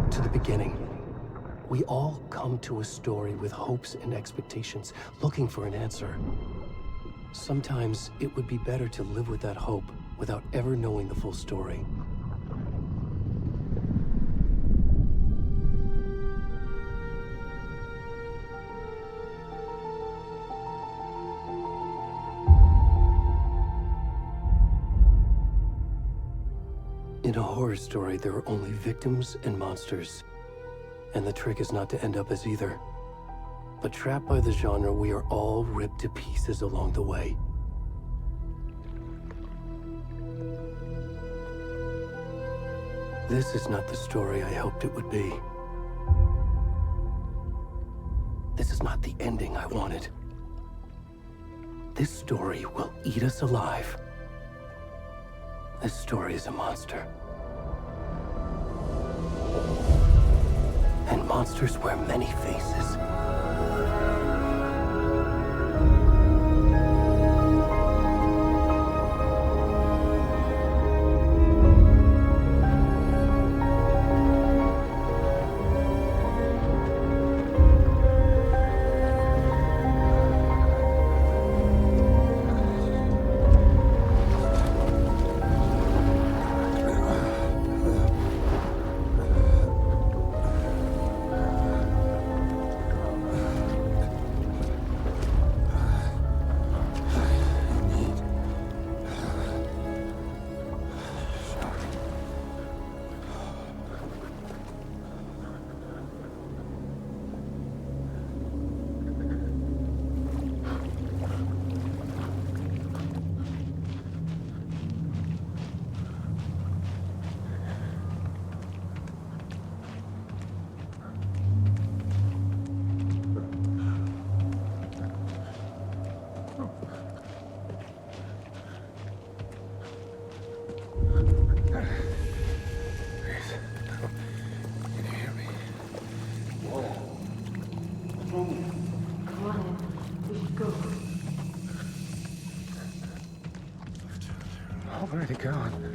back to the beginning. We all come to a story with hopes and expectations, looking for an answer. Sometimes it would be better to live with that hope without ever knowing the full story. In a horror story, there are only victims and monsters. And the trick is not to end up as either. But trapped by the genre, we are all ripped to pieces along the way. This is not the story I hoped it would be. This is not the ending I wanted. This story will eat us alive. This story is a monster. And monsters wear many faces. Already gone.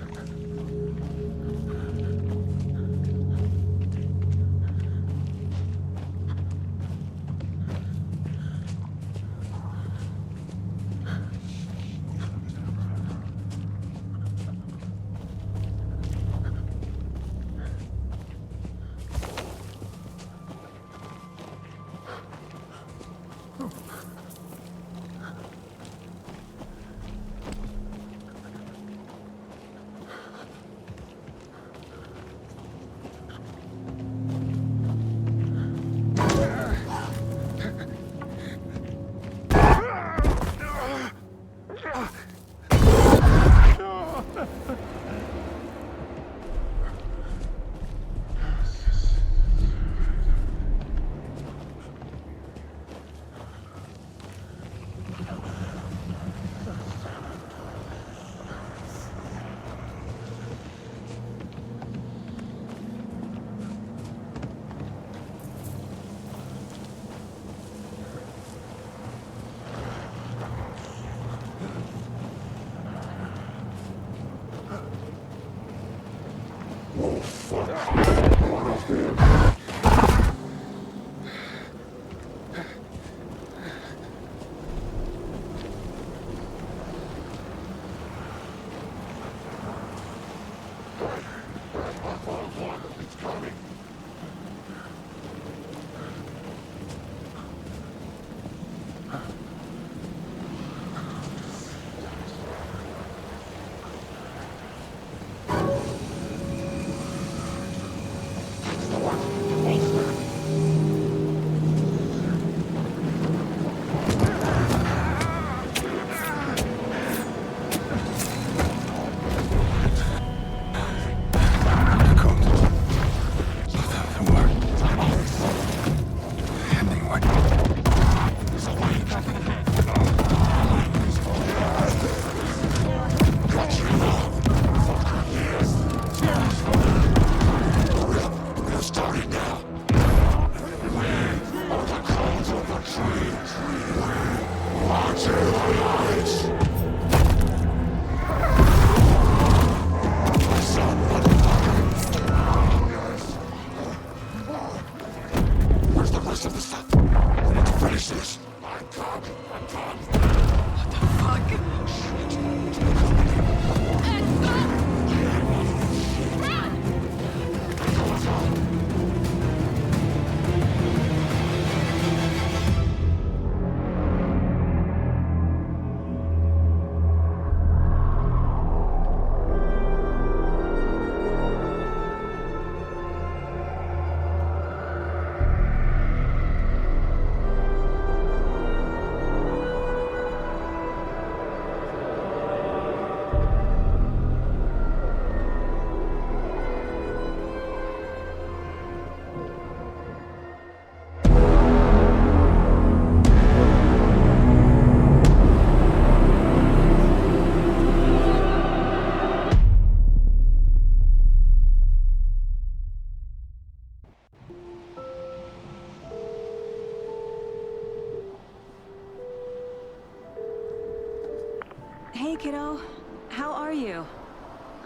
kiddo. How are you?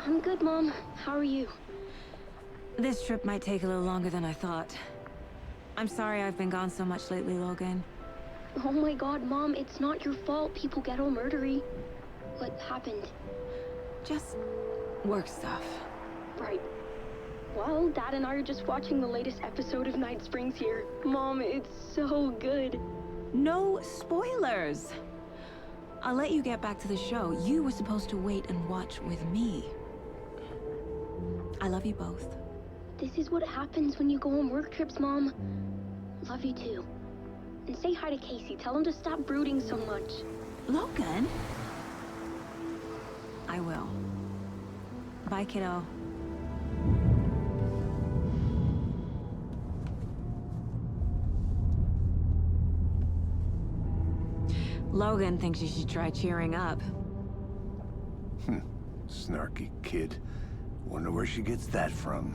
I'm good, Mom. How are you? This trip might take a little longer than I thought. I'm sorry I've been gone so much lately, Logan. Oh my god, Mom, it's not your fault people get all murdery. What happened? Just work stuff. Right. Well, Dad and I are just watching the latest episode of Night Springs here. Mom, it's so good. No spoilers! I'll let you get back to the show. You were supposed to wait and watch with me. I love you both. This is what happens when you go on work trips, Mom. Love you too. And say hi to Casey. Tell him to stop brooding so much. Logan? I will. Bye, kiddo. Logan thinks you should try cheering up. Snarky kid. Wonder where she gets that from.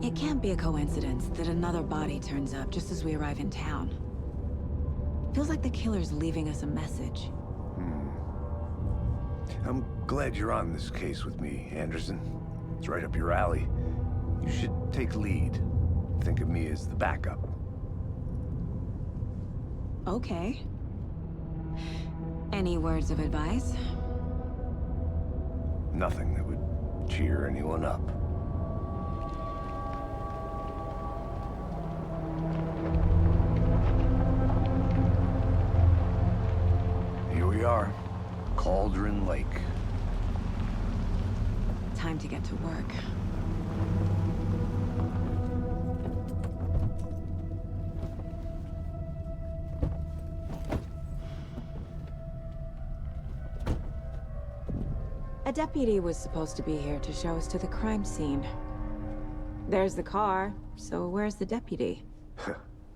It can't be a coincidence that another body turns up just as we arrive in town. Feels like the killer's leaving us a message. I'm glad you're on this case with me, Anderson. It's right up your alley. You should take lead. Think of me as the backup. Okay. Any words of advice? Nothing that would cheer anyone up. Here we are. Cauldron Lake. Time to get to work. A deputy was supposed to be here to show us to the crime scene. There's the car, so where's the deputy?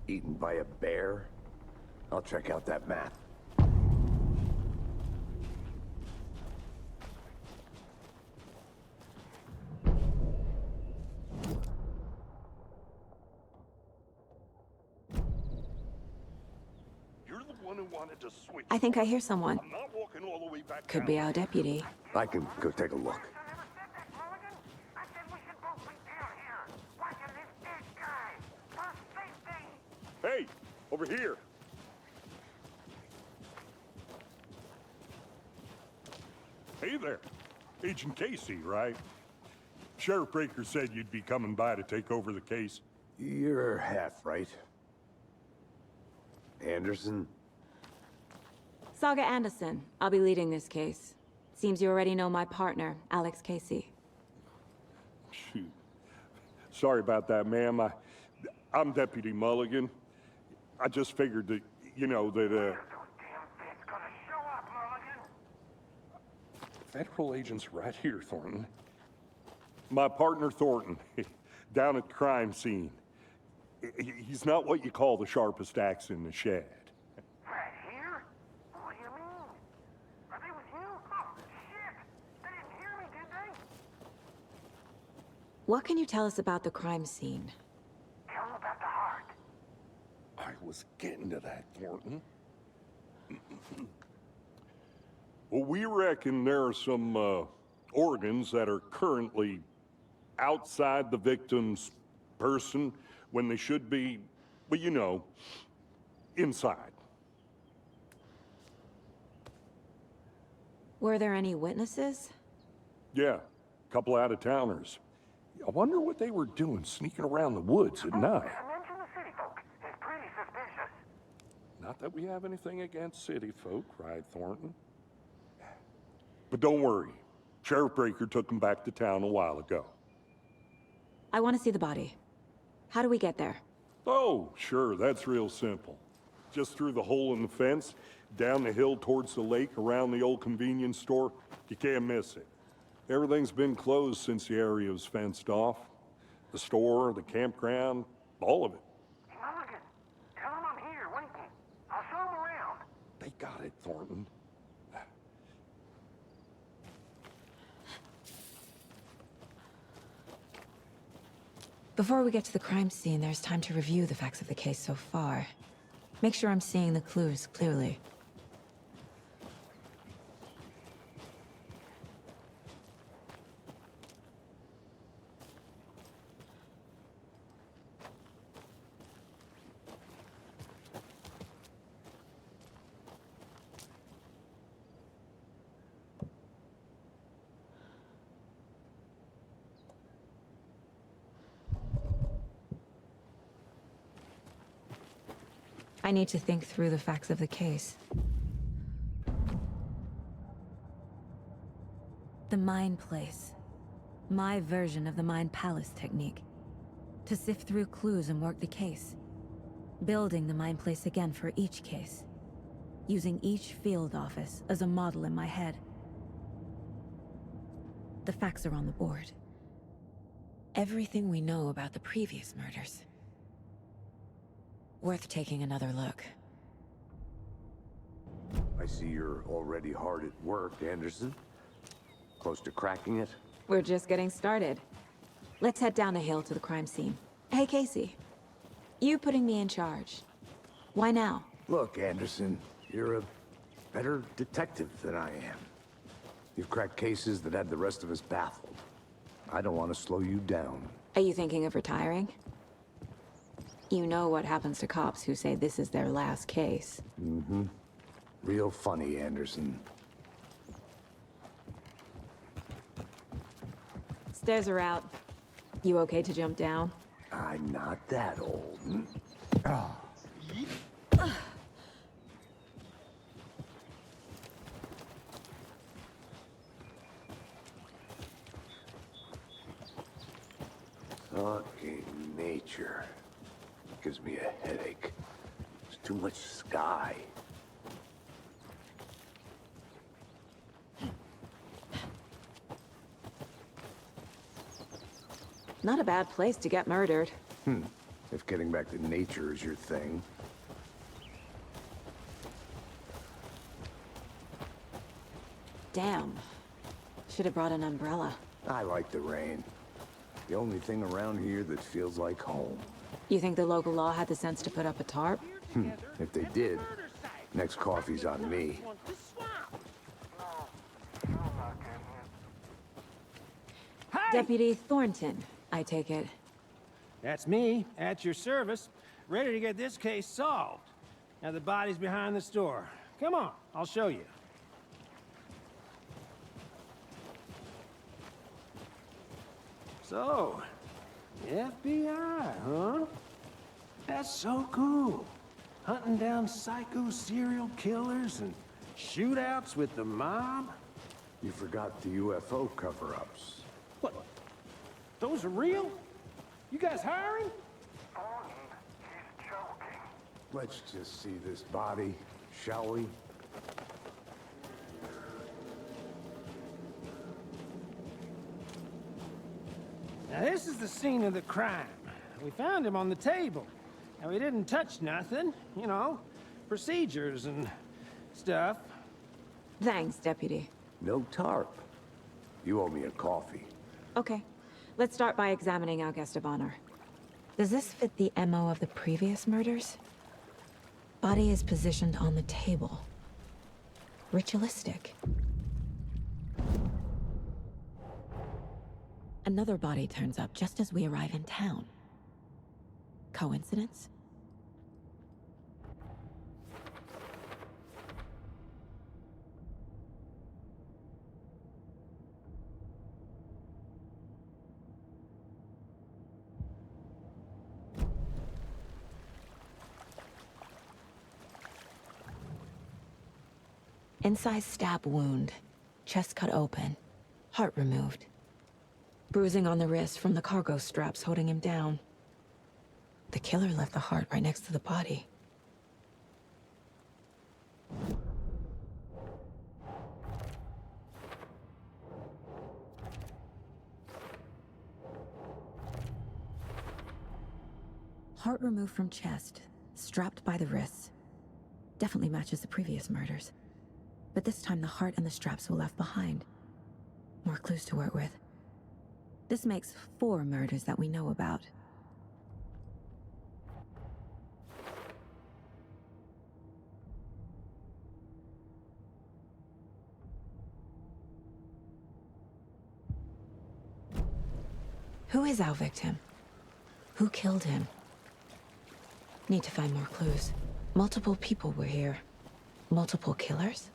Eaten by a bear? I'll check out that map. I think I hear someone. Could be our deputy. I can go take a look. Hey, over here. Hey there. Agent Casey, right? Sheriff Breaker said you'd be coming by to take over the case. You're half right. Anderson? Saga Anderson. I'll be leading this case. Seems you already know my partner, Alex Casey. Shoot. Sorry about that, ma'am. I'm Deputy Mulligan. I just figured that, Federal agents right here, Thornton. My partner, Thornton, down at the crime scene. He's not what you call the sharpest axe in the shed. Right here? What do you mean? Are they with you? Oh, shit! They didn't hear me, did they? What can you tell us about the crime scene? Tell them about the heart. I was getting to that, Thornton. Well, we reckon there are some organs that are currently outside the victim's person when they should be, well, inside. Were there any witnesses? Yeah, a couple out-of-towners. I wonder what they were doing sneaking around the woods at night. Mention the city folk. It's pretty suspicious. Not that we have anything against city folk, cried Thornton. But don't worry. Sheriff Breaker took him back to town a while ago. I want to see the body. How do we get there? Oh, sure, that's real simple. Just through the hole in the fence, down the hill towards the lake, around the old convenience store. You can't miss it. Everything's been closed since the area was fenced off. The store, the campground, all of it. Mulligan, tell them I'm here, waiting. I'll show them around. They got it, Thornton. Before we get to the crime scene, there's time to review the facts of the case so far. Make sure I'm seeing the clues clearly. I need to think through the facts of the case. The Mind Place. My version of the Mind Palace technique. To sift through clues and work the case. Building the Mind Place again for each case. Using each field office as a model in my head. The facts are on the board. Everything we know about the previous murders. Worth taking another look. I see you're already hard at work, Anderson. Close to cracking it? We're just getting started. Let's head down a hill to the crime scene. Hey, Casey. You putting me in charge. Why now? Look, Anderson, you're a better detective than I am. You've cracked cases that had the rest of us baffled. I don't want to slow you down. Are you thinking of retiring? You know what happens to cops who say this is their last case. Mm-hmm. Real funny, Anderson. Stairs are out. You okay to jump down? I'm not that old. Oh. Fucking nature. Gives me a headache. There's too much sky. Not a bad place to get murdered. If getting back to nature is your thing. Damn. Should have brought an umbrella. I like the rain. The only thing around here that feels like home. You think the local law had the sense to put up a tarp? If they did, next coffee's on me. Deputy Thornton, I take it. That's me, at your service, ready to get this case solved. Now the body's behind the store. Come on, I'll show you. So, FBI, huh? That's so cool. Hunting down psycho serial killers and shootouts with the mob. You forgot the UFO cover-ups. What? Those are real? You guys hiring? He's joking. Let's just see this body, shall we? Now this is the scene of the crime. We found him on the table. And we didn't touch nothing, you know, procedures and stuff. Thanks, Deputy. No tarp. You owe me a coffee. Okay. Let's start by examining our guest of honor. Does this fit the MO of the previous murders? Body is positioned on the table. Ritualistic. Another body turns up just as we arrive in town. Coincidence? Incised stab wound, chest cut open, heart removed. Bruising on the wrist from the cargo straps holding him down. The killer left the heart right next to the body. Heart removed from chest, strapped by the wrists. Definitely matches the previous murders. But this time the heart and the straps were left behind. More clues to work with. This makes 4 murders that we know about. Who is our victim? Who killed him? Need to find more clues. Multiple people were here. Multiple killers?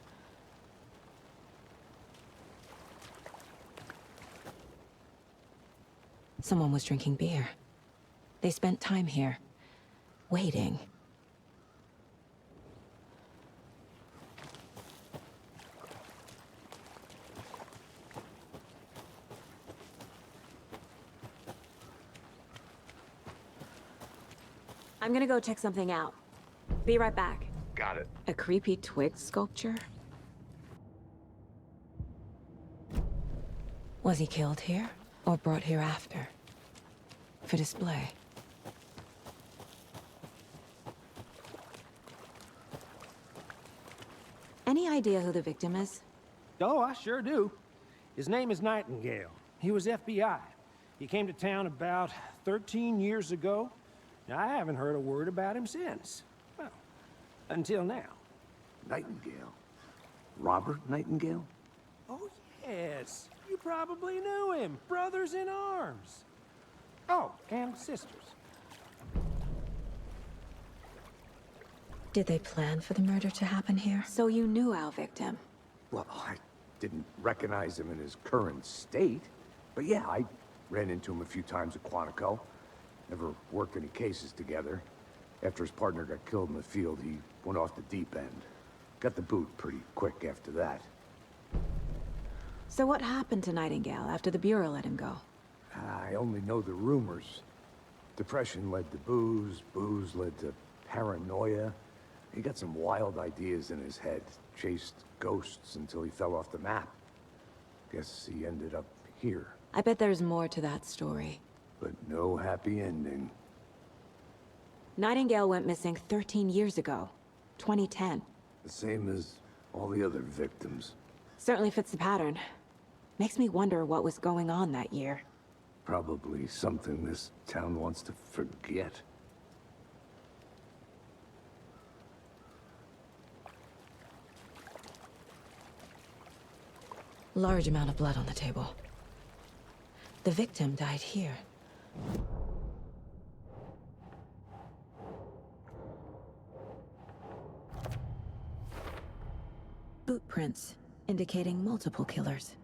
Someone was drinking beer. They spent time here, waiting. I'm gonna go check something out. Be right back. Got it. A creepy twig sculpture? Was he killed here, or brought here after? For display? Any idea who the victim is? Oh, I sure do. His name is Nightingale. He was FBI. He came to town about 13 years ago. I haven't heard a word about him since. Well, until now. Nightingale? Robert Nightingale? Oh, yes. You probably knew him. Brothers in arms. Oh, and sisters. Did they plan for the murder to happen here? So you knew our victim? Well, I didn't recognize him in his current state. But yeah, I ran into him a few times at Quantico. Never worked any cases together. After his partner got killed in the field, he went off the deep end. Got the boot pretty quick after that. So what happened to Nightingale after the Bureau let him go? I only know the rumors. Depression led to booze, booze led to paranoia. He got some wild ideas in his head, chased ghosts until he fell off the map. Guess he ended up here, I bet there's more to that story. but no happy ending. Nightingale went missing 13 years ago. 2010. The same as all the other victims. Certainly fits the pattern. Makes me wonder what was going on that year. Probably something this town wants to forget. Large amount of blood on the table. The victim died here. Boot prints, indicating multiple killers.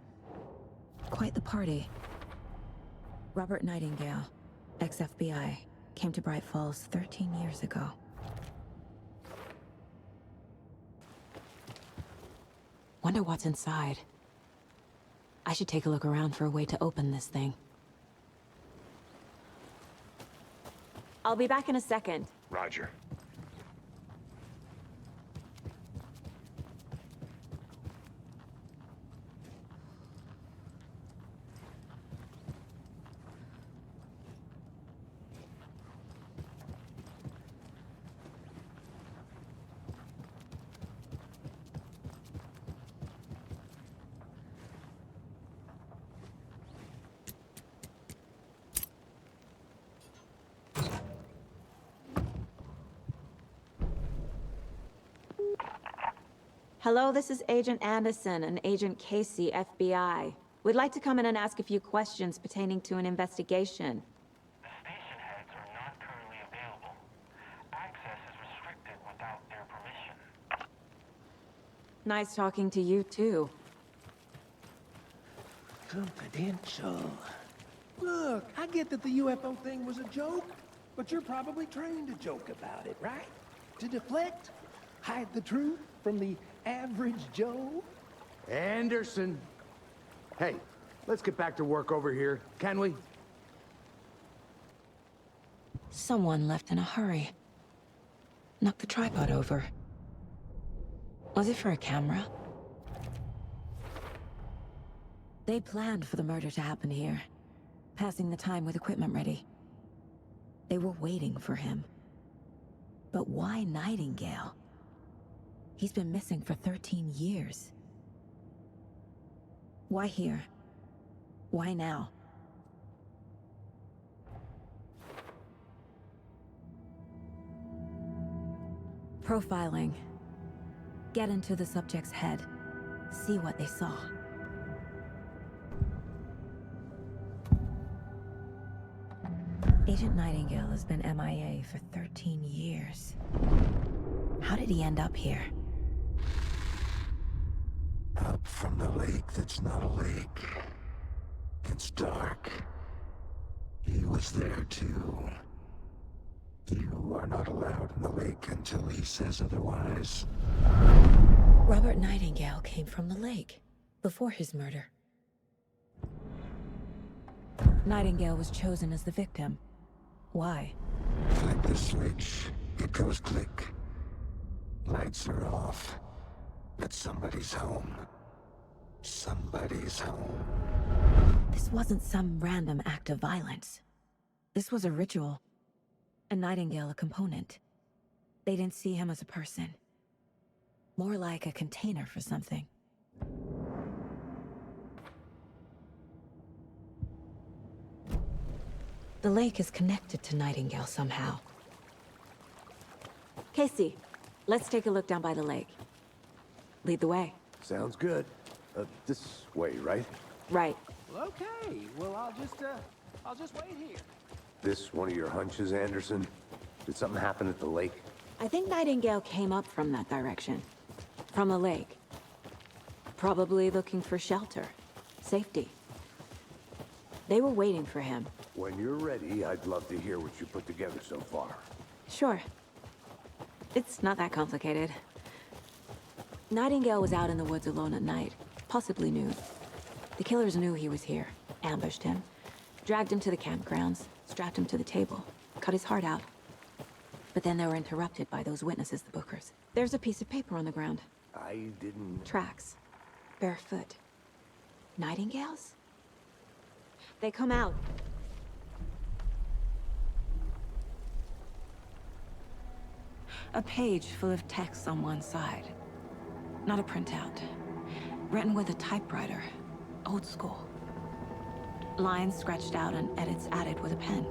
Quite the party. Robert Nightingale, ex-FBI, came to Bright Falls 13 years ago. Wonder what's inside. I should take a look around for a way to open this thing. I'll be back in a second. Roger. Hello, this is Agent Anderson and Agent Casey, FBI. We'd like to come in and ask a few questions pertaining to an investigation. The station heads are not currently available. Access is restricted without their permission. Nice talking to you, too. Confidential. Look, I get that the UFO thing was a joke, but you're probably trained to joke about it, right? To deflect? Hide the truth from the average Joe? Anderson! Hey, let's get back to work over here, can we? Someone left in a hurry. Knocked the tripod over. Was it for a camera? They planned for the murder to happen here, passing the time with equipment ready. They were waiting for him. But why Nightingale? He's been missing for 13 years. Why here? Why now? Profiling. Get into the subject's head. See what they saw. Agent Nightingale has been MIA for 13 years. How did he end up here? Up from the lake that's not a lake. It's dark. He was there too. You are not allowed in the lake until he says otherwise. Robert Nightingale came from the lake before his murder. Nightingale was chosen as the victim. Why? Flick the switch. It goes click. Lights are off. But somebody's home. Somebody's home. This wasn't some random act of violence. This was a ritual. And Nightingale a component. They didn't see him as a person. More like a container for something. The lake is connected to Nightingale somehow. Casey, let's take a look down by the lake. Lead the way. Sounds good. This way, right? Right. Well, okay. Well, I'll just wait here. This one of your hunches, Anderson? Did something happen at the lake? I think Nightingale came up from that direction. From the lake. Probably looking for shelter. Safety. They were waiting for him. When you're ready, I'd love to hear what you put together so far. Sure. It's not that complicated. Nightingale was out in the woods alone at night, possibly nude. The killers knew he was here, ambushed him, dragged him to the campgrounds, strapped him to the table, cut his heart out. But then they were interrupted by those witnesses, the Bookers. There's a piece of paper on the ground. I didn't... Tracks. Barefoot. Nightingales? They come out. A page full of text on one side. Not a printout. Written with a typewriter. Old school. Lines scratched out and edits added with a pen.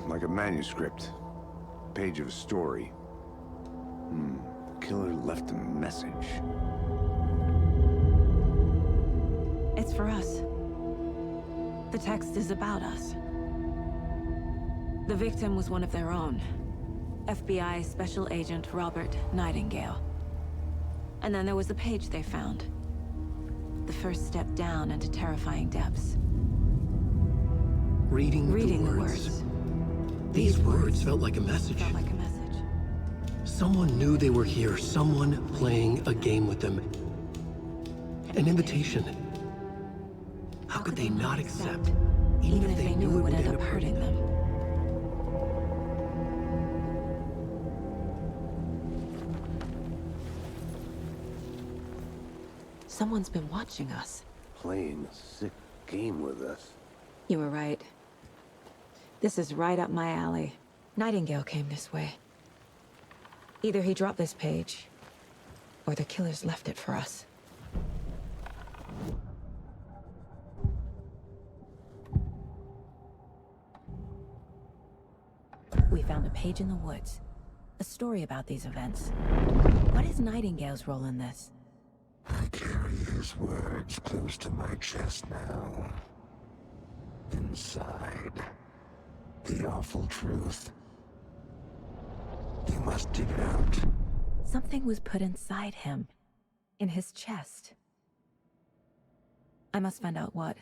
Like a manuscript. Page of a story. Killer left a message. It's for us. The text is about us. The victim was one of their own. FBI Special Agent Robert Nightingale. And then there was the page they found. The first step down into terrifying depths. Reading the the words. These words felt like a message. Felt like a message. Someone knew they were here, someone playing a game with them. An invitation. How could they not accept, even if they knew it would end up hurting them? Someone's been watching us. Playing a sick game with us. You were right. This is right up my alley. Nightingale came this way. Either he dropped this page, or the killers left it for us. We found a page in the woods. A story about these events. What is Nightingale's role in this? I carry his words close to my chest now. Inside, the awful truth. You must dig it out. Something was put inside him. In his chest. I must find out what.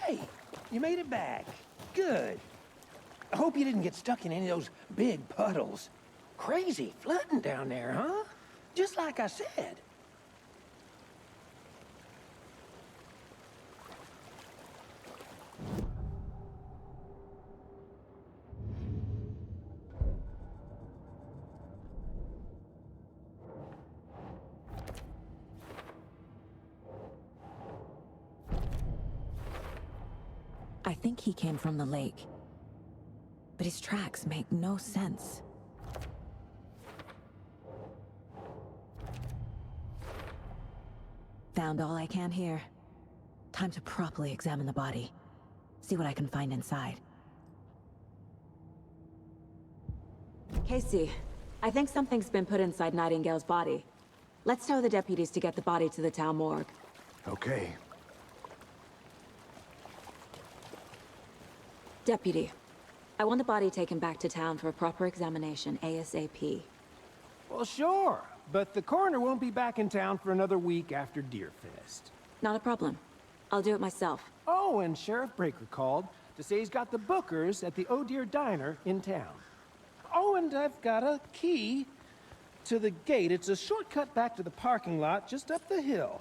Hey, you made it back. Good. I hope you didn't get stuck in any of those big puddles. Crazy flooding down there, huh? Just like I said. I think he came from the lake. But his tracks make no sense. Found all I can here. Time to properly examine the body. See what I can find inside. Casey, I think something's been put inside Nightingale's body. Let's tell the deputies to get the body to the town morgue. Okay. Deputy, I want the body taken back to town for a proper examination ASAP. Well, sure. But the coroner won't be back in town for another week after Deerfest. Not a problem. I'll do it myself. Oh, and Sheriff Breaker called to say he's got the Bookers at the Oh Dear Diner in town. Oh, and I've got a key to the gate. It's a shortcut back to the parking lot just up the hill.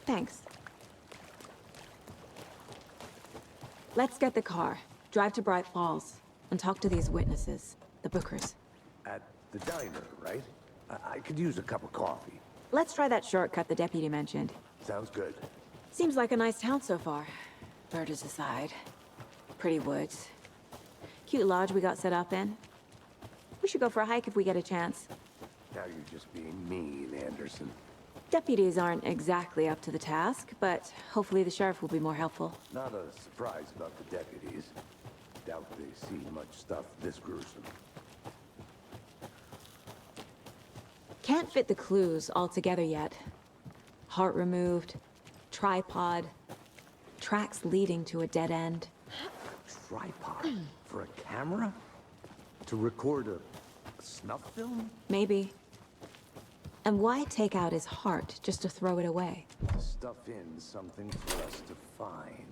Thanks. Let's get the car, drive to Bright Falls, and talk to these witnesses, the Bookers. At the diner, right? I could use a cup of coffee. Let's try that shortcut the deputy mentioned. Sounds good. Seems like a nice town so far. Birders aside. Pretty woods. Cute lodge we got set up in. We should go for a hike if we get a chance. Now you're just being mean, Anderson. Deputies aren't exactly up to the task, but hopefully the sheriff will be more helpful. Not a surprise about the deputies. Doubt they see much stuff this gruesome. Can't fit the clues all together yet. Heart removed, tripod, tracks leading to a dead end. Tripod? For a camera? To record a snuff film? Maybe. And why take out his heart just to throw it away? Stuff in something for us to find.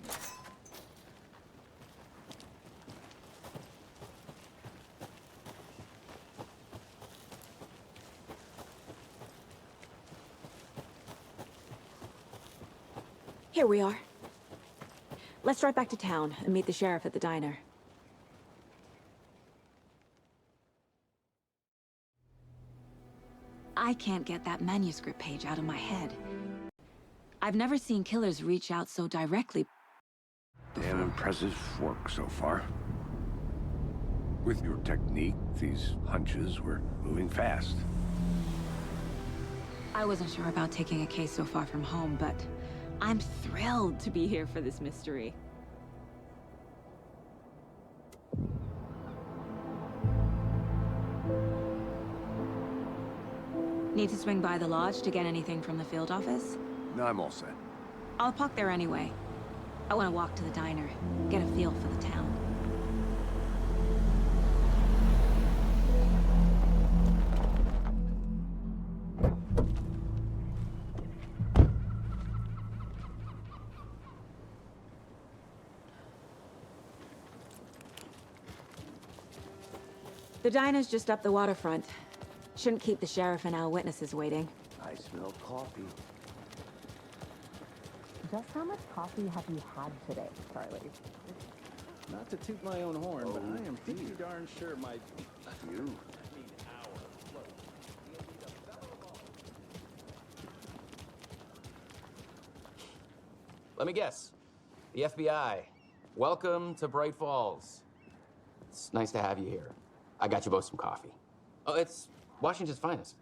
Here we are. Let's drive back to town and meet the sheriff at the diner. I can't get that manuscript page out of my head. I've never seen killers reach out so directly. Damn impressive work so far. With your technique, these hunches were moving fast. I wasn't sure about taking a case so far from home, but I'm thrilled to be here for this mystery. Need to swing by the lodge to get anything from the field office? No, I'm all set. I'll park there anyway. I want to walk to the diner, get a feel for the town. The diner's just up the waterfront. Shouldn't keep the sheriff and our witnesses waiting. I smell coffee. Just how much coffee have you had today, Charlie? Not to toot my own horn, but I am pretty darn sure my... You? Let me guess. The FBI. Welcome to Bright Falls. It's nice to have you here. I got you both some coffee. Oh, it's Washington's finest.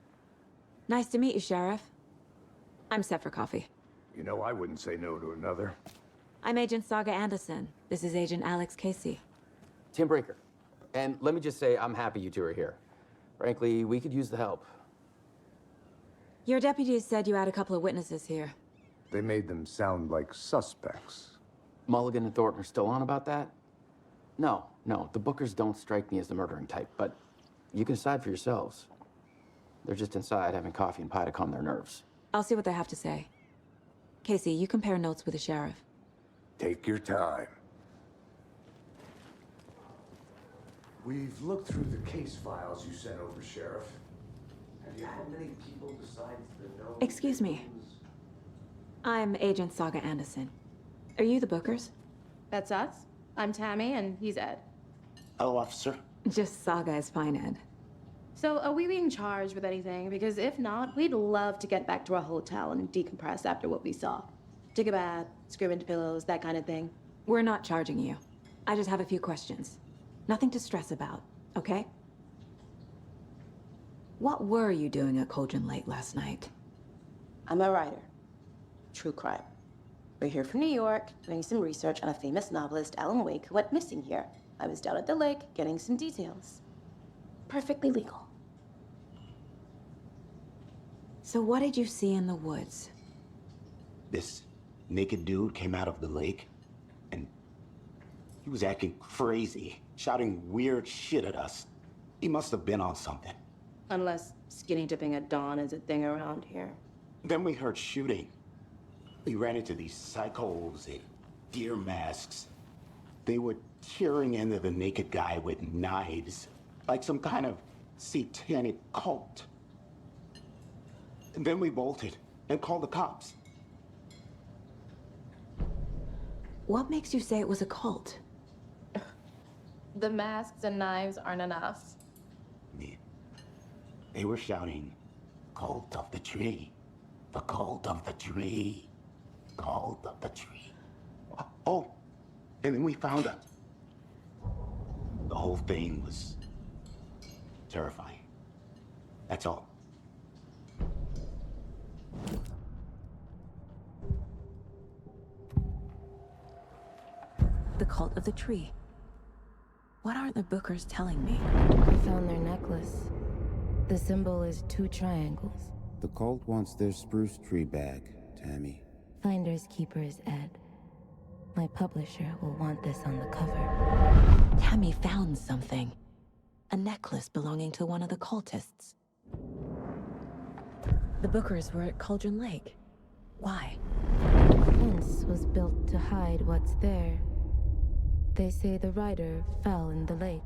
Nice to meet you, Sheriff. I'm set for coffee. You know, I wouldn't say no to another. I'm Agent Saga Anderson. This is Agent Alex Casey. Tim Breaker. And let me just say, I'm happy you two are here. Frankly, we could use the help. Your deputies said you had a couple of witnesses here. They made them sound like suspects. Mulligan and Thornton are still on about that? No, the Bookers don't strike me as the murdering type, but you can decide for yourselves. They're just inside having coffee and pie to calm their nerves. I'll see what they have to say. Casey, you compare notes with the sheriff. Take your time. We've looked through the case files you sent over, Sheriff. Have you had many people besides the known... Excuse me. I'm Agent Saga Anderson. Are you the Bookers? That's us. I'm Tammy, and he's Ed. Hello, officer. Just Saga is fine, Ed. So are we being charged with anything? Because if not, we'd love to get back to our hotel and decompress after what we saw. Take a bath, scream into pillows, that kind of thing. We're not charging you. I just have a few questions. Nothing to stress about, okay? What were you doing at Cauldron Lake last night? I'm a writer. True crime. We're here from New York, doing some research on a famous novelist, Alan Wake, who went missing here. I was down at the lake, getting some details. Perfectly legal. So what did you see in the woods? This naked dude came out of the lake, and he was acting crazy, shouting weird shit at us. He must have been on something. Unless skinny dipping at dawn is a thing around here. Then we heard shooting. We ran into these psychos in deer masks. They were tearing into the naked guy with knives, like some kind of satanic cult. And then we bolted and called the cops. What makes you say it was a cult? The masks and knives aren't enough. They were shouting, "Cult of the tree, the cult of the tree, cult of the tree." Oh, and then we found out. The whole thing was terrifying. That's all. The cult of the tree. What aren't the Bookers telling me? I found their necklace. The symbol is 2 triangles. The cult wants their spruce tree back, Tammy. Finders keepers, Ed. My publisher will want this on the cover. Tammy found something. A necklace belonging to one of the cultists. The Bookers were at Cauldron Lake. Why? The fence was built to hide what's there. They say the rider fell in the lake.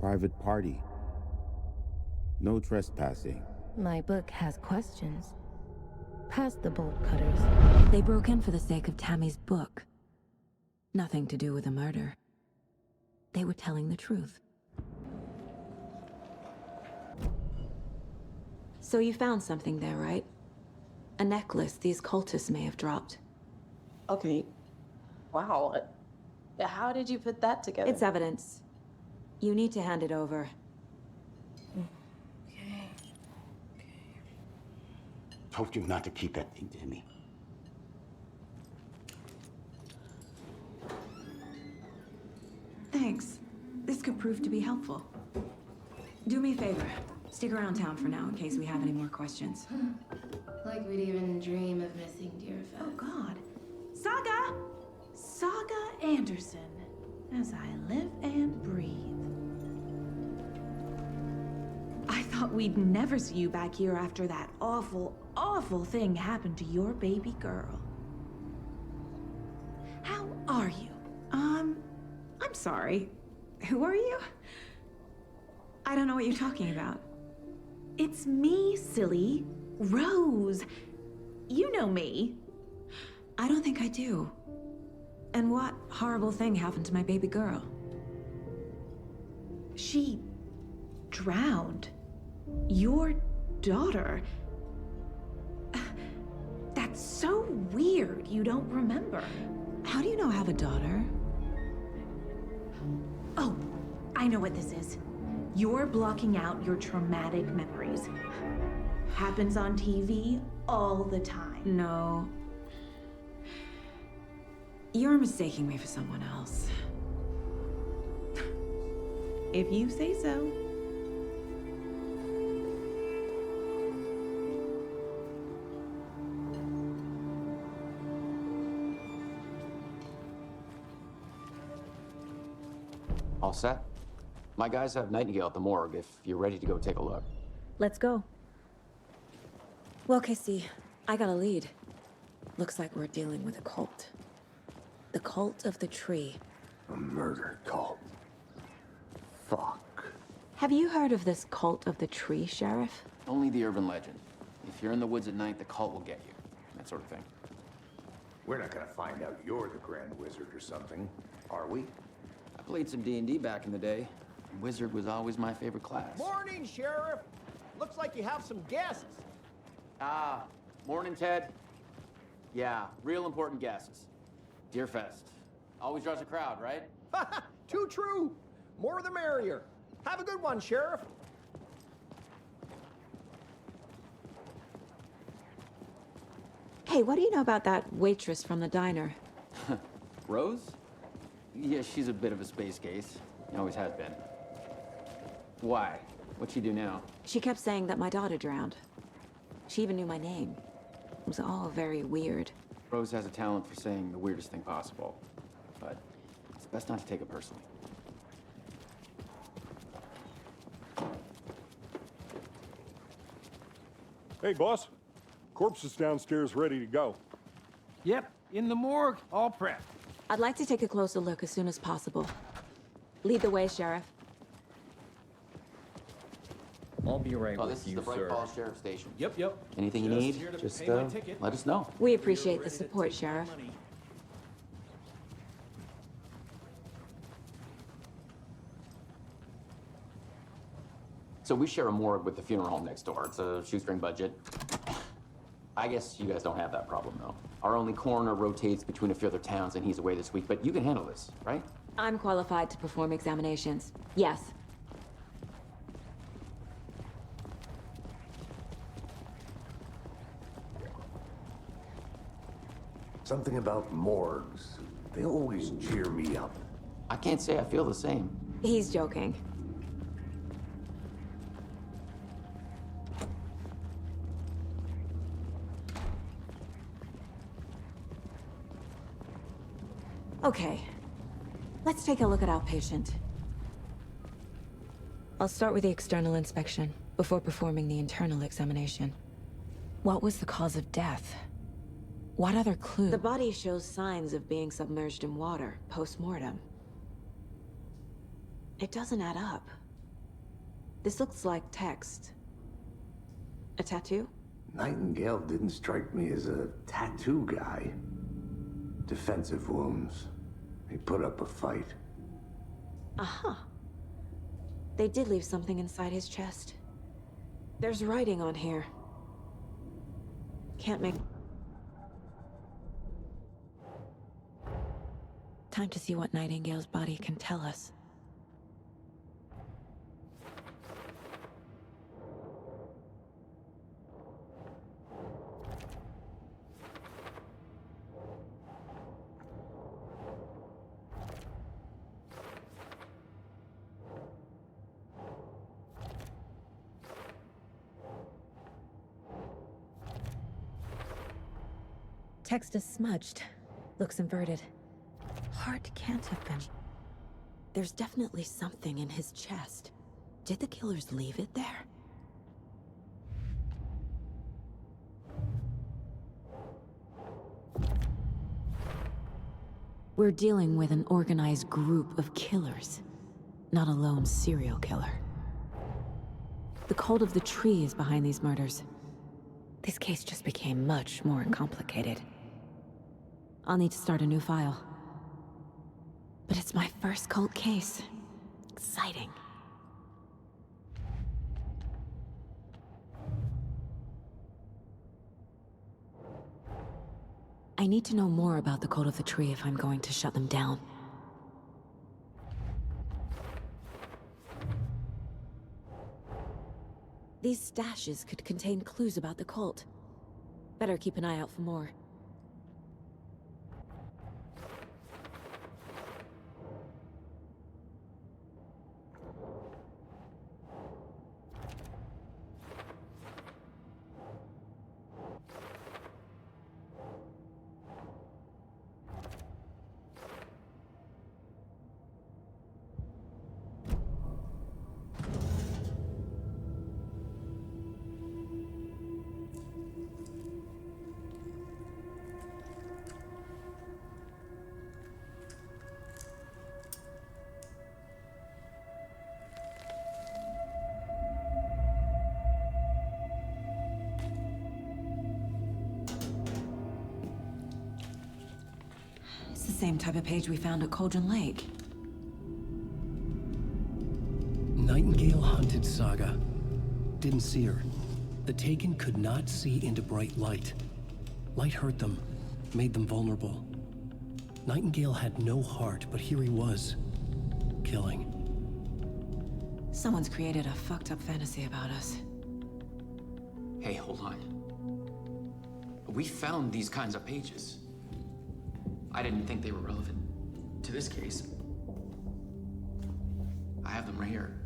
Private party. No trespassing. My book has questions. Past the bolt cutters. They broke in for the sake of Tammy's book. Nothing to do with the murder. They were telling the truth. So you found something there, right? A necklace these cultists may have dropped. Okay. Wow. How did you put that together? It's evidence. You need to hand it over. Okay. Told you not to keep that thing to me. Thanks. This could prove to be helpful. Do me a favor. Stick around town for now in case we have any more questions. Like we'd even dream of missing dear fat. Oh, God. Saga! Saga Anderson. As I live and breathe. I thought we'd never see you back here after that awful, awful thing happened to your baby girl. How are you? I'm sorry. Who are you? I don't know what you're talking about. It's me, silly. Rose. You know me. I don't think I do. And what horrible thing happened to my baby girl? She drowned. Your daughter. That's so weird you don't remember. How do you know I have a daughter? Oh, I know what this is. You're blocking out your traumatic memories. Happens on TV all the time. No. You're mistaking me for someone else. If you say so. All set? My guys have Nightingale at the morgue if you're ready to go take a look. Let's go. Well, Casey, I got a lead. Looks like we're dealing with a cult. The cult of the tree. A murder cult. Fuck. Have you heard of this cult of the tree, Sheriff? Only the urban legend. If you're in the woods at night, the cult will get you. That sort of thing. We're not gonna find out you're the Grand Wizard or something, are we? I played some D&D back in the day. Wizard was always my favorite class. Morning, Sheriff. Looks like you have some guests. Ah, morning, Ted. Yeah, real important guests. Deerfest. Always draws a crowd, right? Too true. More the merrier. Have a good one, Sheriff. Hey, what do you know about that waitress from the diner? Rose? Yeah, she's a bit of a space case. Always has been. Why? What'd she do now? She kept saying that my daughter drowned. She even knew my name. It was all very weird. Rose has a talent for saying the weirdest thing possible. But it's best not to take it personally. Hey, boss. Corpse is downstairs ready to go. Yep, in the morgue, all prepped. I'd like to take a closer look as soon as possible. Lead the way, Sheriff. I'll be right Oh, with this is you, the Bright sir. Falls Sheriff Station. Yep. Anything you Just need, here to just pay my ticket. let us know. We appreciate the support, Sheriff. So we share a morgue with the funeral home next door. It's a shoestring budget. I guess you guys don't have that problem, though. Our only coroner rotates between a few other towns, and he's away this week, but you can handle this, right? I'm qualified to perform examinations. Yes. Something about morgues. They always cheer me up. I can't say I feel the same. He's joking. Okay, let's take a look at our patient. I'll start with the external inspection before performing the internal examination. What was the cause of death? What other clue? The body shows signs of being submerged in water post-mortem. It doesn't add up. This looks like text. A tattoo? Nightingale didn't strike me as a tattoo guy. Defensive wounds. He put up a fight. Uh-huh. They did leave something inside his chest. There's writing on here. Can't make... Time to see what Nightingale's body can tell us. Text is smudged. Looks inverted. Heart can't have been. There's definitely something in his chest. Did the killers leave it there? We're dealing with an organized group of killers, not a lone serial killer. The cult of the tree is behind these murders. This case just became much more complicated. I'll need to start a new file. But it's my first cult case. Exciting. I need to know more about the cult of the tree if I'm going to shut them down. These stashes could contain clues about the cult. Better keep an eye out for more. It's the same type of page we found at Cauldron Lake. didn't see her. The Taken could not see into bright light. Light hurt them, made them vulnerable. Nightingale had no heart, but here he was, killing. Someone's created a fucked up fantasy about us. Hey, hold on. We found these kinds of pages. I didn't think they were relevant to this case. I have them right here.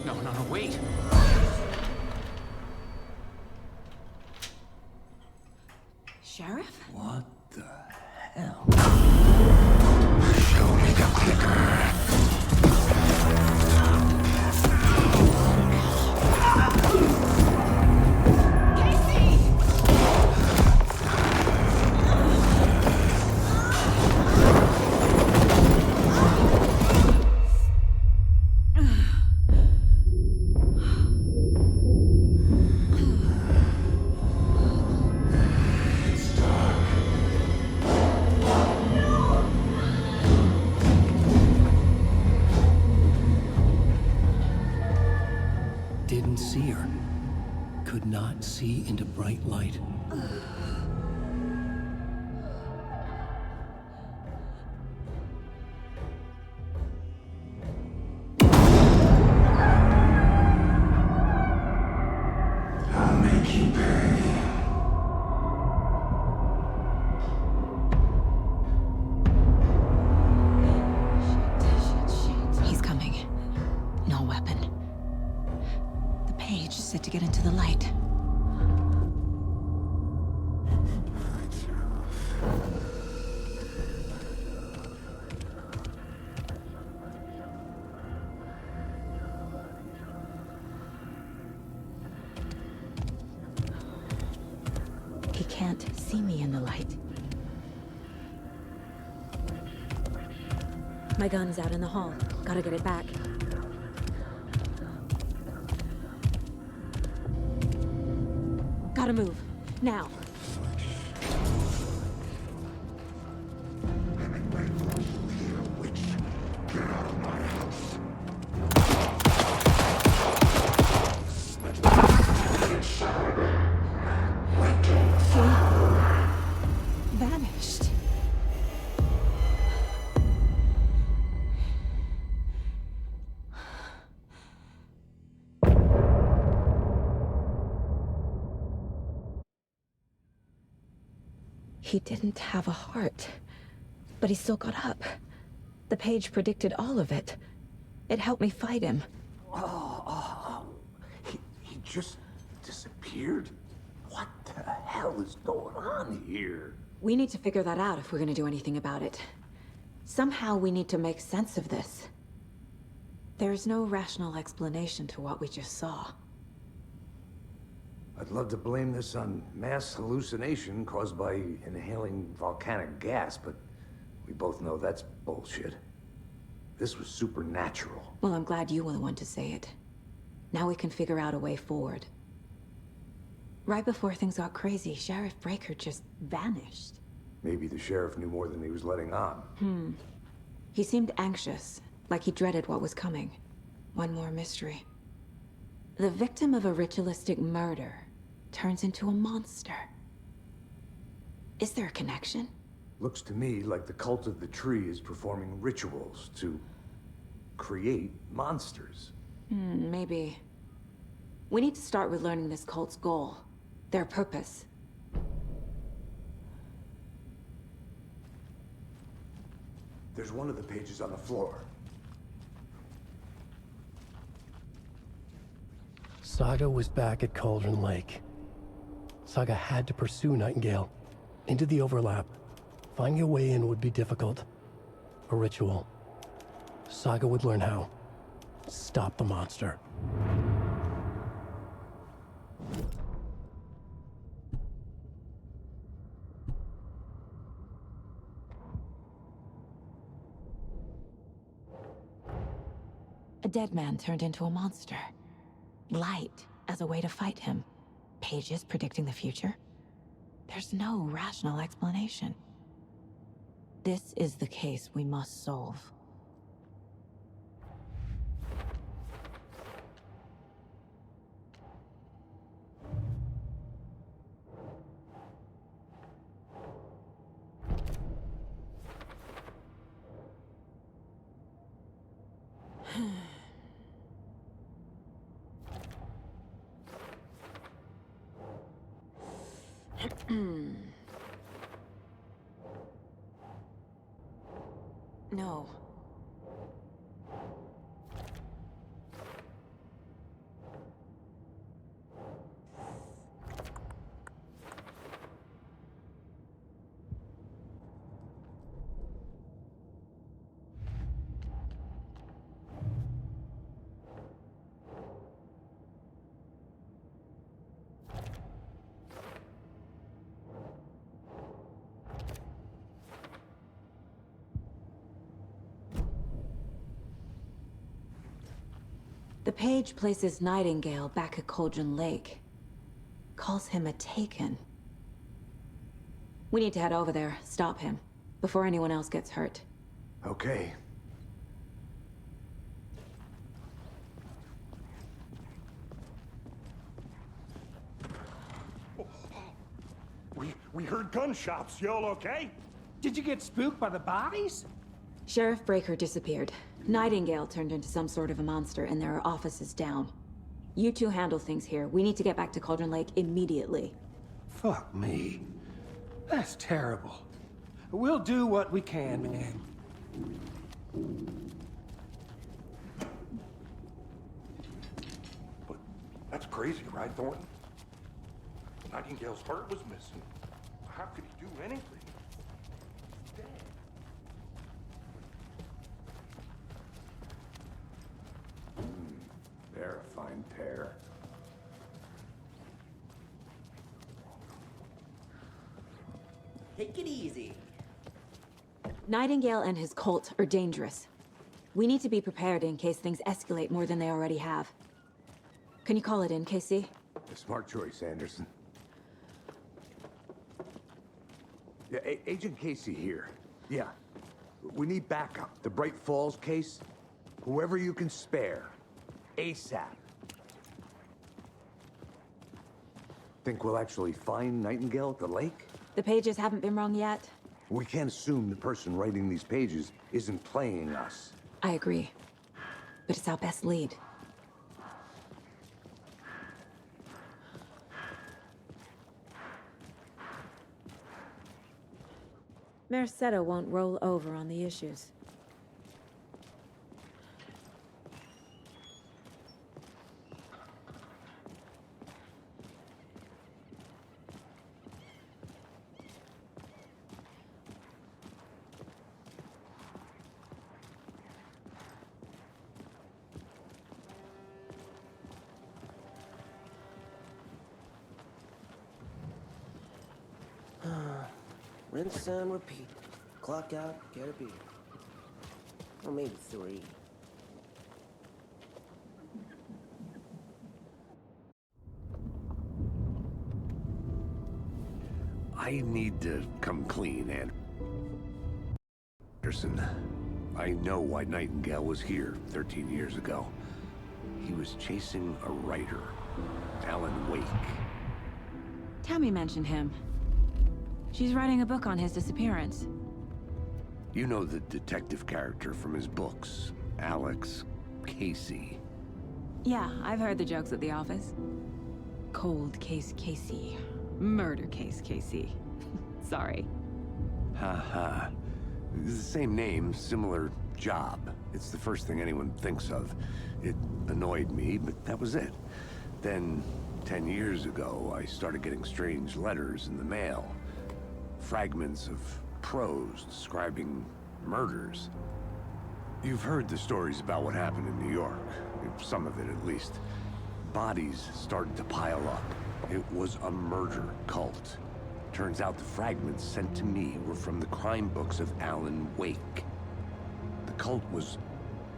No, wait. Sheriff? What the hell? Show me the clicker. Didn't see her. Could not see into bright light. I'll make you pay. He's coming. No weapon. The page set to get into the light. He can't see me in the light. My gun's out in the hall. Gotta get it back. Gotta move. Now. Vanished. He didn't have a heart, but he still got up. The page predicted all of it. It helped me fight him. He just disappeared? What the hell is going on here? We need to figure that out if we're gonna do anything about it. Somehow we need to make sense of this. There's no rational explanation to what we just saw. I'd love to blame this on mass hallucination caused by inhaling volcanic gas, but we both know that's bullshit. This was supernatural. Well, I'm glad you were the one to say it. Now we can figure out a way forward. Right before things got crazy, Sheriff Breaker just vanished. Maybe the sheriff knew more than he was letting on. He seemed anxious, like he dreaded what was coming. One more mystery. The victim of a ritualistic murder turns into a monster. Is there a connection? Looks to me like the cult of the tree is performing rituals to create monsters. Maybe. We need to start with learning this cult's goal. Their purpose. There's one of the pages on the floor. Saga was back at Cauldron Lake. Saga had to pursue Nightingale. Into the overlap. Finding a way in would be difficult. A ritual. Saga would learn how. Stop the monster. A dead man turned into a monster. Light as a way to fight him. pages predicting the future? There's no rational explanation. This is the case we must solve. No. The page places Nightingale back at Cauldron Lake. Calls him a Taken. We need to head over there, stop him, before anyone else gets hurt. Okay. We heard gunshots. Y'all okay? Did you get spooked by the bodies? Sheriff Breaker disappeared. Nightingale turned into some sort of a monster, and there are offices down. You two handle things here. We need to get back to Cauldron Lake immediately. Fuck me. That's terrible. We'll do what we can, man. But that's crazy, right, Thornton? Nightingale's heart was missing. How could he do anything? He's dead. They're a fine pair. Take it easy. Nightingale and his cult are dangerous. We need to be prepared in case things escalate more than they already have. Can you call it in, KC? A smart choice, Anderson. Yeah, Agent Casey here. Yeah. We need backup. The Bright Falls case. Whoever you can spare. ASAP. Think we'll actually find Nightingale at the lake? The pages haven't been wrong yet. We can't assume the person writing these pages isn't playing us. I agree. But it's our best lead. Mercado won't roll over on the issues. Rinse and repeat. Clock out, get a beer. Or maybe 3. I need to come clean, Anderson. I know why Nightingale was here 13 years ago. He was chasing a writer, Alan Wake. Tammy mentioned him. She's writing a book on his disappearance. You know the detective character from his books, Alex Casey. Yeah, I've heard the jokes at the office. Cold case Casey. Murder case Casey. Sorry. Ha. It's the same name, similar job. It's the first thing anyone thinks of. It annoyed me, but that was it. Then, 10 years ago, I started getting strange letters in the mail. Fragments of prose describing murders. You've heard the stories about what happened in New York. Some of it, at least. Bodies started to pile up. It was a murder cult. Turns out the fragments sent to me were from the crime books of Alan Wake. The cult was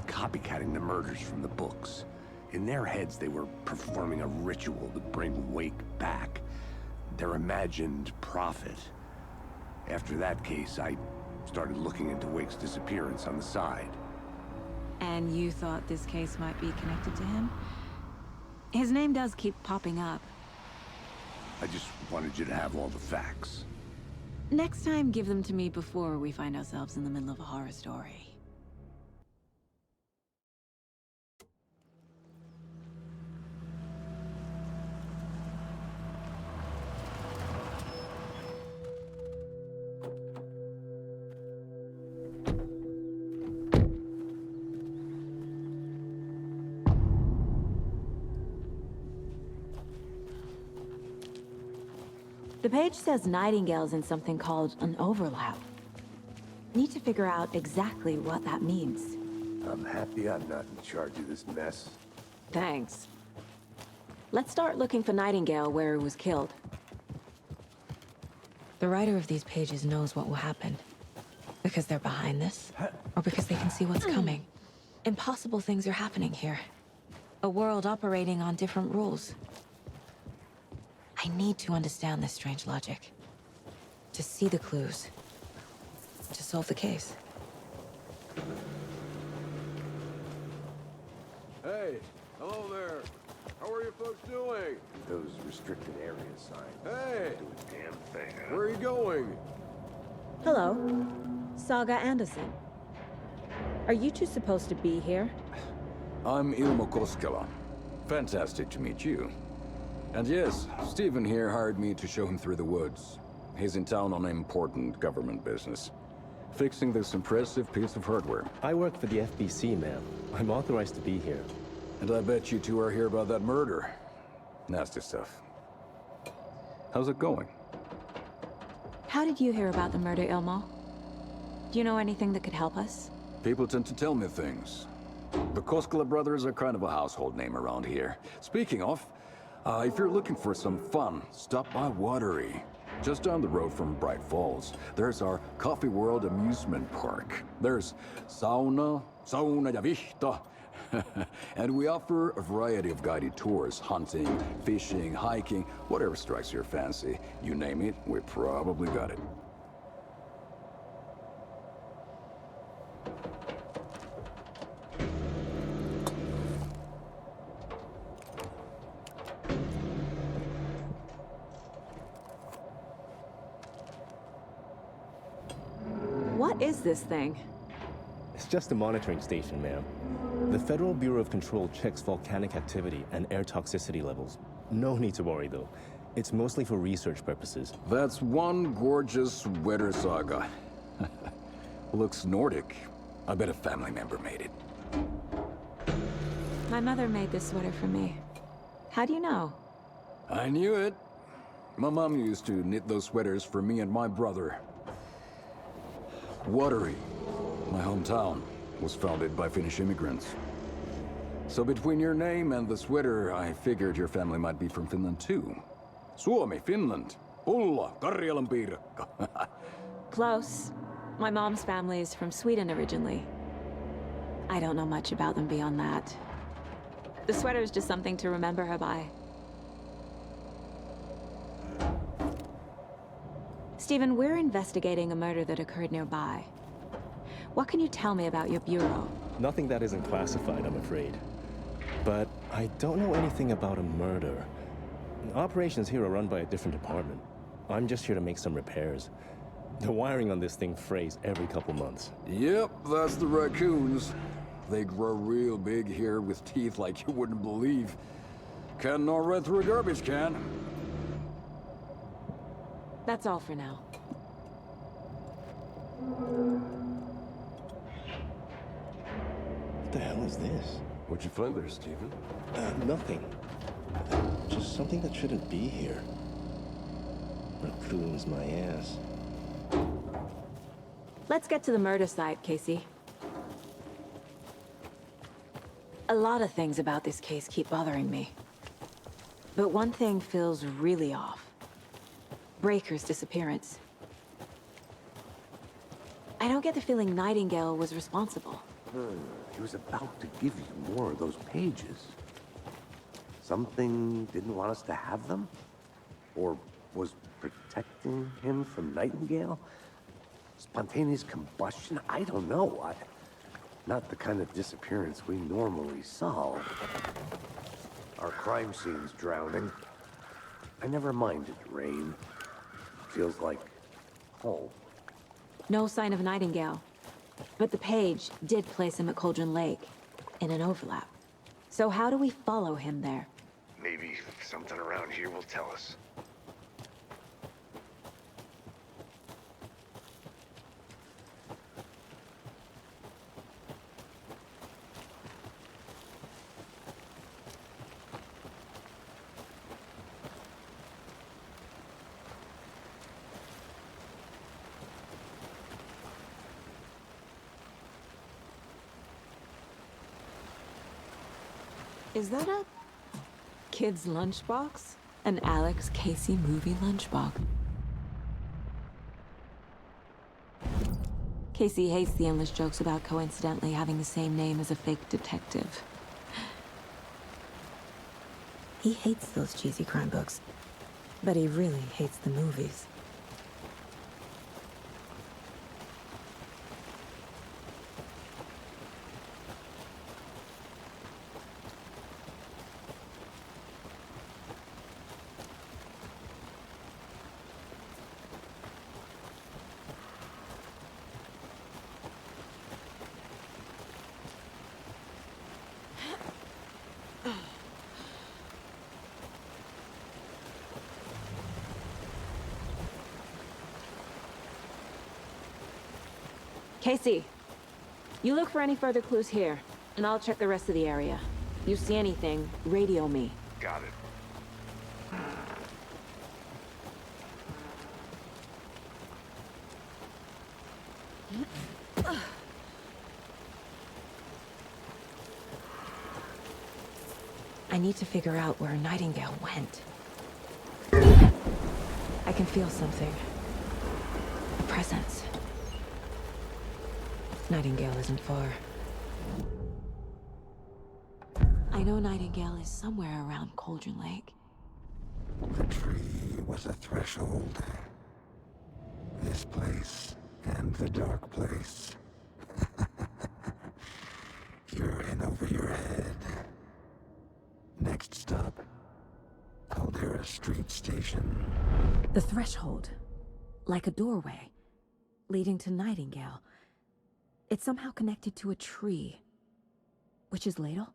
copycatting the murders from the books. In their heads, they were performing a ritual to bring Wake back. their imagined prophet. After that case, I started looking into Wake's disappearance on the side. And you thought this case might be connected to him? His name does keep popping up. I just wanted you to have all the facts. Next time, give them to me before we find ourselves in the middle of a horror story. The page says Nightingale's in something called an overlap. Need to figure out exactly what that means. I'm happy I'm not in charge of this mess. Thanks. Let's start looking for Nightingale where he was killed. The writer of these pages knows what will happen. Because they're behind this, or because they can see what's coming. Impossible things are happening here. A world operating on different rules. I need to understand this strange logic. To see the clues. To solve the case. Hey, hello there. How are you folks doing? Those restricted area signs. Hey! Do a damn thing, huh? Where are you going? Hello. Saga Anderson. Are you two supposed to be here? I'm Ilmo Koskela. Fantastic to meet you. And yes, Stephen here hired me to show him through the woods. He's in town on important government business. Fixing this impressive piece of hardware. I work for the FBC, ma'am. I'm authorized to be here. And I bet you two are here about that murder. Nasty stuff. How's it going? How did you hear about the murder, Ilmo? Do you know anything that could help us? People tend to tell me things. The Koskela brothers are kind of a household name around here. Speaking of, if you're looking for some fun, stop by Watery. Just down the road from Bright Falls, there's our Coffee World amusement park. There's sauna ja vihta. And we offer a variety of guided tours, hunting, fishing, hiking, whatever strikes your fancy. You name it, we probably got it. What is this thing? It's just a monitoring station, ma'am. The Federal Bureau of Control checks volcanic activity and air toxicity levels. No need to worry, though. It's mostly for research purposes. That's one gorgeous sweater, Saga. Looks Nordic. I bet a family member made it. My mother made this sweater for me. How do you know? I knew it. My mom used to knit those sweaters for me and my brother. Watery, my hometown, was founded by Finnish immigrants. So between your name and the sweater, I figured your family might be from Finland too. Suomi, Finland. Pulla, Karjalan piirakka. Close. My mom's family is from Sweden originally. I don't know much about them beyond that. The sweater is just something to remember her by. Stephen, we're investigating a murder that occurred nearby. What can you tell me about your bureau? Nothing that isn't classified, I'm afraid. But I don't know anything about a murder. Operations here are run by a different department. I'm just here to make some repairs. The wiring on this thing frays every couple months. Yep, that's the raccoons. They grow real big here with teeth like you wouldn't believe. Can't know right through a garbage can. That's all for now. What the hell is this? What'd you find there, Stephen? Nothing. Just something that shouldn't be here. Raccoons, my ass. Let's get to the murder site, Casey. A lot of things about this case keep bothering me. But one thing feels really off. Breaker's disappearance. I don't get the feeling Nightingale was responsible. He was about to give you more of those pages. Something didn't want us to have them? Or was protecting him from Nightingale? Spontaneous combustion? I don't know. Not the kind of disappearance we normally solve. Our crime scene's drowning. I never minded rain. Feels like home. No sign of Nightingale. But the page did place him at Cauldron Lake, in an overlap. So how do we follow him there? Maybe something around here will tell us. Is that a kid's lunchbox? An Alex Casey movie lunchbox. Casey hates the endless jokes about coincidentally having the same name as a fake detective. He hates those cheesy crime books, but he really hates the movies. Casey, you look for any further clues here, and I'll check the rest of the area. You see anything, radio me. Got it. I need to figure out where Nightingale went. I can feel something. A presence. Nightingale isn't far. I know Nightingale is somewhere around Cauldron Lake. The tree was a threshold. This place and the dark place. You're in over your head. Next stop, Caldera Street Station. The threshold. Like a doorway. Leading to Nightingale. It's somehow connected to a tree. Witch's ladle?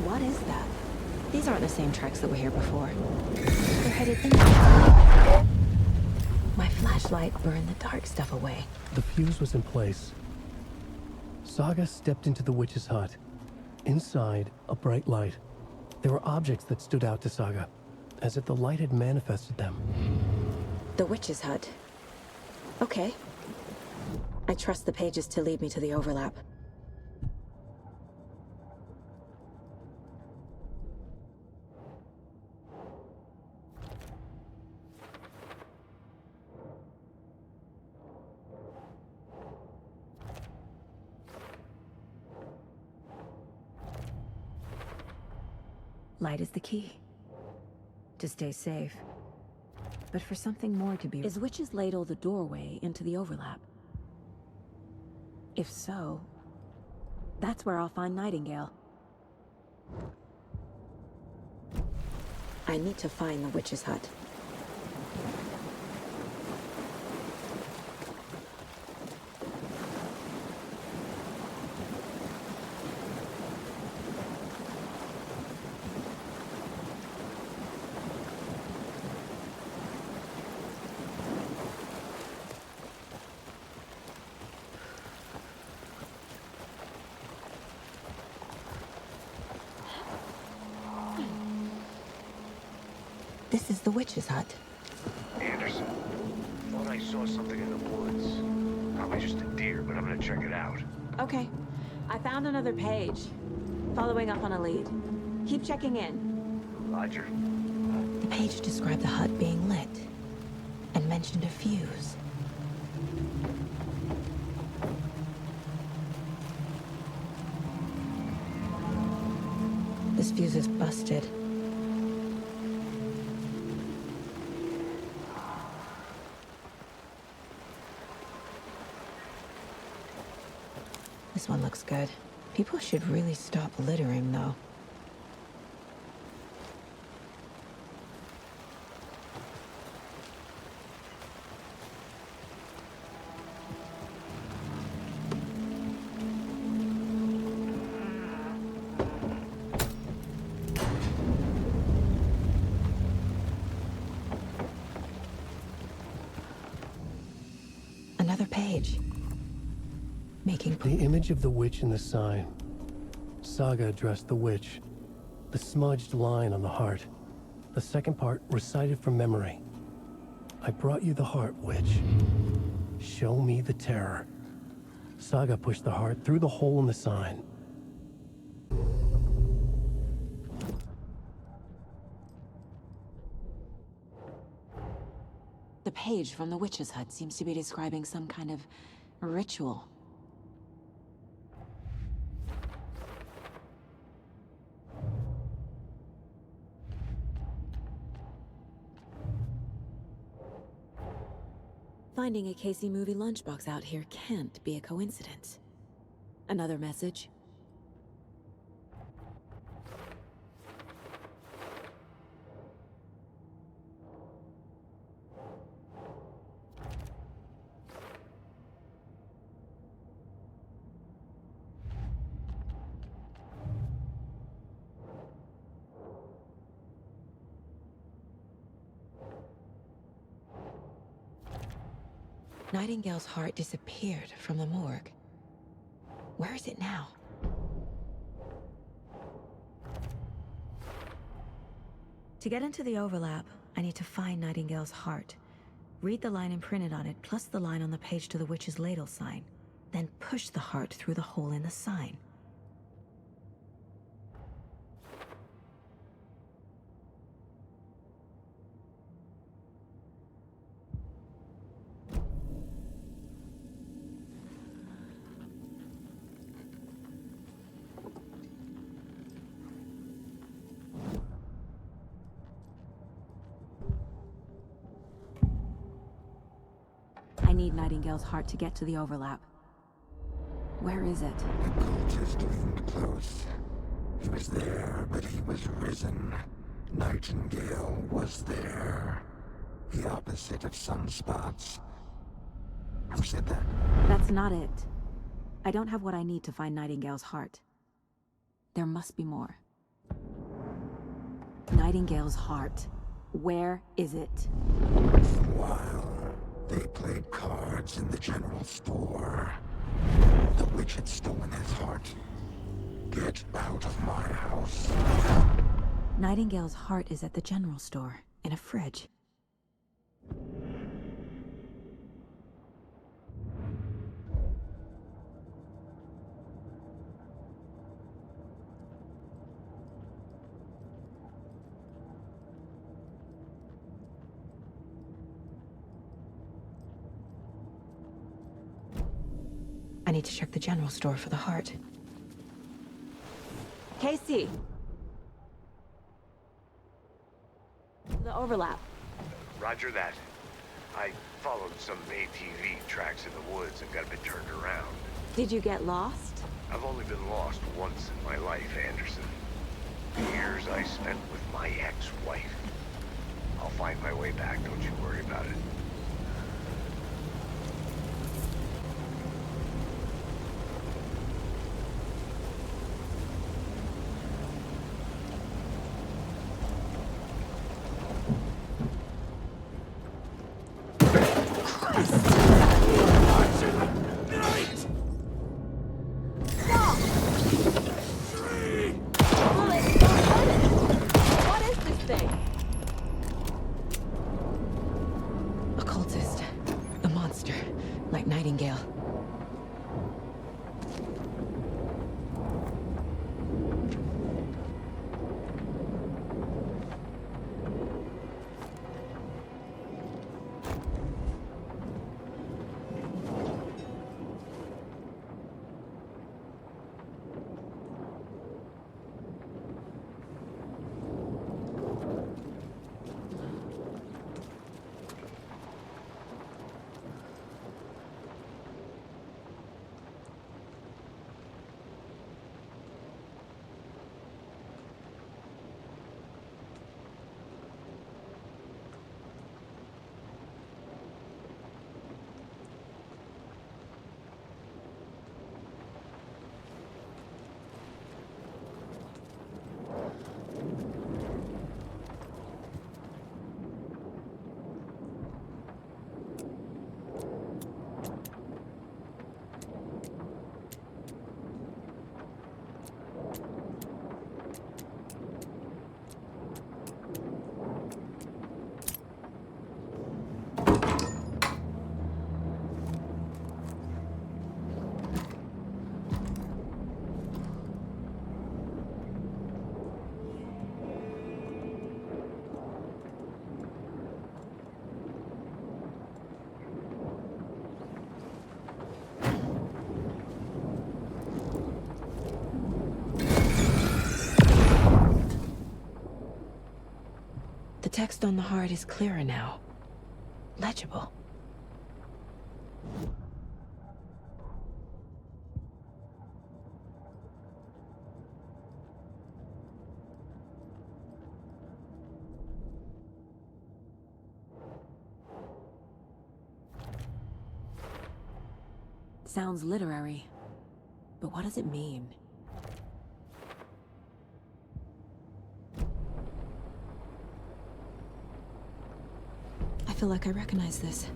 What is that? These aren't the same tracks that were here before. They're headed in. My flashlight burned the dark stuff away. The fuse was in place. Saga stepped into the witch's hut. Inside, a bright light. There were objects that stood out to Saga, as if the light had manifested them. The witch's hut. Okay. I trust the pages to lead me to the overlap. Light is the key. To stay safe. But for something more to be... Is Witch's Ladle the doorway into the overlap? If so, that's where I'll find Nightingale. I need to find the witch's hut. This is the witch's hut. Anderson, thought I saw something in the woods. Probably just a deer, but I'm gonna check it out. Okay. I found another page. Following up on a lead. Keep checking in. Roger. The page described the hut being lit and mentioned a fuse. This fuse is busted. This one looks good. People should really stop littering, though. Another page. Making the image of the witch in the sign. Saga addressed the witch. The smudged line on the heart. The second part recited from memory. I brought you the heart, witch. Show me the terror. Saga pushed the heart through the hole in the sign. The page from the witch's hut seems to be describing some kind of ritual. Finding a Casey movie lunchbox out here can't be a coincidence. Another message. Nightingale's heart disappeared from the morgue. Where is it now? To get into the overlap, I need to find Nightingale's heart. Read the line imprinted on it, plus the line on the page to the witch's ladle sign. Then push the heart through the hole in the sign. I need Nightingale's heart to get to the overlap. Where is it? The cultist leaned close. He was there, but he was risen. Nightingale was there. The opposite of sunspots. Who said that? That's not it. I don't have what I need to find Nightingale's heart. There must be more. Nightingale's heart. Where is it? While they played cards in the general store, the witch had stolen his heart. Get out of my house. Nightingale's heart is at the general store, in a fridge. I need to check the general store for the heart. Casey! The overlap. Roger that. I followed some ATV tracks in the woods and got a bit turned around. Did you get lost? I've only been lost once in my life, Anderson. The years I spent with my ex-wife. I'll find my way back, don't you worry about it. The text on the heart is clearer now. Legible. Sounds literary, but what does it mean? I feel like I recognize this.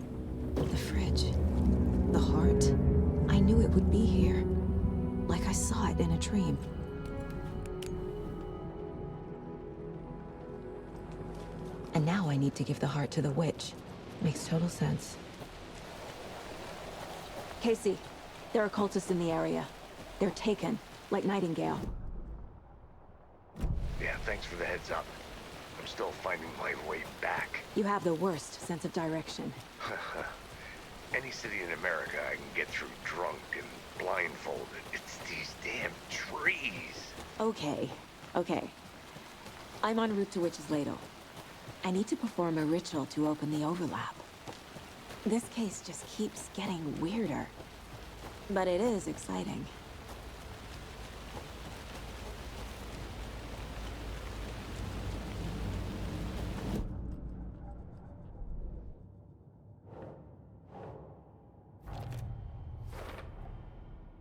The fridge. The heart. I knew it would be here. Like I saw it in a dream. And now I need to give the heart to the witch. Makes total sense. Casey, there are cultists in the area. They're taken, like Nightingale. Yeah, thanks for the heads up. I'm still finding my way back. You have the worst sense of direction. Any city in America I can get through drunk and blindfolded. It's these damn trees. Okay. I'm en route to Witch's Ladle. I need to perform a ritual to open the overlap. This case just keeps getting weirder. But it is exciting.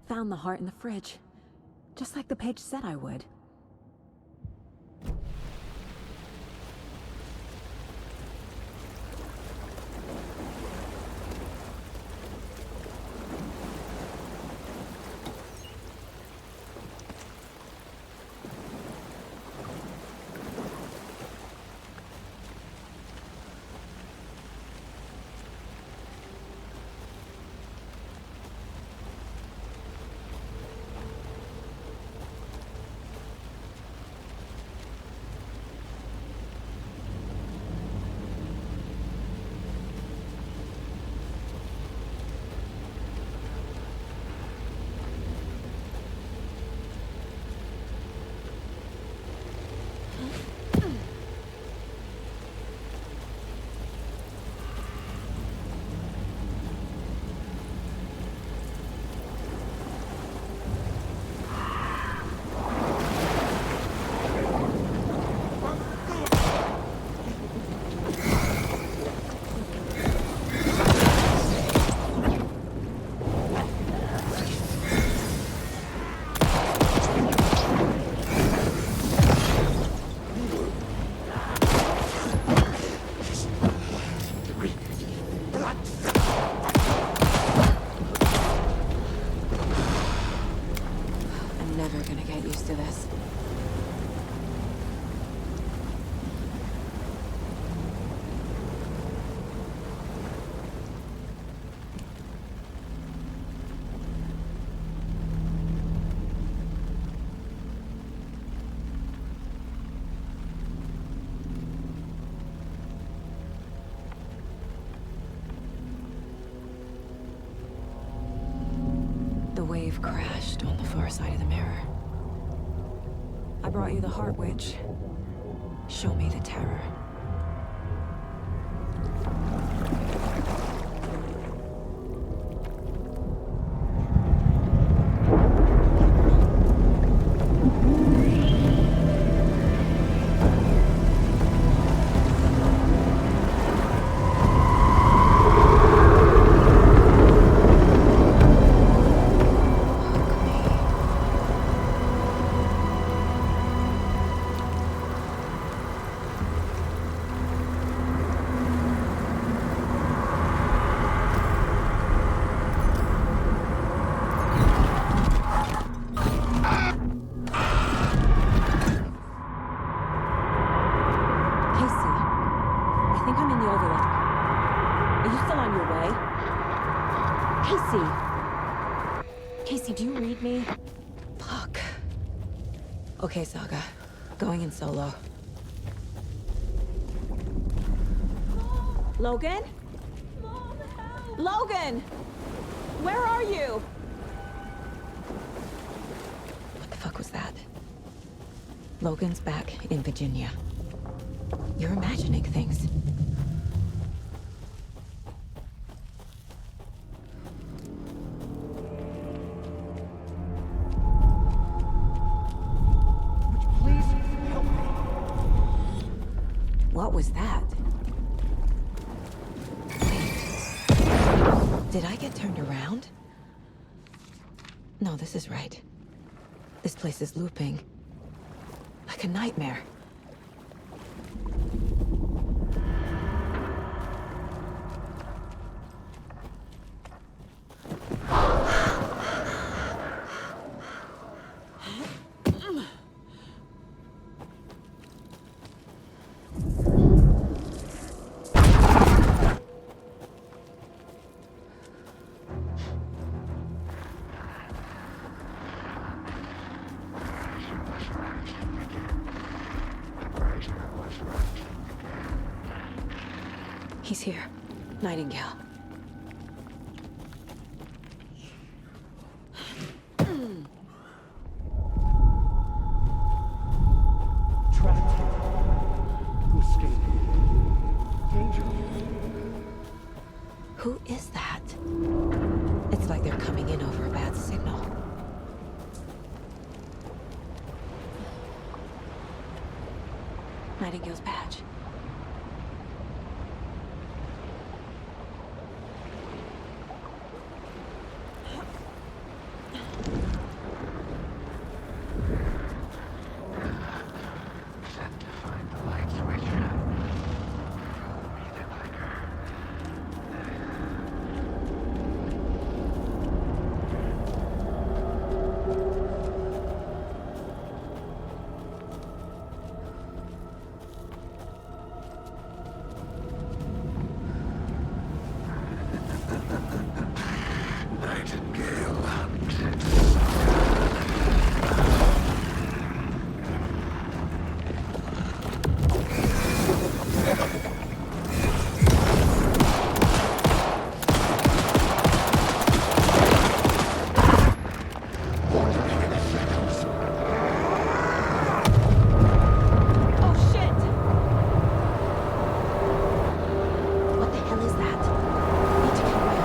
Found the heart in the fridge. Just like the page said I would. The wave crashed on the far side of the mirror. I brought you the Heart Witch. Show me the terror. Casey, do you read me? Fuck. Okay, Saga. Going in solo. Logan? Mom, help! Logan! Where are you? What the fuck was that? Logan's back in Virginia. You're imagining things. Please help me. What was that? Wait. Did I get turned around? No, this is right. This place is looping. Like a nightmare. He's here. Nightingale. Trapped. Who escaped? Angel. Who is that? It's like they're coming in over a bad signal. Nightingale's badge. Nightingale hunt. Oh shit! What the hell is that? Need to get away.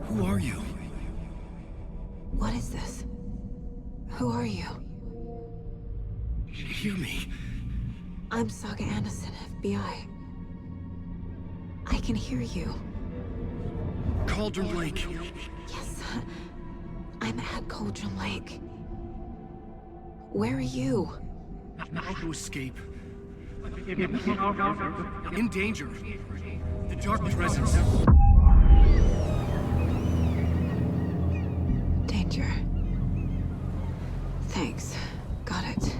Who are you? What is this? Who are you? Hear me. I'm Saga Anderson, FBI. I can hear you. Cauldron Lake. Yes, I'm at Cauldron Lake. Where are you? Not to escape. In danger. The dark presence. Danger. Thanks. Got it.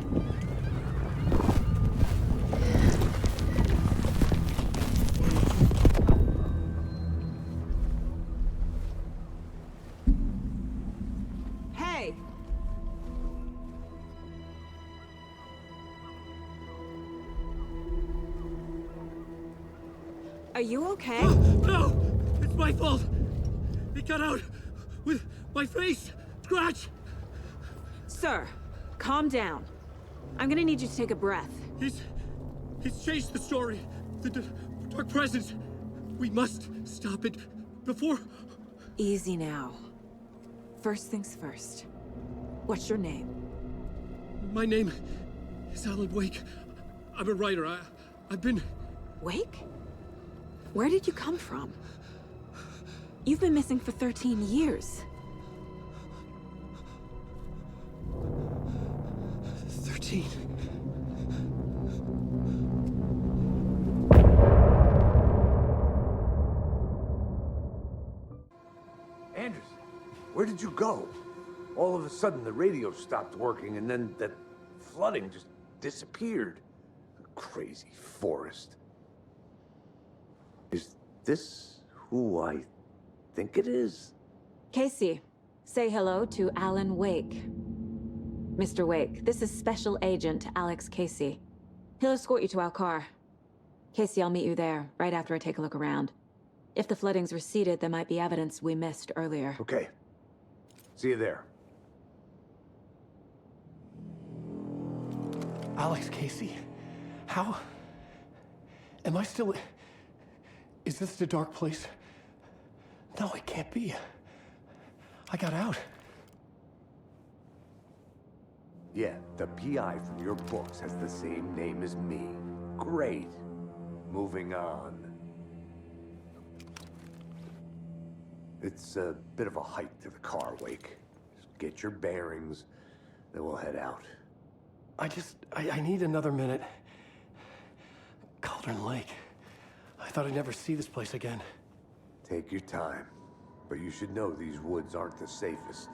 Hey! Are you okay? No! It's my fault! It got out with my face! Scratch! Sir, calm down. I'm gonna need you to take a breath. He's changed the story. The dark presence. We must stop it before... Easy now. First things first. What's your name? My name is Alan Wake. I'm a writer. I've been... Wake? Where did you come from? You've been missing for 13 years. 13. Anderson, where did you go? All of a sudden, the radio stopped working, and then that flooding just disappeared. Crazy forest. Is this who I think it is? Casey, say hello to Alan Wake. Mr. Wake, this is Special Agent Alex Casey. He'll escort you to our car. Casey, I'll meet you there, right after I take a look around. If the flooding's receded, there might be evidence we missed earlier. Okay. See you there. Alex Casey? How? Am I still... Is this the dark place? No, it can't be. I got out. Yeah, the PI from your books has the same name as me. Great. Moving on. It's a bit of a hike to the car, Wake. Just get your bearings, then we'll head out. I need another minute. Cauldron Lake. I thought I'd never see this place again. Take your time. But you should know these woods aren't the safest.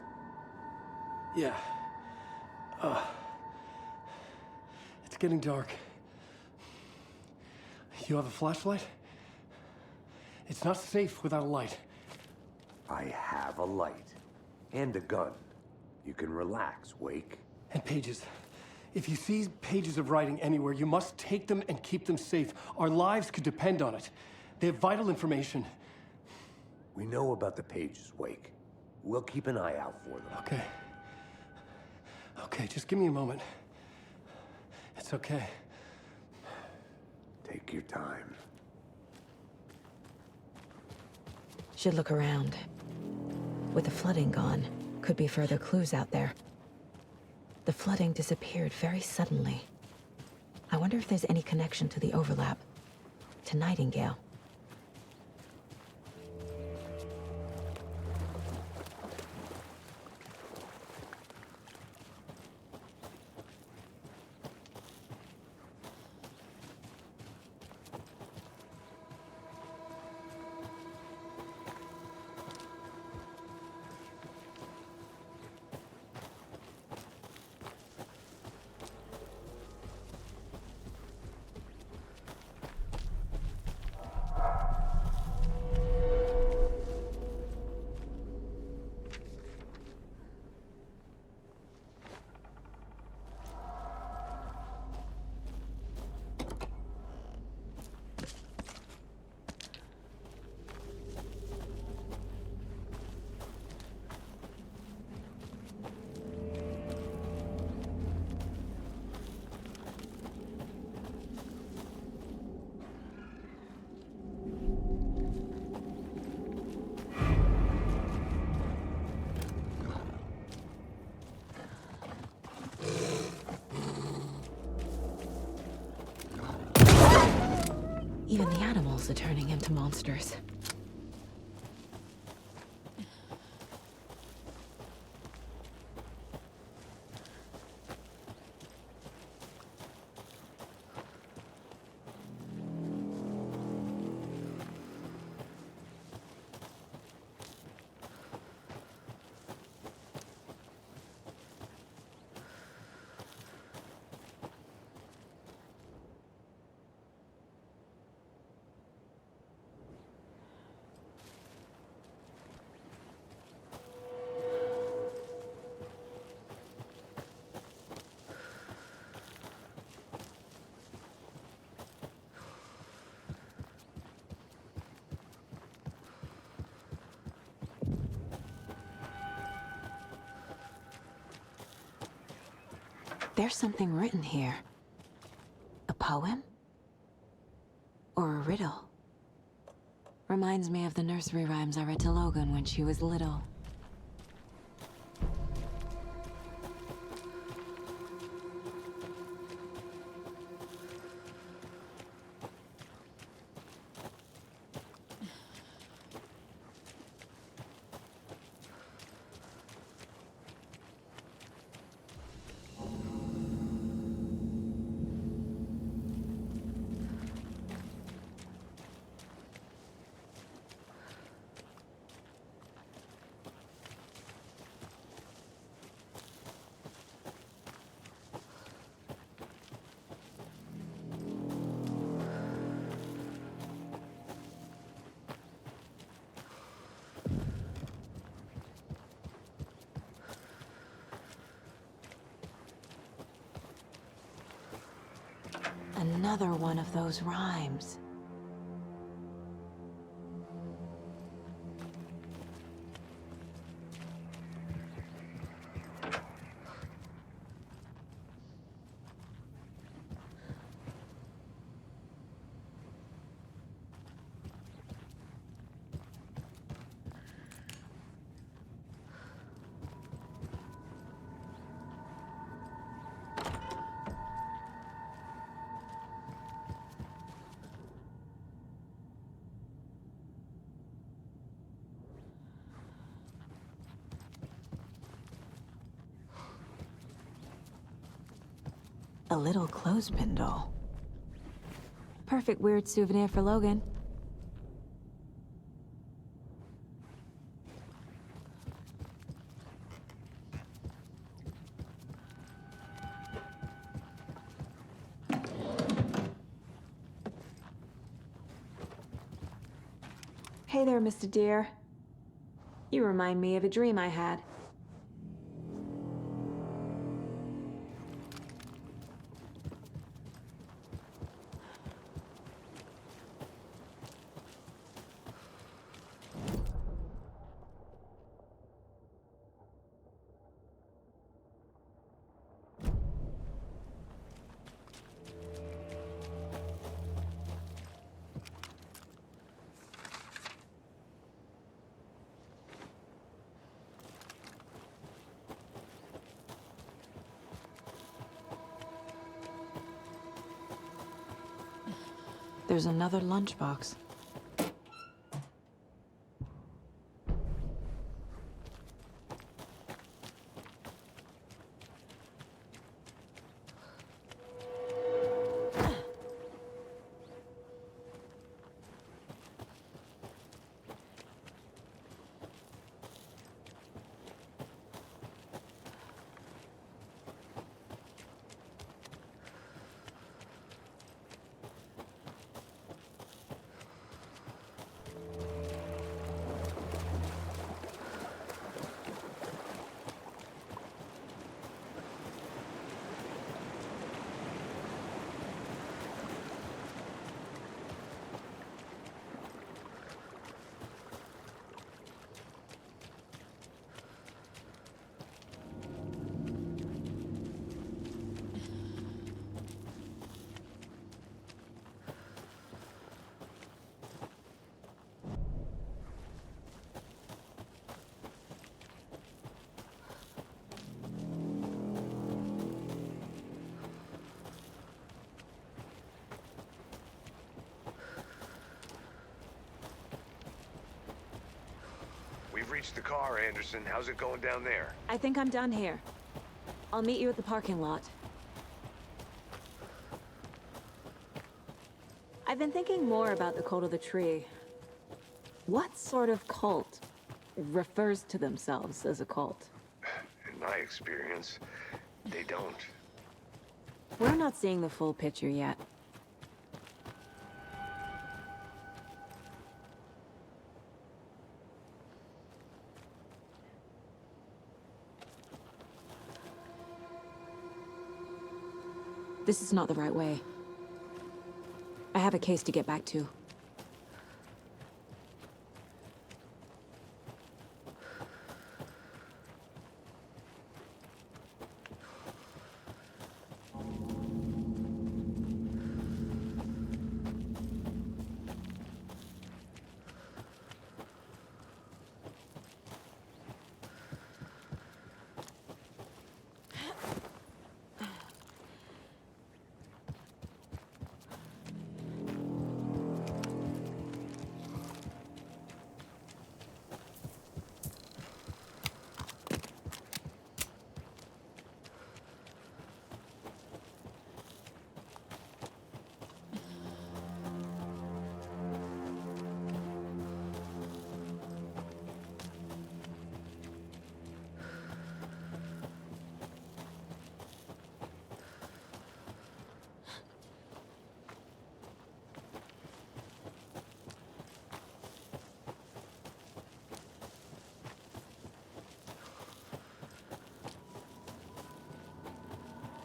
Yeah. It's getting dark. You have a flashlight? It's not safe without a light. I have a light. And a gun. You can relax, Wake. And pages. If you see pages of writing anywhere, you must take them and keep them safe. Our lives could depend on it. They have vital information. We know about the pages, Wake. We'll keep an eye out for them. Okay. Okay, just give me a moment. It's okay. Take your time. Should look around. With the flooding gone, could be further clues out there. The flooding disappeared very suddenly. I wonder if there's any connection to the overlap. To Nightingale. animals are turning into monsters. There's something written here. A poem? Or a riddle? Reminds me of the nursery rhymes I read to Logan when she was little. Another one of those rhymes. A little clothespin doll. Perfect weird souvenir for Logan. Hey there, Mr. Deer. You remind me of a dream I had. There's another lunchbox. you've reached the car, Anderson. How's it going down there? I think I'm done here. I'll meet you at the parking lot. I've been thinking more about the cult of the tree. What sort of cult refers to themselves as a cult? In my experience, they don't. We're not seeing the full picture yet. This is not the right way. I have a case to get back to.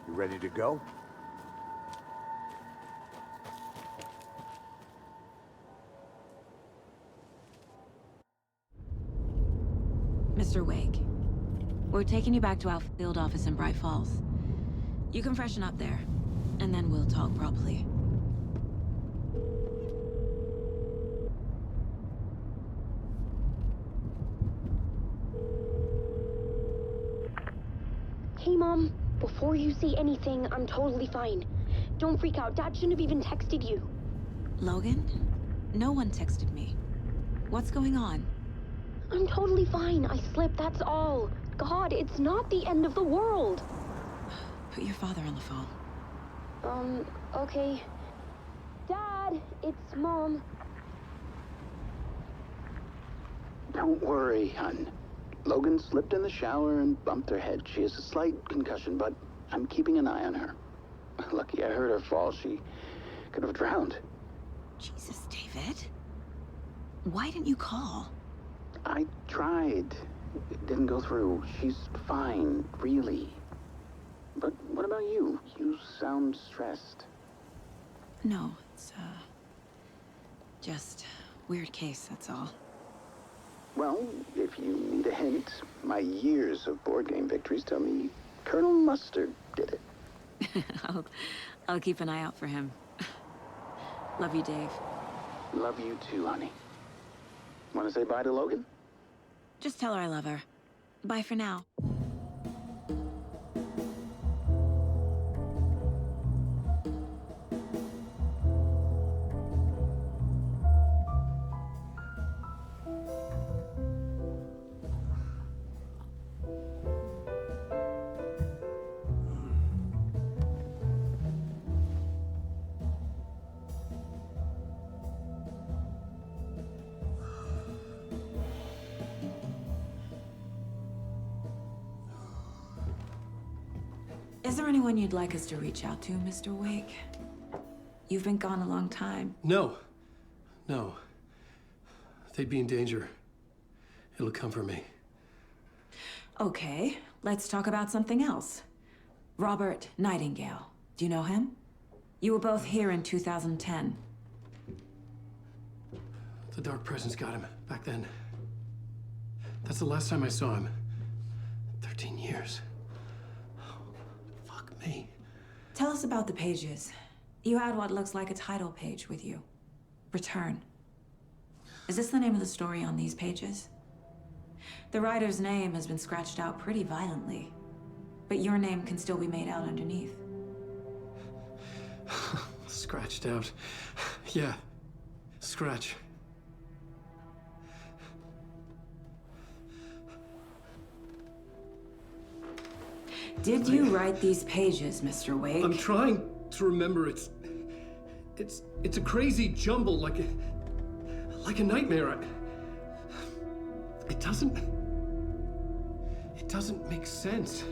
You ready to go? Mr. Wake, we're taking you back to our field office in Bright Falls. You can freshen up there, and then we'll talk properly. Hey, Mom. Before you say anything, I'm totally fine. Don't freak out. Dad shouldn't have even texted you. Logan? No one texted me. What's going on? I'm totally fine. I slipped, that's all. God, it's not the end of the world. Put your father on the phone. Okay. Dad, it's Mom. Don't worry, hon. Logan slipped in the shower and bumped her head. She has a slight concussion, but I'm keeping an eye on her. Lucky I heard her fall. She could have drowned. Jesus, David. Why didn't you call? I tried. It didn't go through. She's fine, really. But what about you? You sound stressed. No, it's, just weird case, that's all. Well, if you need a hint, my years of board game victories tell me Colonel Mustard did it. I'll keep an eye out for him. Love you, Dave. Love you too, honey. Want to say bye to Logan? Just tell her I love her. Bye for now. Is there anyone you'd like us to reach out to, Mr. Wake? You've been gone a long time. No. They'd be in danger. It'll come for me. Okay, let's talk about something else. Robert Nightingale. Do you know him? You were both here in 2010. The Dark Presence got him back then. That's the last time I saw him. 13 years. Fuck me. Tell us about the pages. You had what looks like a title page with you. Return. Is this the name of the story on these pages? The writer's name has been scratched out pretty violently, but your name can still be made out underneath. Scratched out. Yeah. Scratch. Did you write these pages, Mr. Wake? I'm trying to remember. It's a crazy jumble, like a nightmare. It doesn't make sense.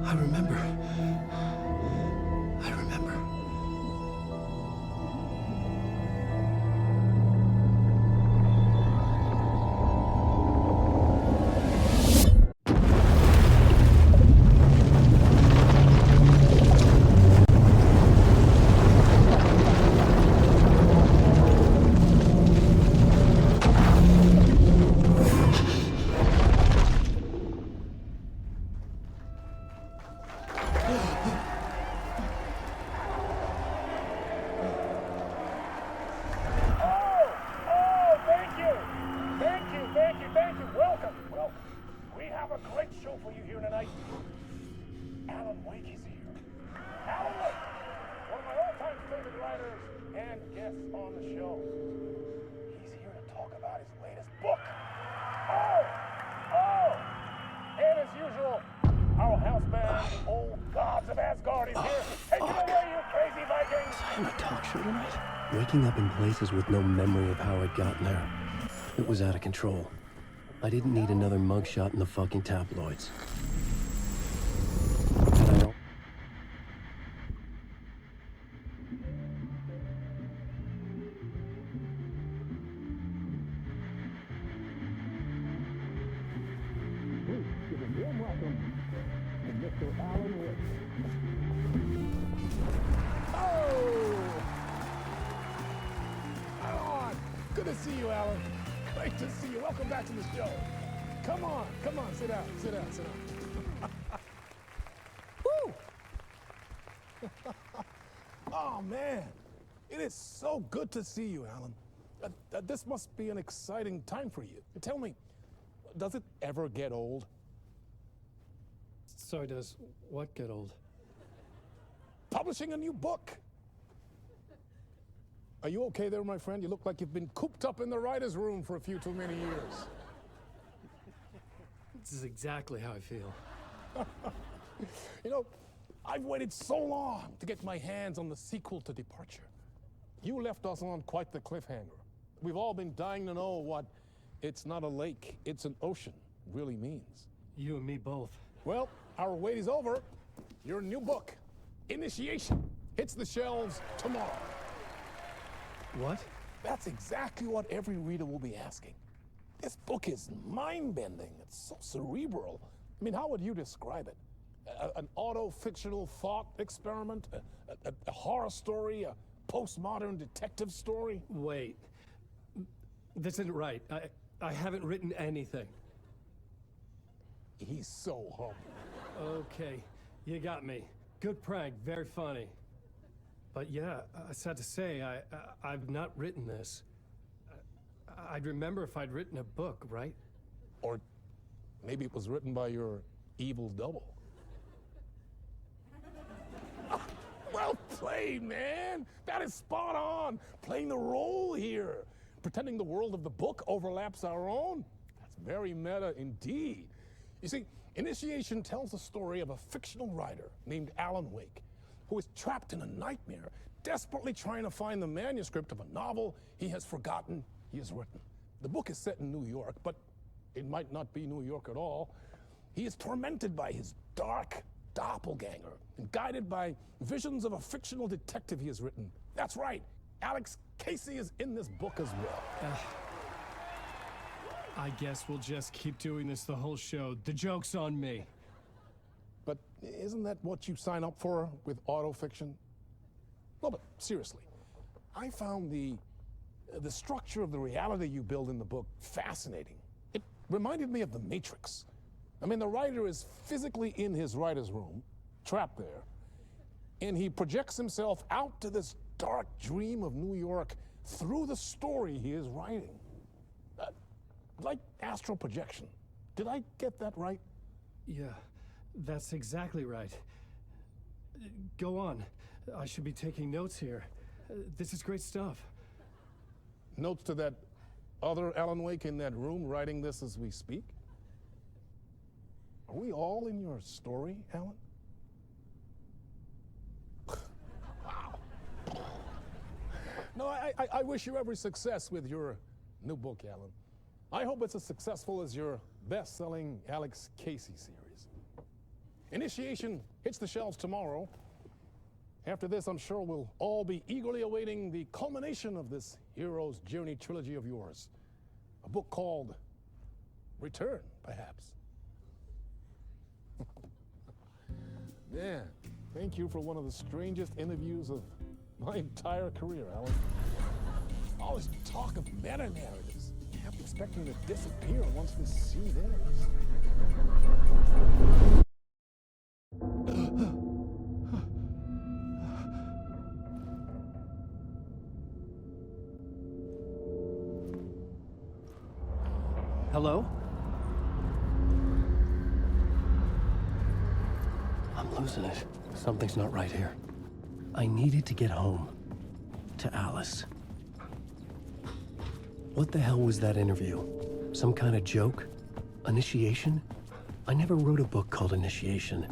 I remember. Waking up in places with no memory of how I'd gotten there. It was out of control. I didn't need another mugshot in the fucking tabloids. Sit down. Woo! Oh, man. It is so good to see you, Alan. This must be an exciting time for you. Tell me, does it ever get old? Sorry, does what get old? Publishing a new book. Are you okay there, my friend? You look like you've been cooped up in the writer's room for a few too many years. This is exactly how I feel. You know, I've waited so long to get my hands on the sequel to Departure. You left us on quite the cliffhanger. We've all been dying to know what "it's not a lake, it's an ocean" really means. You and me both. Well, our wait is over. Your new book, Initiation, hits the shelves tomorrow. What? That's exactly what every reader will be asking. This book is mind-bending. It's so cerebral. I mean, how would you describe it? An auto-fictional thought experiment? A horror story? A postmodern detective story? Wait. This isn't right. I haven't written anything. He's so humble. Okay, you got me. Good prank, very funny. But yeah, I sad to say, I've not written this. I'd remember if I'd written a book, right? Or maybe it was written by your evil double. Well played, man! That is spot on! Playing the role here. Pretending the world of the book overlaps our own. That's very meta indeed. You see, Initiation tells the story of a fictional writer named Alan Wake, who is trapped in a nightmare, desperately trying to find the manuscript of a novel he has forgotten he has written. The book is set in New York, but it might not be New York at all. He is tormented by his dark doppelganger and guided by visions of a fictional detective he has written. That's right, Alex Casey is in this book as well. I guess we'll just keep doing this the whole show. The joke's on me. But isn't that what you sign up for with autofiction? No, but seriously, I found the structure of the reality you build in the book fascinating. It reminded me of The Matrix. I mean, the writer is physically in his writer's room, trapped there, and he projects himself out to this dark dream of New York through the story he is writing. Like astral projection. Did I get that right? Yeah. That's exactly right. Go on. I should be taking notes here. This is great stuff. Notes to that other Alan Wake in that room writing this as we speak? Are we all in your story, Alan? Wow. No, I wish you every success with your new book, Alan. I hope it's as successful as your best-selling Alex Casey series. Initiation hits the shelves tomorrow. After this, I'm sure we'll all be eagerly awaiting the culmination of this hero's journey trilogy of yours. A book called Return, perhaps. Man, thank you for one of the strangest interviews of my entire career, Alan. All this talk of meta-narratives. I kept expecting to disappear once this scene ends. Hello? I'm losing it. Something's not right here. I needed to get home. To Alice. What the hell was that interview? Some kind of joke? Initiation? I never wrote a book called Initiation.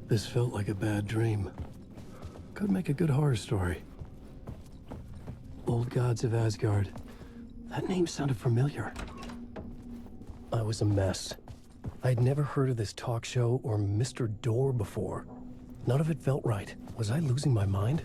This felt like a bad dream. Could make a good horror story. Old Gods of Asgard. That name sounded familiar. I was a mess. I'd never heard of this talk show or Mr. Door before. None of it felt right. Was I losing my mind?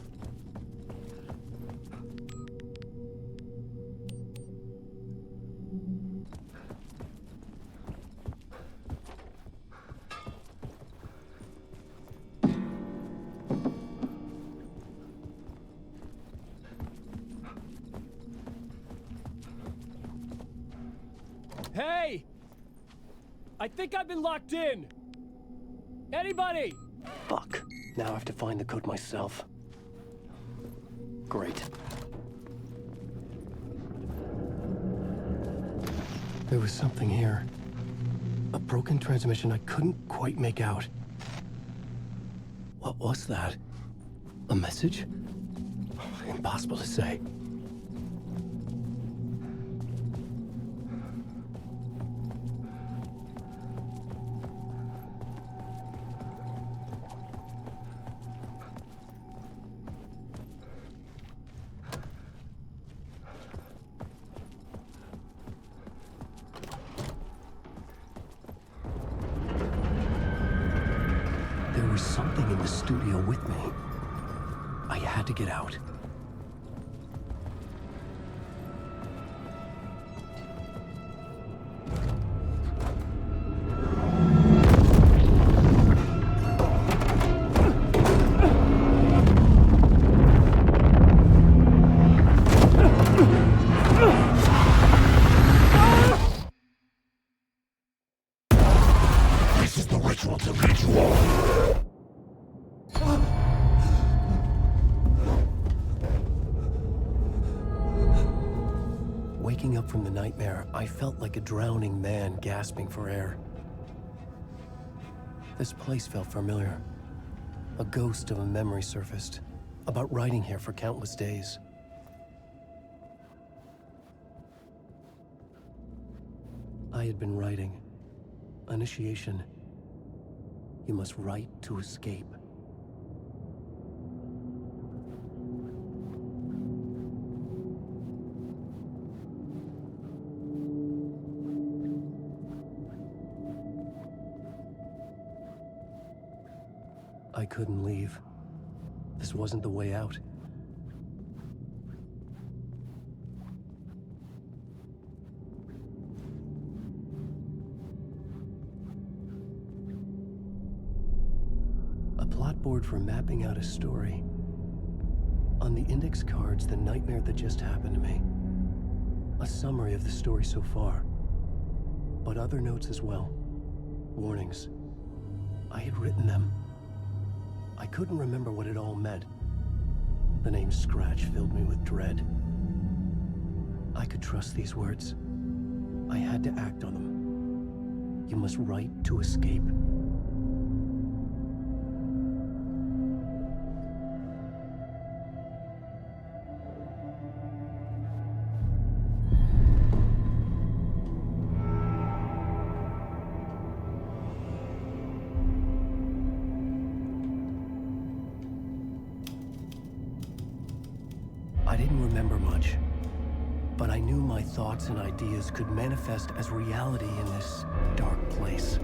Hey! I think I've been locked in! Anybody? Fuck. Now I have to find the code myself. Great. There was something here. A broken transmission I couldn't quite make out. What was that? A message? Impossible to say. There was something in the studio with me. I had to get out. This is the ritual to lead you all. Waking up from the nightmare, I felt like a drowning man gasping for air. This place felt familiar. A ghost of a memory surfaced, about writing here for countless days. I had been writing. Initiation. You must write to escape. I couldn't leave. This wasn't the way out. A plot board for mapping out a story. On the index cards, the nightmare that just happened to me. A summary of the story so far. But other notes as well. Warnings. I had written them. I couldn't remember what it all meant. The name Scratch filled me with dread. I could trust these words. I had to act on them. You must write to escape. But I knew my thoughts and ideas could manifest as reality in this dark place.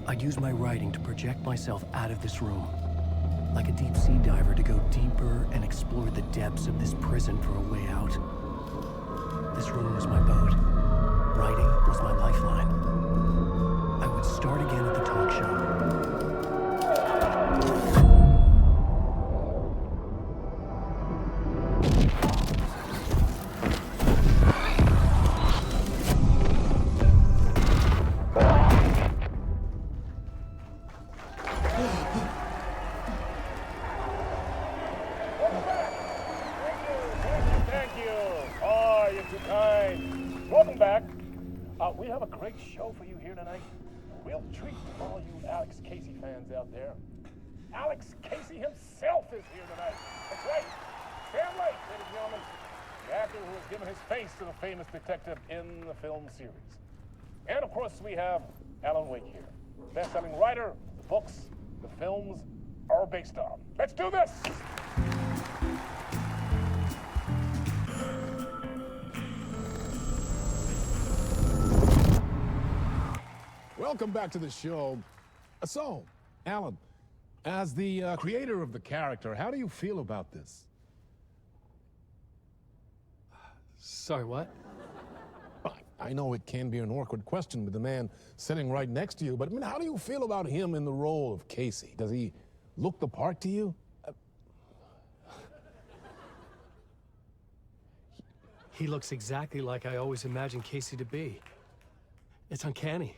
I'd use my writing to project myself out of this room, like a deep sea diver to go deeper and explore the depths of this prison for a way out. This room was my boat. Writing was my lifeline. I would start again at the talk show. Welcome back. We have a great show for you here tonight. Real treat for all you Alex Casey fans out there. Alex Casey himself is here tonight. That's right. Sam Lake, ladies and gentlemen, the actor who has given his face to the famous detective in the film series. And of course, we have Alan Wake here, best-selling writer, the books, the films are based on. Let's do this! Welcome back to the show. So, Alan, as the creator of the character, how do you feel about this? Sorry, what? I know it can be an awkward question with the man sitting right next to you, but I mean, how do you feel about him in the role of Casey? Does he look the part to you? He looks exactly like I always imagined Casey to be. It's uncanny.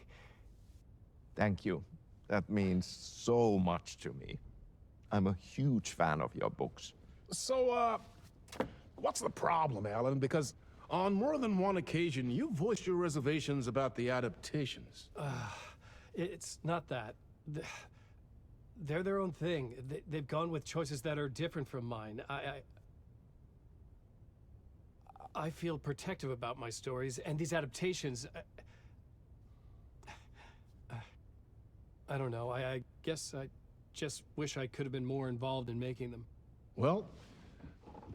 Thank you. That means so much to me. I'm a huge fan of your books. So, what's the problem, Alan? Because on more than one occasion, you voiced your reservations about the adaptations. It's not that. They're their own thing. They've gone with choices that are different from mine. I feel protective about my stories, and these adaptations... I don't know. I guess I just wish I could have been more involved in making them. Well,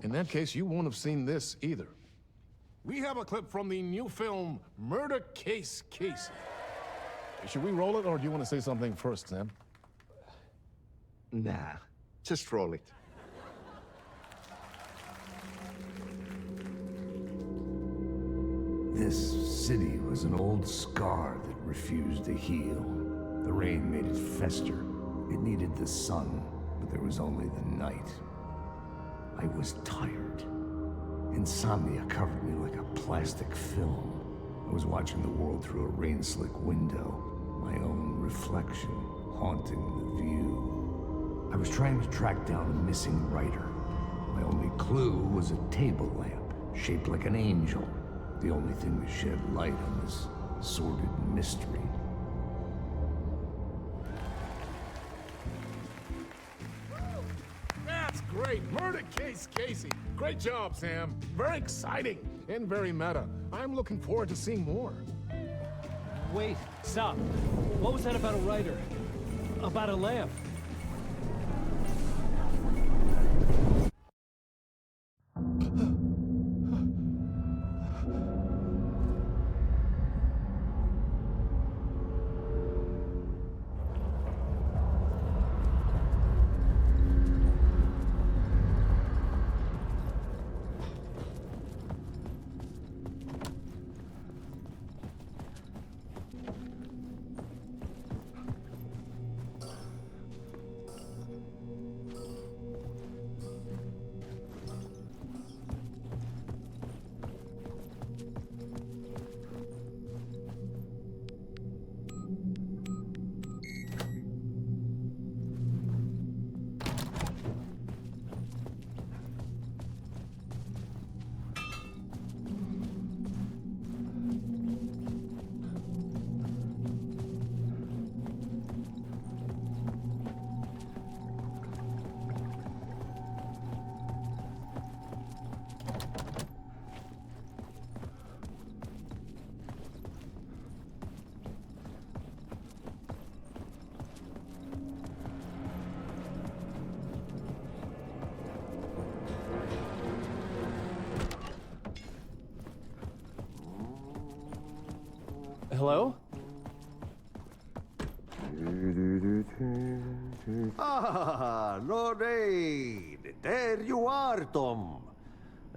in that case, you won't have seen this either. We have a clip from the new film, Murder Case Casey. Should we roll it, or do you want to say something first, Sam? Nah, just roll it. This city was an old scar that refused to heal. The rain made it fester. It needed the sun, but there was only the night. I was tired. Insomnia covered me like a plastic film. I was watching the world through a rain-slick window, my own reflection haunting the view. I was trying to track down a missing writer. My only clue was a table lamp, shaped like an angel. The only thing to shed light on this sordid mystery. That's great! Murder Case Casey! Great job, Sam. Very exciting and very meta. I'm looking forward to seeing more. Wait, stop. What was that about a writer? About a lamp? Hello? Ah, Lorraine! There you are, Tom.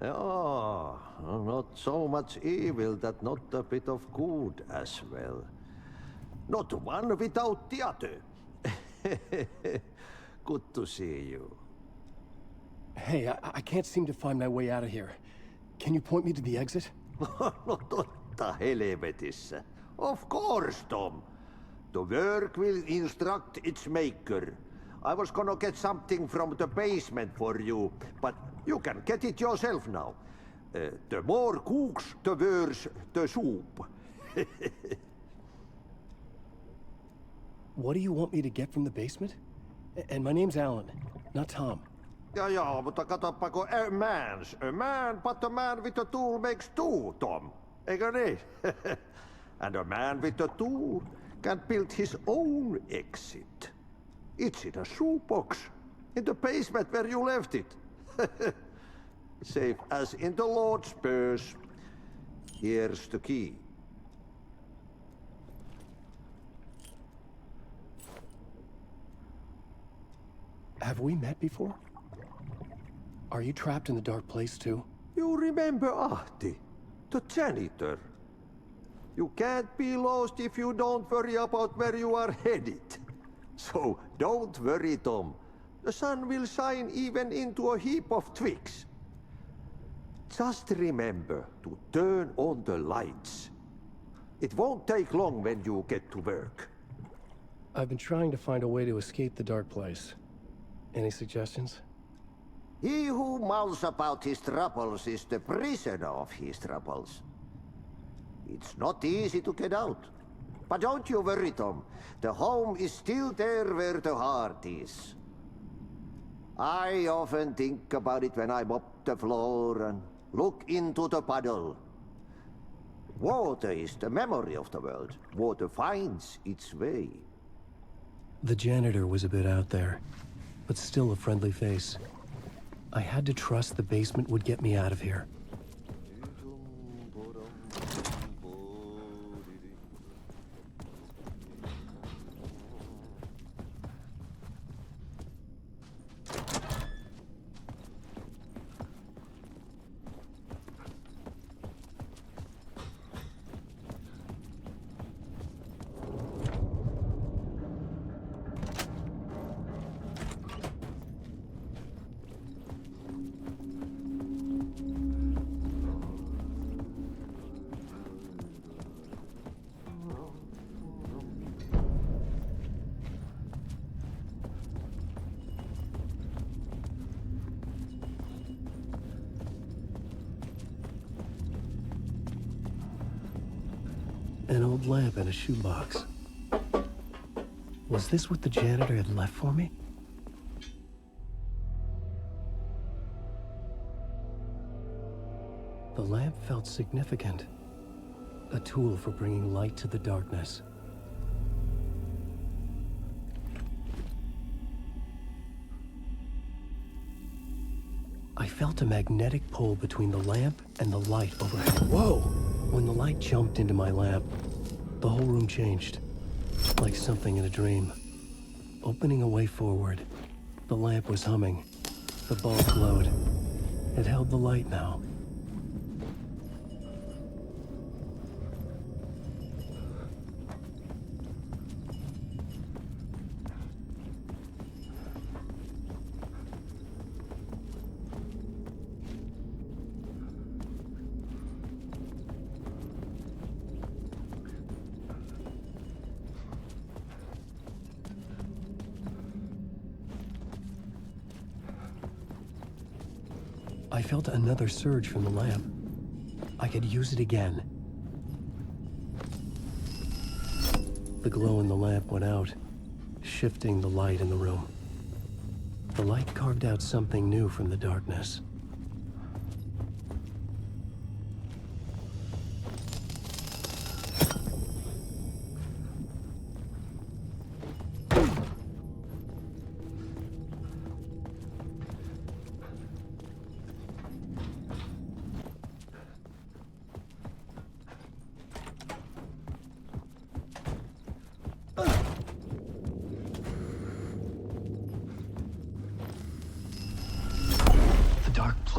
Oh, not so much evil that not a bit of good as well. Not one without the other. Good to see you. Hey, I can't seem to find my way out of here. Can you point me to the exit? No totta helvetissä. Of course, Tom. The work will instruct its maker. I was gonna get something from the basement for you, but you can get it yourself now. The more cooks, the worse the soup. What do you want me to get from the basement? And my name's Alan, not Tom. Ja, mutta katsoppa, a man, but a man with a tool makes two, Tom. Eikö niin? And a man with a tool can build his own exit. It's in a shoebox, in the basement where you left it. Safe as in the Lord's purse. Here's the key. Have we met before? Are you trapped in the dark place too? You remember Ahti, the janitor. You can't be lost if you don't worry about where you are headed. So don't worry, Tom. The sun will shine even into a heap of twigs. Just remember to turn on the lights. It won't take long when you get to work. I've been trying to find a way to escape the dark place. Any suggestions? He who mouths about his troubles is the prisoner of his troubles. It's not easy to get out. But don't you worry, Tom. The home is still there where the heart is. I often think about it when I mop the floor and look into the puddle. Water is the memory of the world. Water finds its way. The janitor was a bit out there, but still a friendly face. I had to trust the basement would get me out of here. An old lamp and a shoebox. Was this what the janitor had left for me? The lamp felt significant. A tool for bringing light to the darkness. I felt a magnetic pull between the lamp and the light overhead. Whoa! When the light jumped into my lamp, the whole room changed, like something in a dream. Opening a way forward, the lamp was humming. The bulb glowed. It held the light now. I felt another surge from the lamp. I could use it again. The glow in the lamp went out, shifting the light in the room. The light carved out something new from the darkness.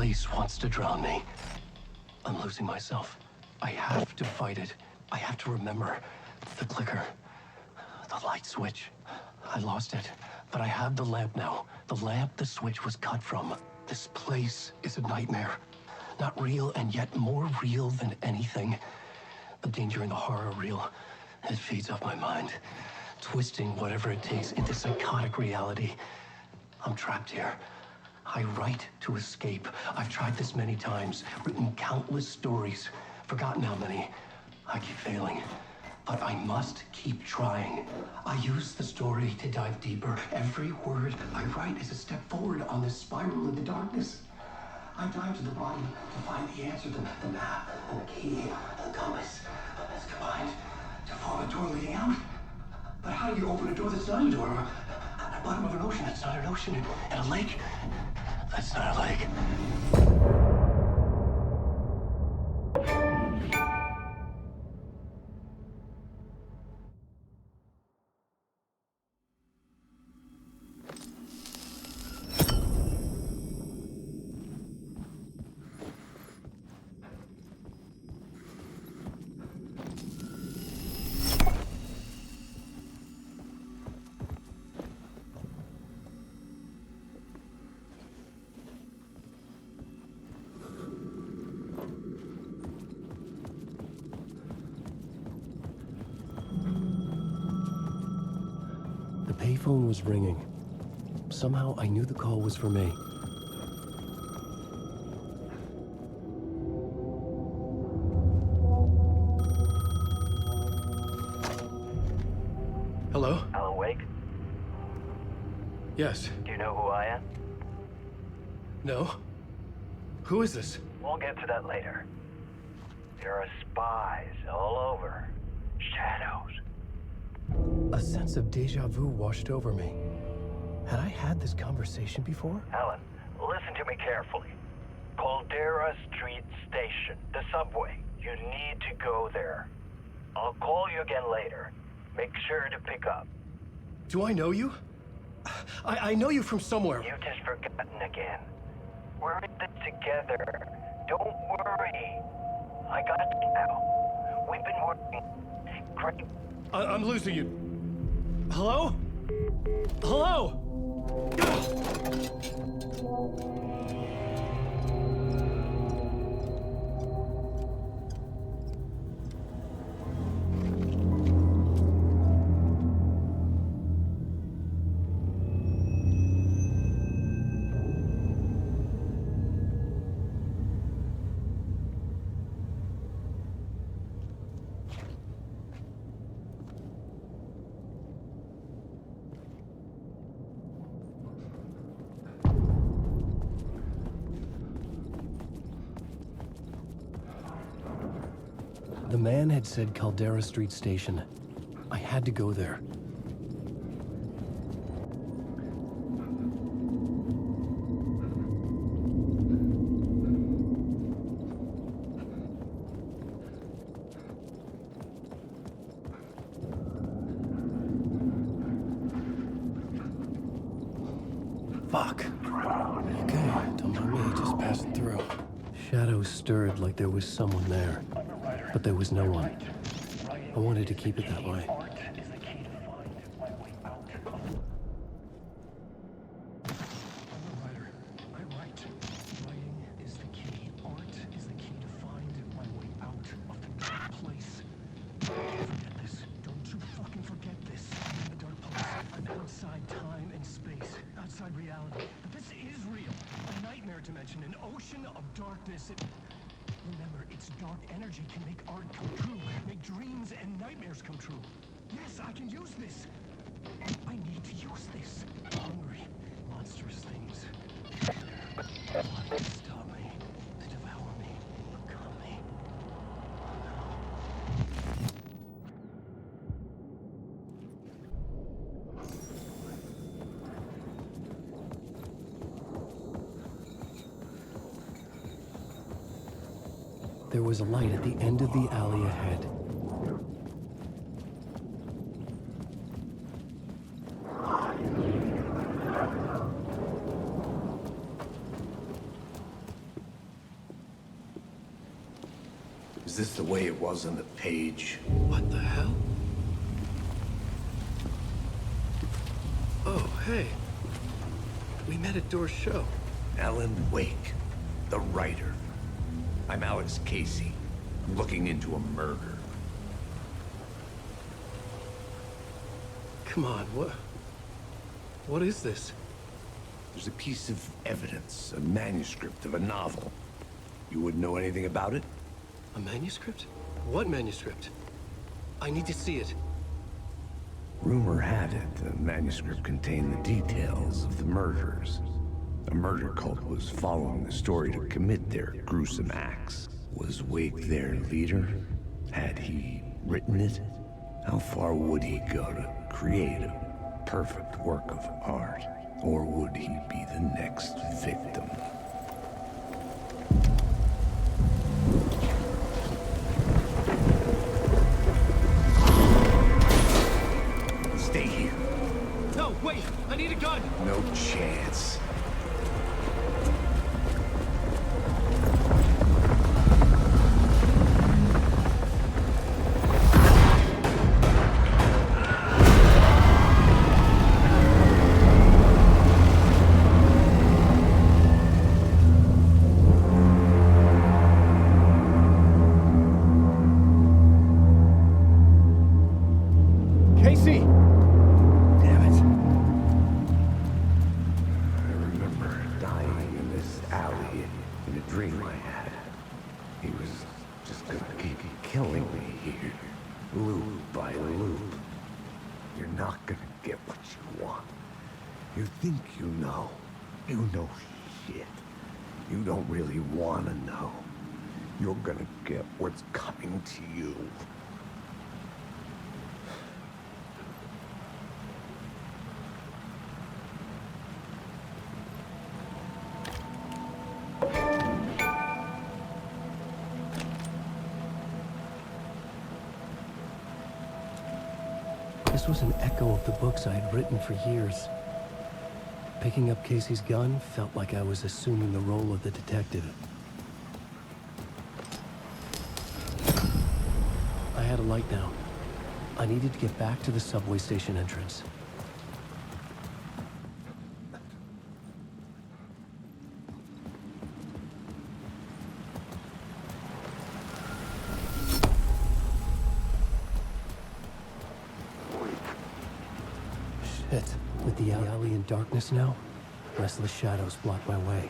place wants to drown me. I'm losing myself. I have to fight it. I have to remember. The clicker. The light switch. I lost it. But I have the lamp now. The lamp the switch was cut from. This place is a nightmare. Not real, and yet more real than anything. The danger and the horror real. It feeds off my mind. Twisting whatever it takes into psychotic reality. I'm trapped here. I write to escape. I've tried this many times, written countless stories, forgotten how many. I keep failing, but I must keep trying. I use the story to dive deeper. Every word I write is a step forward on this spiral into darkness. I dive to the bottom to find the answer, the map, and the key, and the compass. It's combined to form a door leading out. But how do you open a door that's not a door? At the bottom of an ocean that's not an ocean, and a lake that's not a lake. The payphone was ringing. Somehow I knew the call was for me. Hello? Alan Wake? Yes. Do you know who I am? No? Who is this? We'll get to that later. There are spies all over. Shadows. A sense of deja vu washed over me. Had I had this conversation before? Alan, listen to me carefully. Caldera Street Station, the subway. You need to go there. I'll call you again later. Make sure to pick up. Do I know you? I know you from somewhere. You've just forgotten again. We're in this together. Don't worry. I got you now. We've been working great. I'm losing you. Hello? Hello? The man had said Caldera Street Station. I had to go there. Fuck. Okay, don't mind me, just passing through. Shadows stirred like there was someone there. But there was no one. I wanted to keep it that way. There was a light at the end of the alley ahead. Is this the way it was on the page? What the hell? Oh, hey. We met at Door's show. Alan Wake, the writer. I'm Alex Casey. I'm looking into a murder. Come on, what is this? There's a piece of evidence, a manuscript of a novel. You wouldn't know anything about it? A manuscript? What manuscript? I need to see it. Rumor had it the manuscript contained the details of the murders. A murder cult was following the story to commit their gruesome acts. Was Wake their leader? Had he written it? How far would he go to create a perfect work of art? Or would he be the next victim? Stay here. No, wait! I need a gun! No chance. Casey! Damn it. I remember dying in this alley in a dream I had. He was just gonna keep killing me here, loop by loop. You're not gonna get what you want. You think you know. You know shit. You don't really wanna know. You're gonna get what's coming to you. This was an echo of the books I had written for years. Picking up Casey's gun felt like I was assuming the role of the detective. I had a light now. I needed to get back to the subway station entrance. Shit. With the alley in darkness now, restless shadows block my way.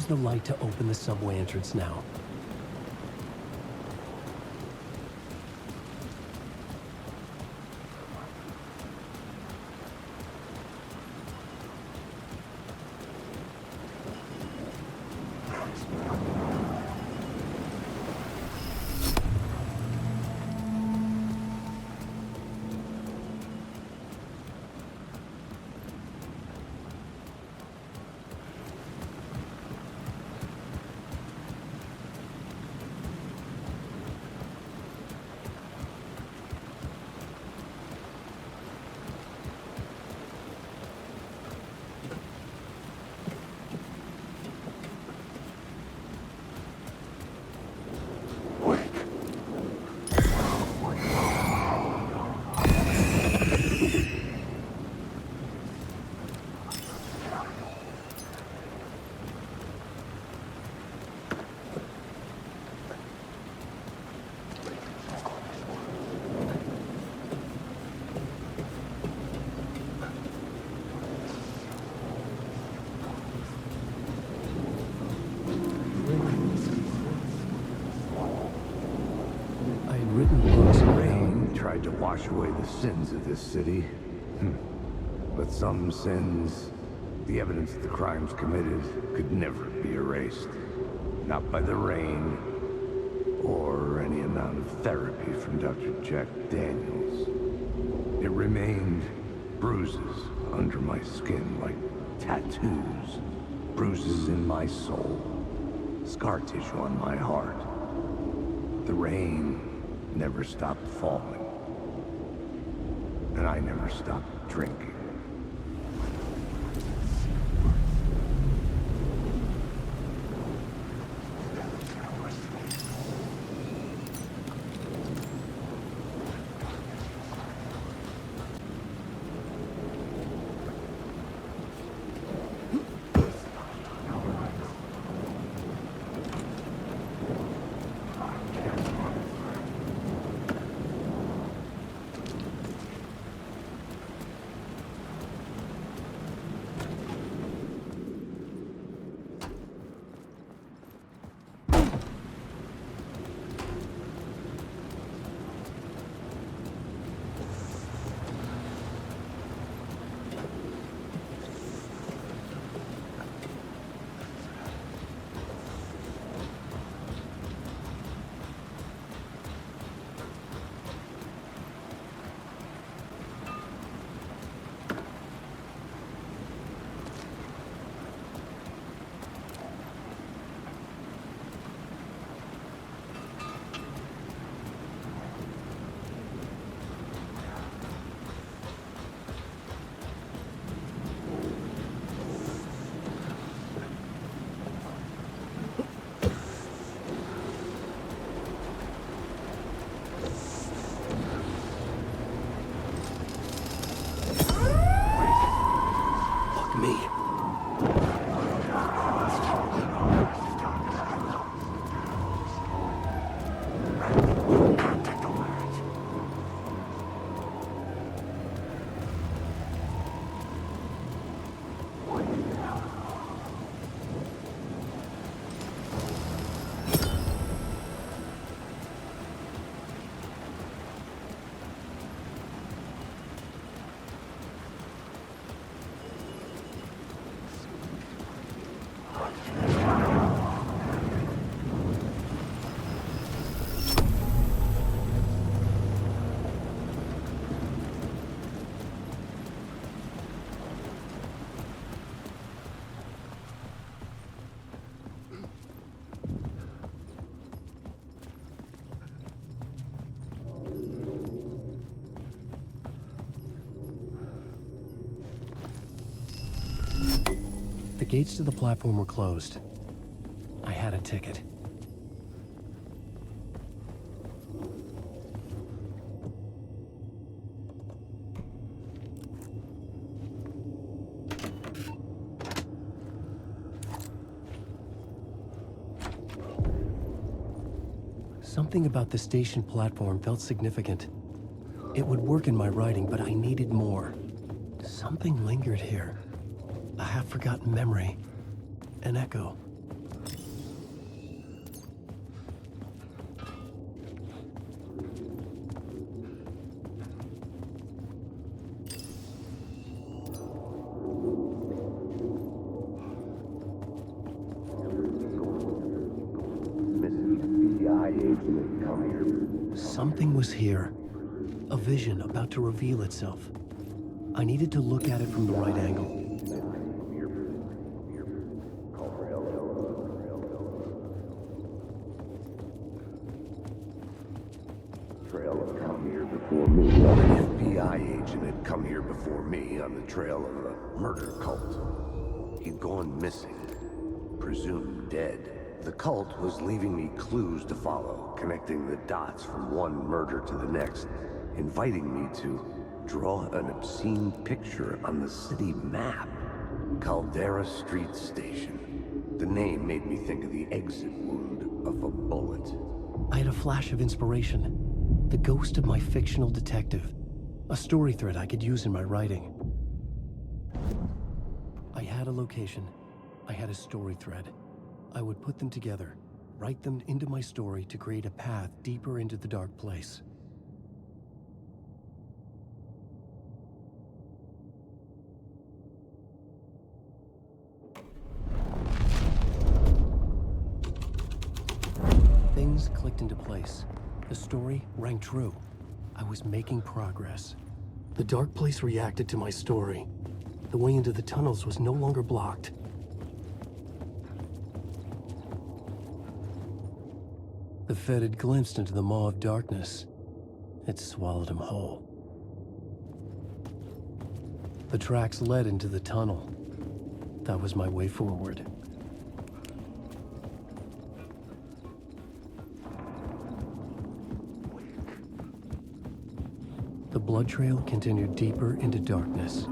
The light to open the subway entrance now. wash away the sins of this city. But some sins, the evidence of the crimes committed, could never be erased. Not by the rain, or any amount of therapy from Dr. Jack Daniels. It remained bruises under my skin, like tattoos. Bruises in my soul. Scar tissue on my heart. The rain never stopped falling. And I never stopped drinking. The gates to the platform were closed. I had a ticket. Something about the station platform felt significant. It would work in my writing, but I needed more. Something lingered here. A half-forgotten memory. An echo. Something was here. A vision about to reveal itself. I needed to look at it from the right angle. An FBI agent had come here before me on the trail of a murder cult. He'd gone missing, presumed dead. The cult was leaving me clues to follow, connecting the dots from one murder to the next, inviting me to draw an obscene picture on the city map. Caldera Street Station. The name made me think of the exit wound of a bullet. I had a flash of inspiration. The ghost of my fictional detective. A story thread I could use in my writing. I had a location. I had a story thread. I would put them together, write them into my story to create a path deeper into the dark place. Things clicked into place. The story rang true. I was making progress. The dark place reacted to my story. The way into the tunnels was no longer blocked. The Fed had glimpsed into the maw of darkness. It swallowed him whole. The tracks led into the tunnel. That was my way forward. The blood trail continued deeper into darkness.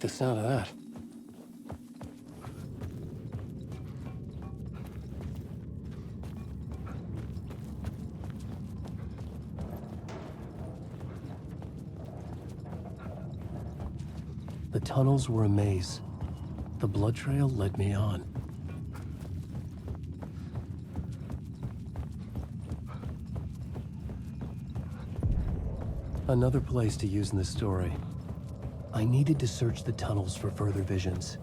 The sound of that. The tunnels were a maze. The blood trail led me on. Another place to use in the story. I needed to search the tunnels for further visions.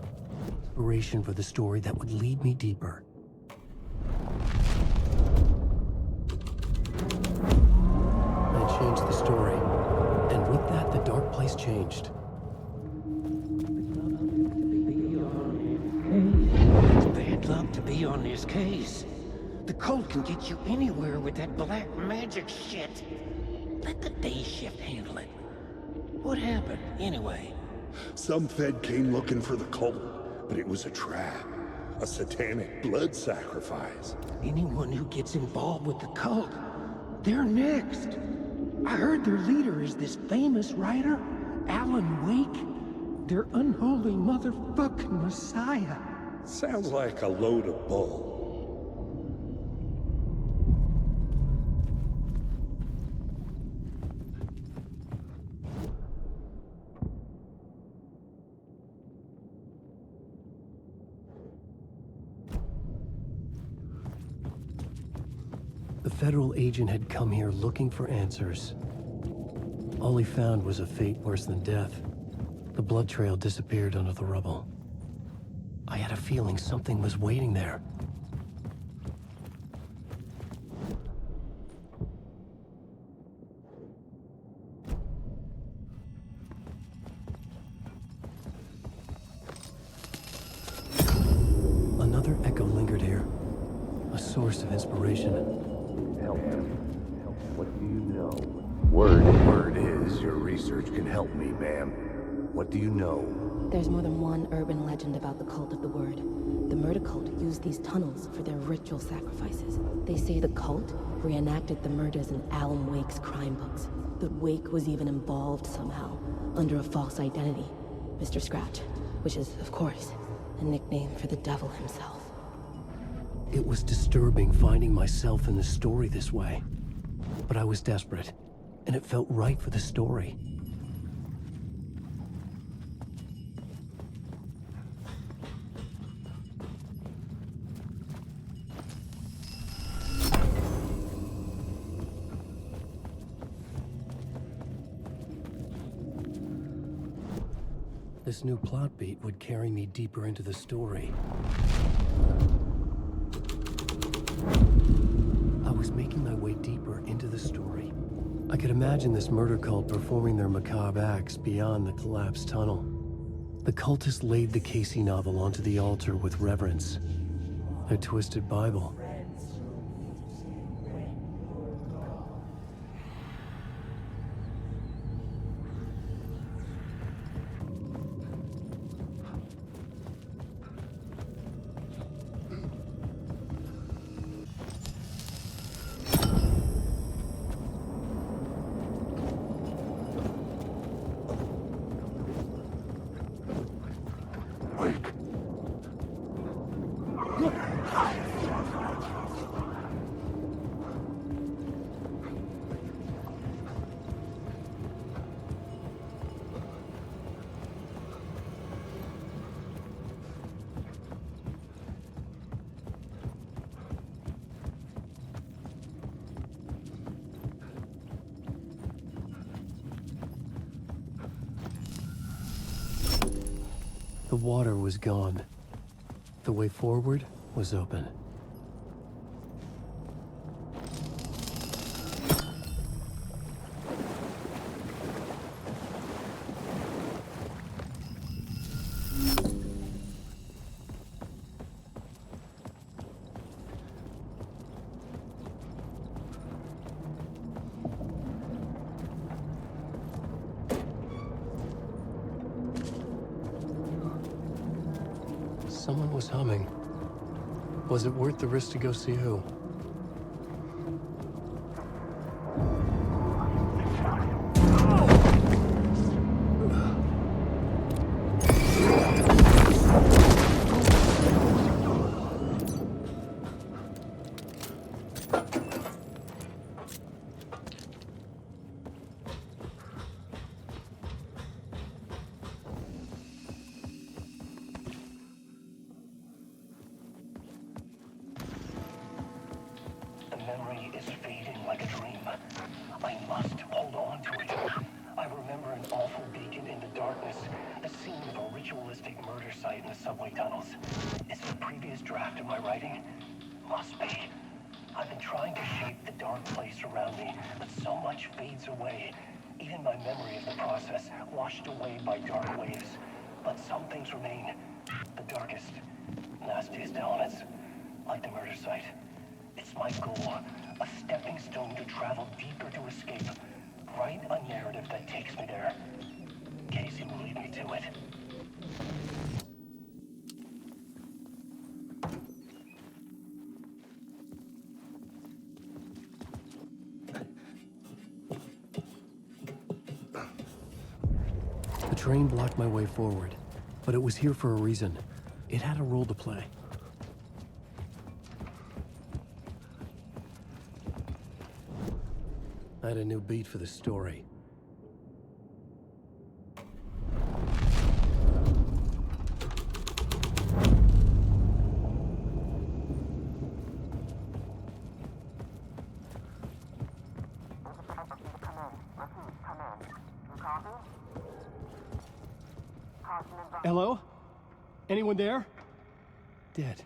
Inspiration for the story that would lead me deeper. I changed the story, and with that, the dark place changed. It's bad luck to be on this case. The cult can get you anywhere with that black magic shit. Let the day shift handle it. What happened, anyway? Some Fed came looking for the cult, but it was a trap. A satanic blood sacrifice. Anyone who gets involved with the cult, they're next. I heard their leader is this famous writer, Alan Wake. Their unholy motherfucking messiah. Sounds like a load of bull. The federal agent had come here looking for answers. All he found was a fate worse than death. The blood trail disappeared under the rubble. I had a feeling something was waiting there. Another echo lingered here. A source of inspiration. Help. What do you know? Word is your research can help me, ma'am. What do you know? There's more than one urban legend about the Cult of the Word. The murder cult used these tunnels for their ritual sacrifices. They say the cult reenacted the murders in Alan Wake's crime books. That Wake was even involved somehow, under a false identity. Mr. Scratch, which is, of course, a nickname for the devil himself. It was disturbing finding myself in the story this way. But I was desperate, and it felt right for the story. This new plot beat would carry me deeper into the story. I was making my way deeper into the story. I could imagine this murder cult performing their macabre acts beyond the collapsed tunnel. The cultists laid the Casey novel onto the altar with reverence. Their twisted Bible. The water was gone. The way forward was open. Someone was humming. Was it worth the risk to go see who? The train blocked my way forward, but it was here for a reason. It had a role to play. I had a new beat for the story. Hello? Anyone there? Dead.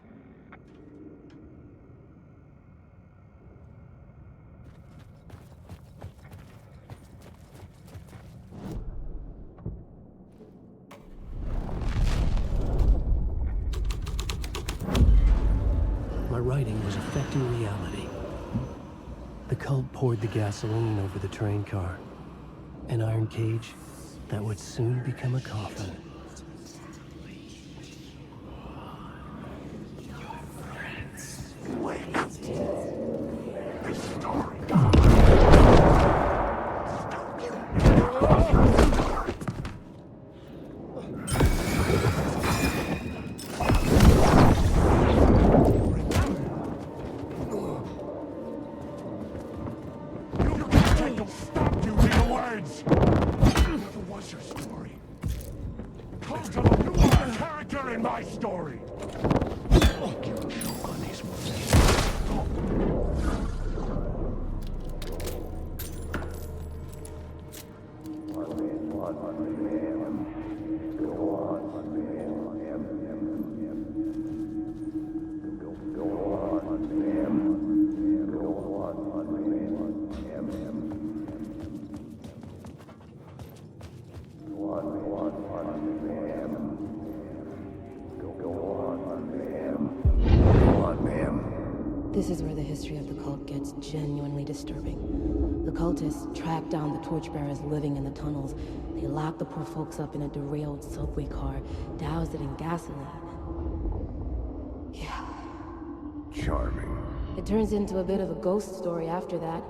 My writing was affecting reality. The cult poured the gasoline over the train car. An iron cage that would soon become a coffin. This is where the history of the cult gets genuinely disturbing. The cultists track down the torchbearers living in the tunnels. They lock the poor folks up in a derailed subway car, douse it in gasoline. Yeah. Charming. It turns into a bit of a ghost story after that.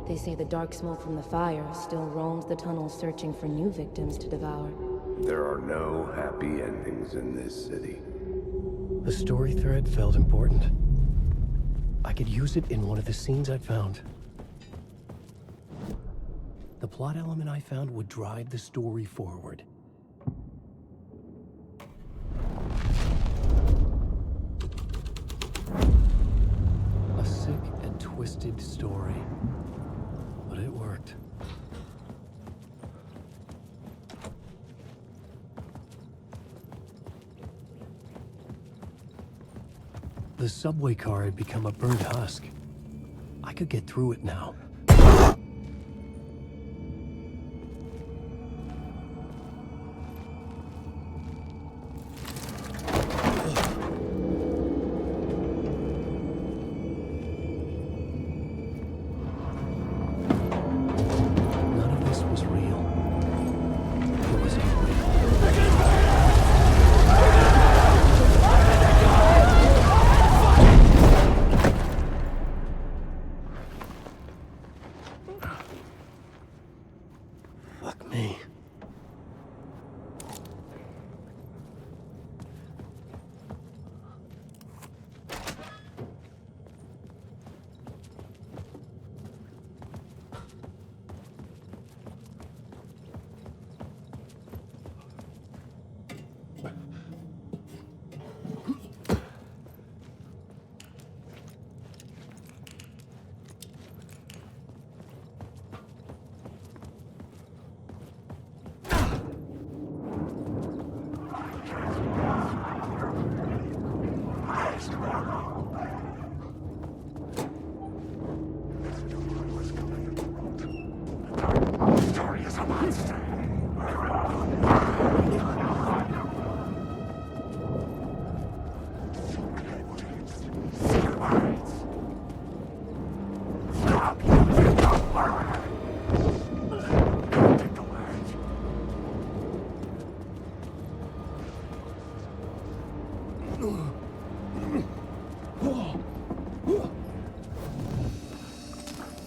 They say the dark smoke from the fire still roams the tunnels searching for new victims to devour. There are no happy endings in this city. The story thread felt important. I could use it in one of the scenes I'd found. The plot element I found would drive the story forward. A sick and twisted story, but it worked. The subway car had become a burnt husk. I could get through it now.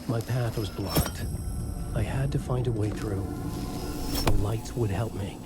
My path was blocked. I had to find a way through. The lights would help me.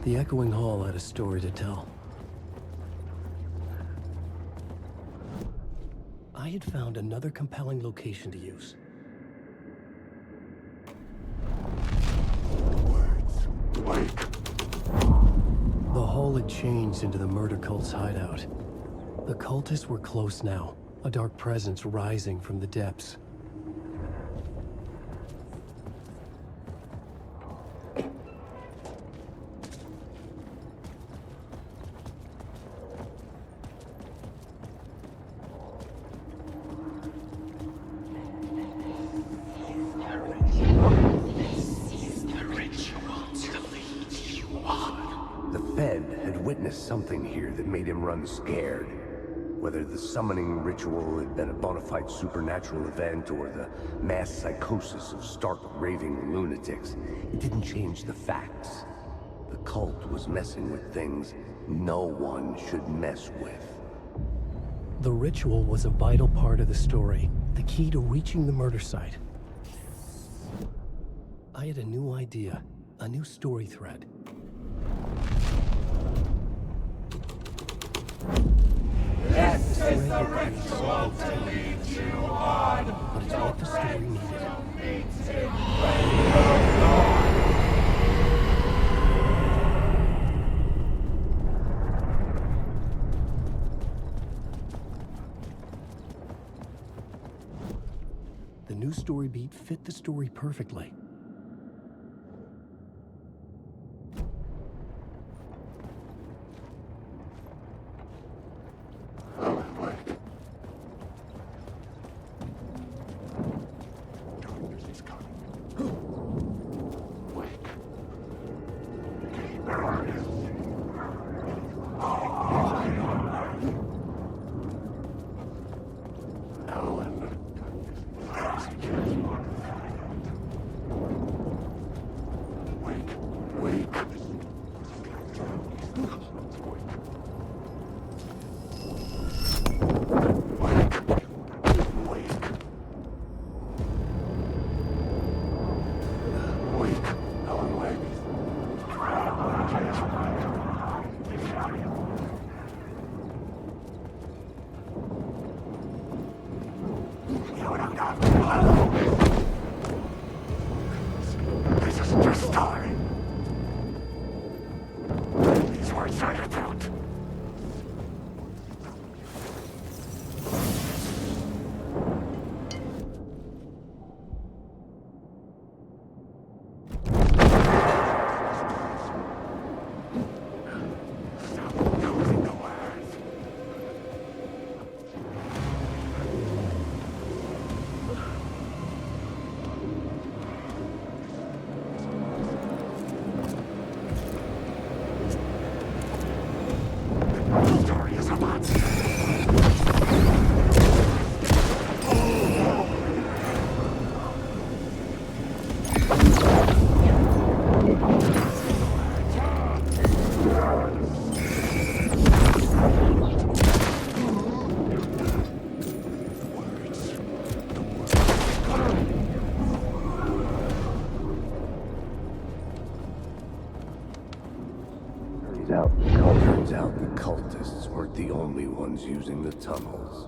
The echoing hall had a story to tell. I had found another compelling location to use. The hole had changed into the murder cult's hideout. The cultists were close now, a dark presence rising from the depths. Something here that made him run scared. Whether the summoning ritual had been a bona fide supernatural event or the mass psychosis of stark raving lunatics, it didn't change the facts. The cult was messing with things no one should mess with. The ritual was a vital part of the story, the key to reaching the murder site. I had a new idea, a new story thread. This is the ritual to lead you on. But it's what the story needed. The new story beat fit the story perfectly. This isn't your story. These words are your truth. Turns out the cultists weren't the only ones using the tunnels.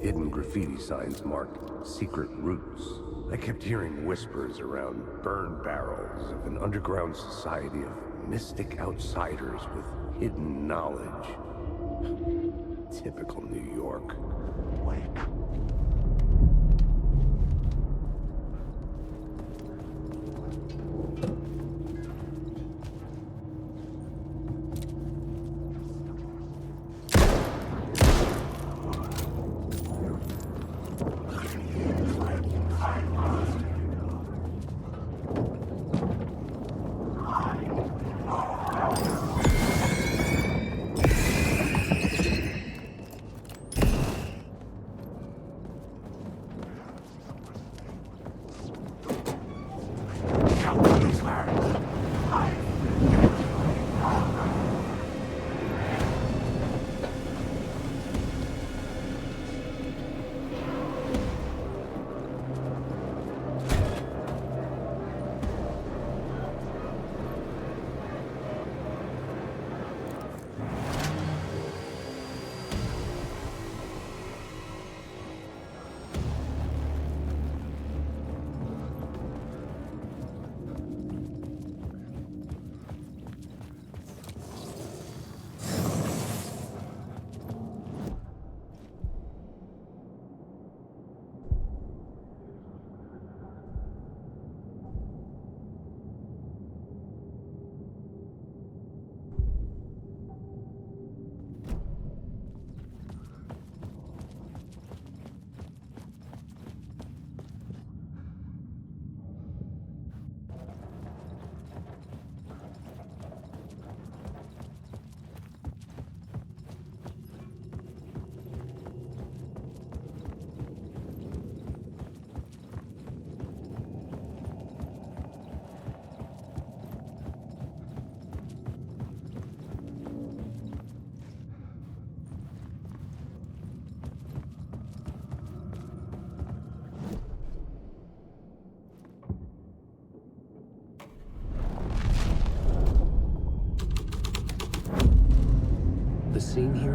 Hidden graffiti signs marked secret routes. I kept hearing whispers around burn barrels of an underground society of mystic outsiders with hidden knowledge. Typical New York.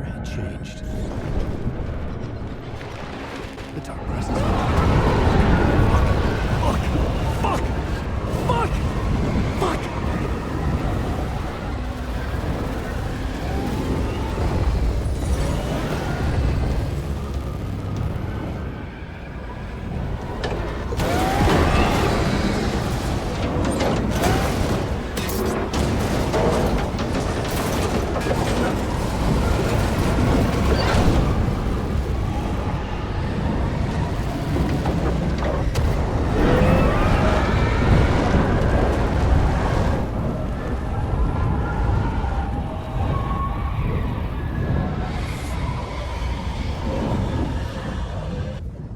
had changed. The dark presence. Fuck!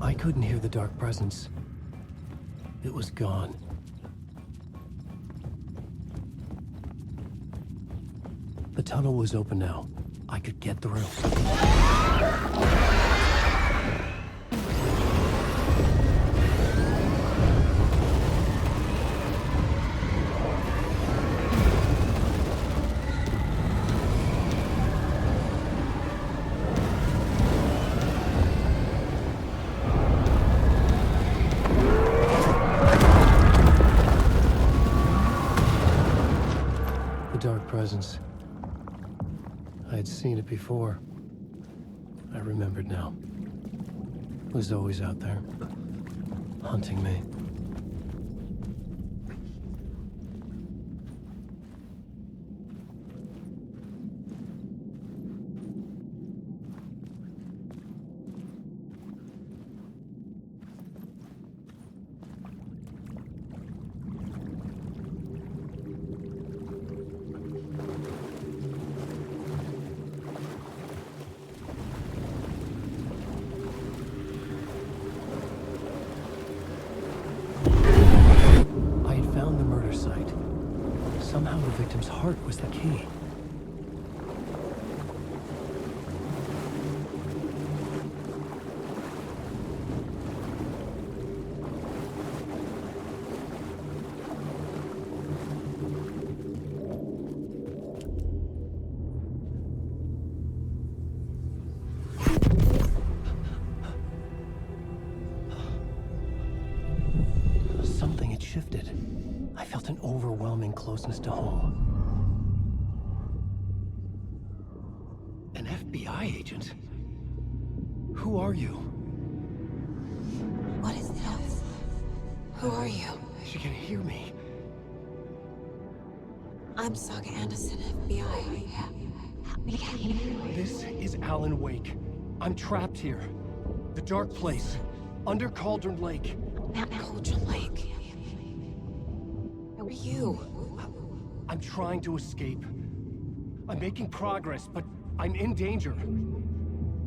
I couldn't hear the dark presence. It was gone. The tunnel was open now. I could get through. The dark presence. I had seen it before. I remembered now. It was always out there, hunting me. Somehow the victim's heart was the key. Something had shifted. I felt an overwhelming closeness to home. An FBI agent? Who are you? What is this? Who are you? She can hear me. I'm Saga Anderson, FBI. Help me get you. This is Alan Wake. I'm trapped here. The dark place. Under Cauldron Lake. At Cauldron Lake. Who are you? I'm trying to escape. I'm making progress, but I'm in danger.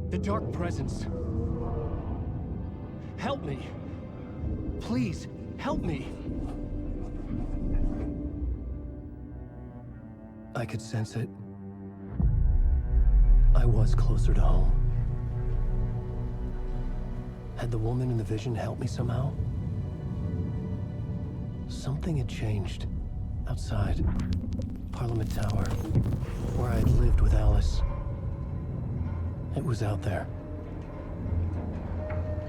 The dark presence. Help me. Please, help me. I could sense it. I was closer to home. Had the woman in the vision helped me somehow? Something had changed. Outside. Parliament Tower. Where I'd lived with Alice. It was out there.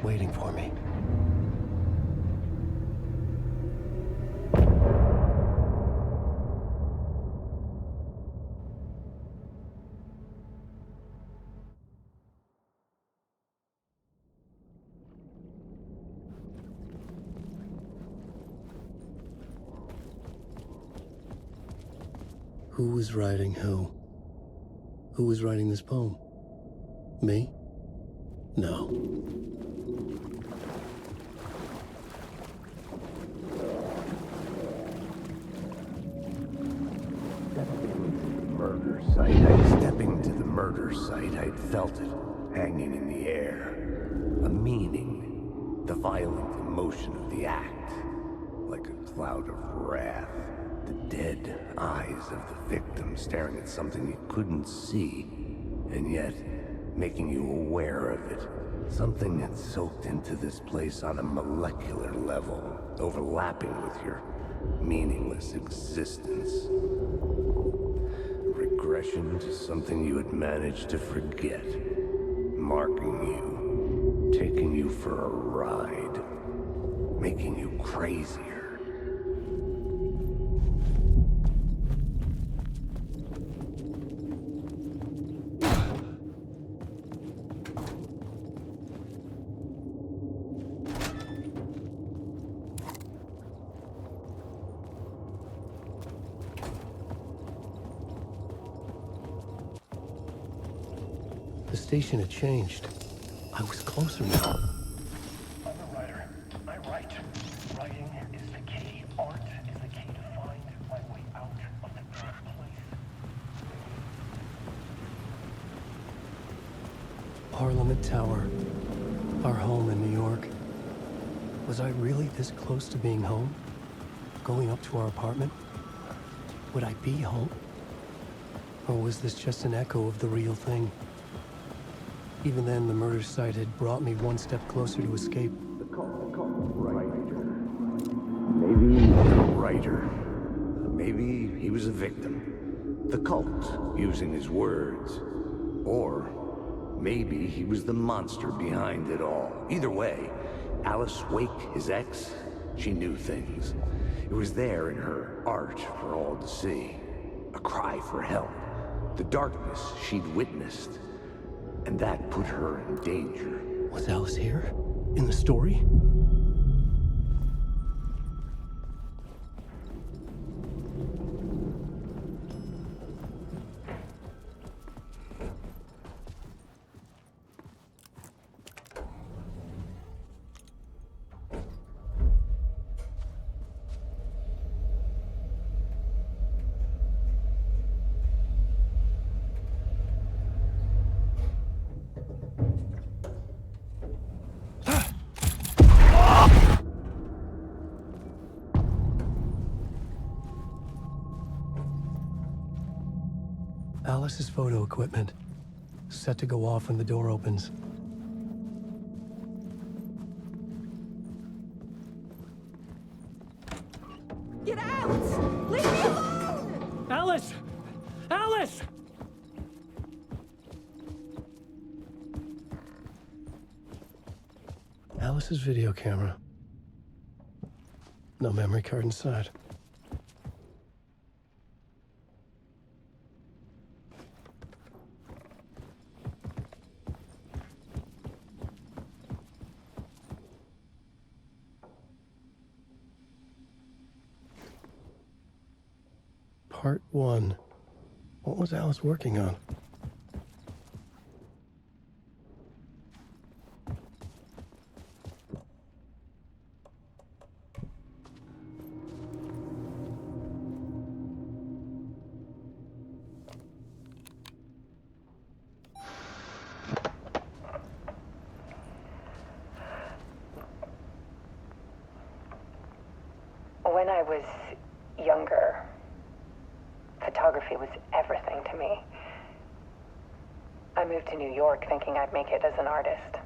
Waiting for me. Who was writing who? Who was writing this poem? Me? No. Stepping to the murder site, I'd felt it, hanging in the air. A meaning. The violent emotion of the act. Like a cloud of wrath. The dead eyes of the victim staring at something you couldn't see, and yet making you aware of it. Something that soaked into this place on a molecular level, overlapping with your meaningless existence. Regret regression to something you had managed to forget. Marking you, taking you for a ride, making you crazier. The station had changed. I was closer now. I'm a writer. I write. Writing is the key. Art is the key to find my way out of the dark place. Parliament Tower. Our home in New York. Was I really this close to being home? Going up to our apartment? Would I be home? Or was this just an echo of the real thing? Even then, the murder site had brought me one step closer to escape. Maybe he was a writer. Maybe he was a victim. The cult, using his words. Or maybe he was the monster behind it all. Either way, Alice Wake, his ex, she knew things. It was there in her art for all to see. A cry for help. The darkness she'd witnessed. And that put her in danger. Was Alice here? In the story? Alice's photo equipment, set to go off when the door opens. Get out! Leave me alone! Alice! Alice! Alice's video camera. No memory card inside. Part 1. What was Alice working on? When I was younger, photography was everything to me. I moved to New York thinking I'd make it as an artist.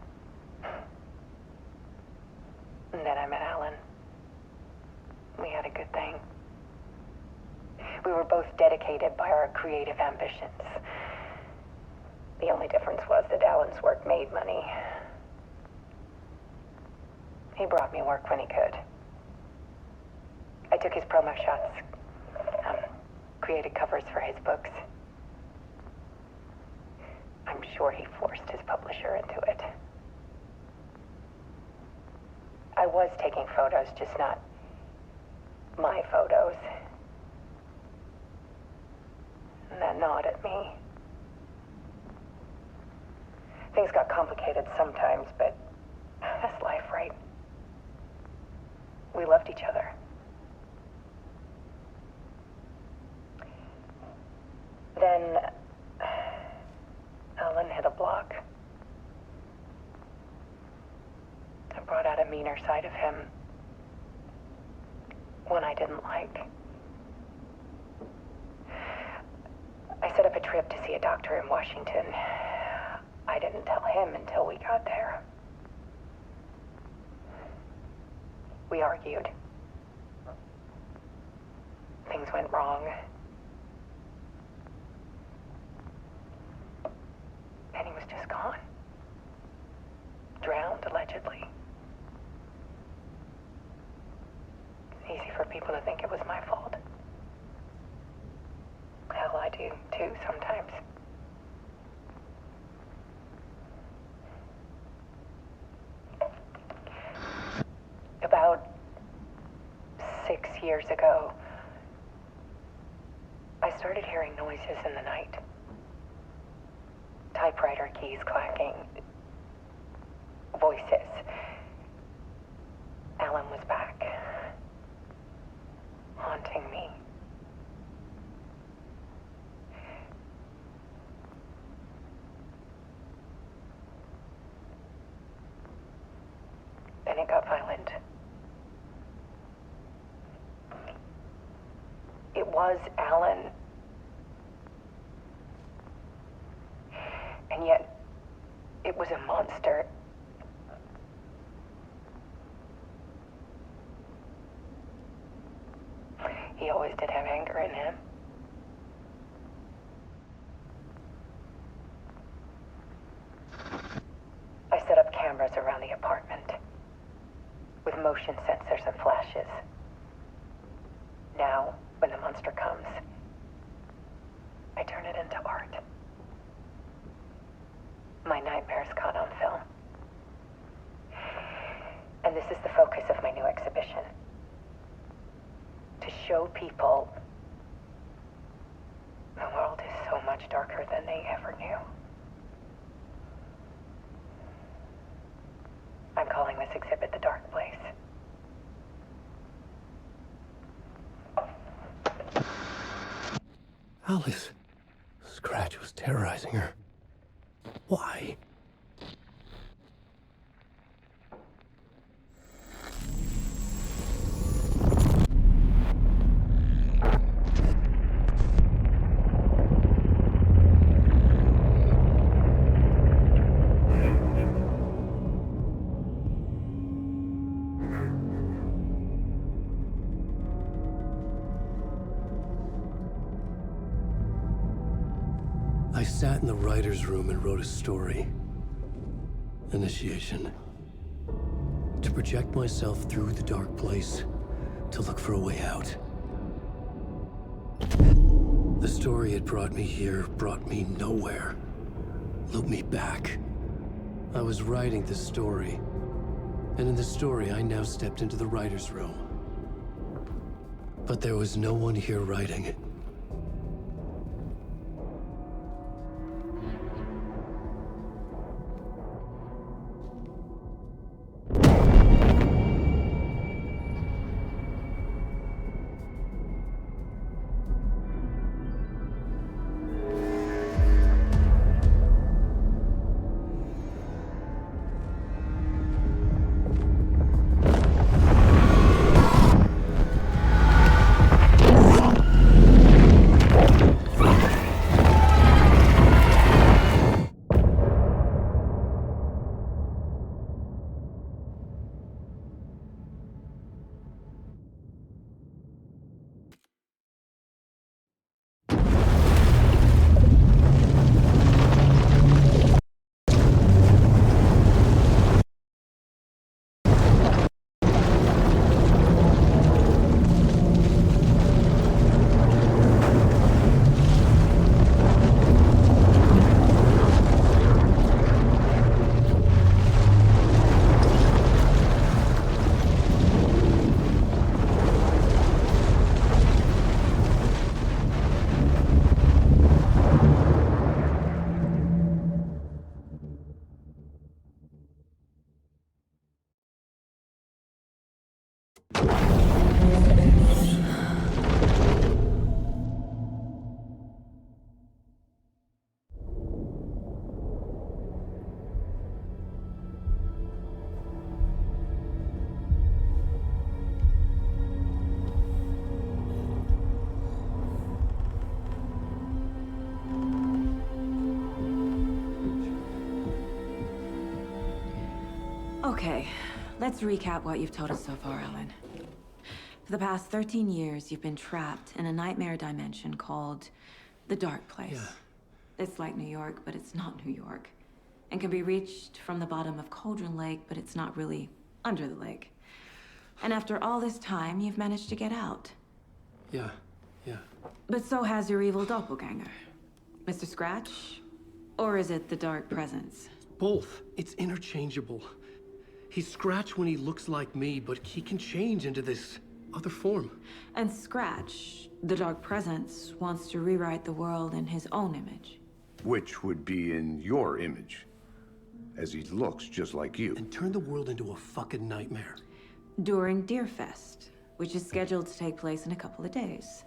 And then I met Alan. We had a good thing. We were both dedicated by our creative ambitions. The only difference was that Alan's work made money. He brought me work when he could. I took his promo shots, created covers for his books. I'm sure he forced his publisher into it. I was taking photos, just not my photos. And that gnawed at me. Things got complicated sometimes, but that's life, right? We loved each other. Then Alan hit a block. I brought out a meaner side of him. One I didn't like. I set up a trip to see a doctor in Washington. I didn't tell him until we got there. We argued. Things went wrong. just gone. Drowned, allegedly. It's easy for people to think it was my fault. Hell, I do, too, sometimes. About 6 years ago, I started hearing noises in the night. Typewriter keys clacking. Voices. Alan was back. Haunting me. Then it got violent. It was Alan. And yet, it was a monster. He always did have anger in him. I set up cameras around the apartment with motion sensors and flashes. Now, when the monster comes, I turn it into art. My nightmares caught on film. And this is the focus of my new exhibition. To show people the world is so much darker than they ever knew. I'm calling this exhibit The Dark Place. Alice. Scratch was terrorizing her. Why? I sat in the writer's room and wrote a story. Initiation. To project myself through the dark place, to look for a way out. The story had brought me here, brought me nowhere. Looped me back. I was writing the story. And in the story, I now stepped into the writer's room. But there was no one here writing. Okay, let's recap what you've told us so far, Alan. For the past 13 years, you've been trapped in a nightmare dimension called the Dark Place. Yeah. It's like New York, but it's not New York. and can be reached from the bottom of Cauldron Lake, but it's not really under the lake. And after all this time, you've managed to get out. Yeah. But so has your evil doppelganger. Mr. Scratch? Or is it the Dark Presence? Both. It's interchangeable. He's Scratch when he looks like me, but he can change into this other form. And Scratch, the Dark Presence, wants to rewrite the world in his own image. Which would be in your image, as he looks just like you. And turn the world into a fucking nightmare. During Deerfest, which is scheduled to take place in a couple of days.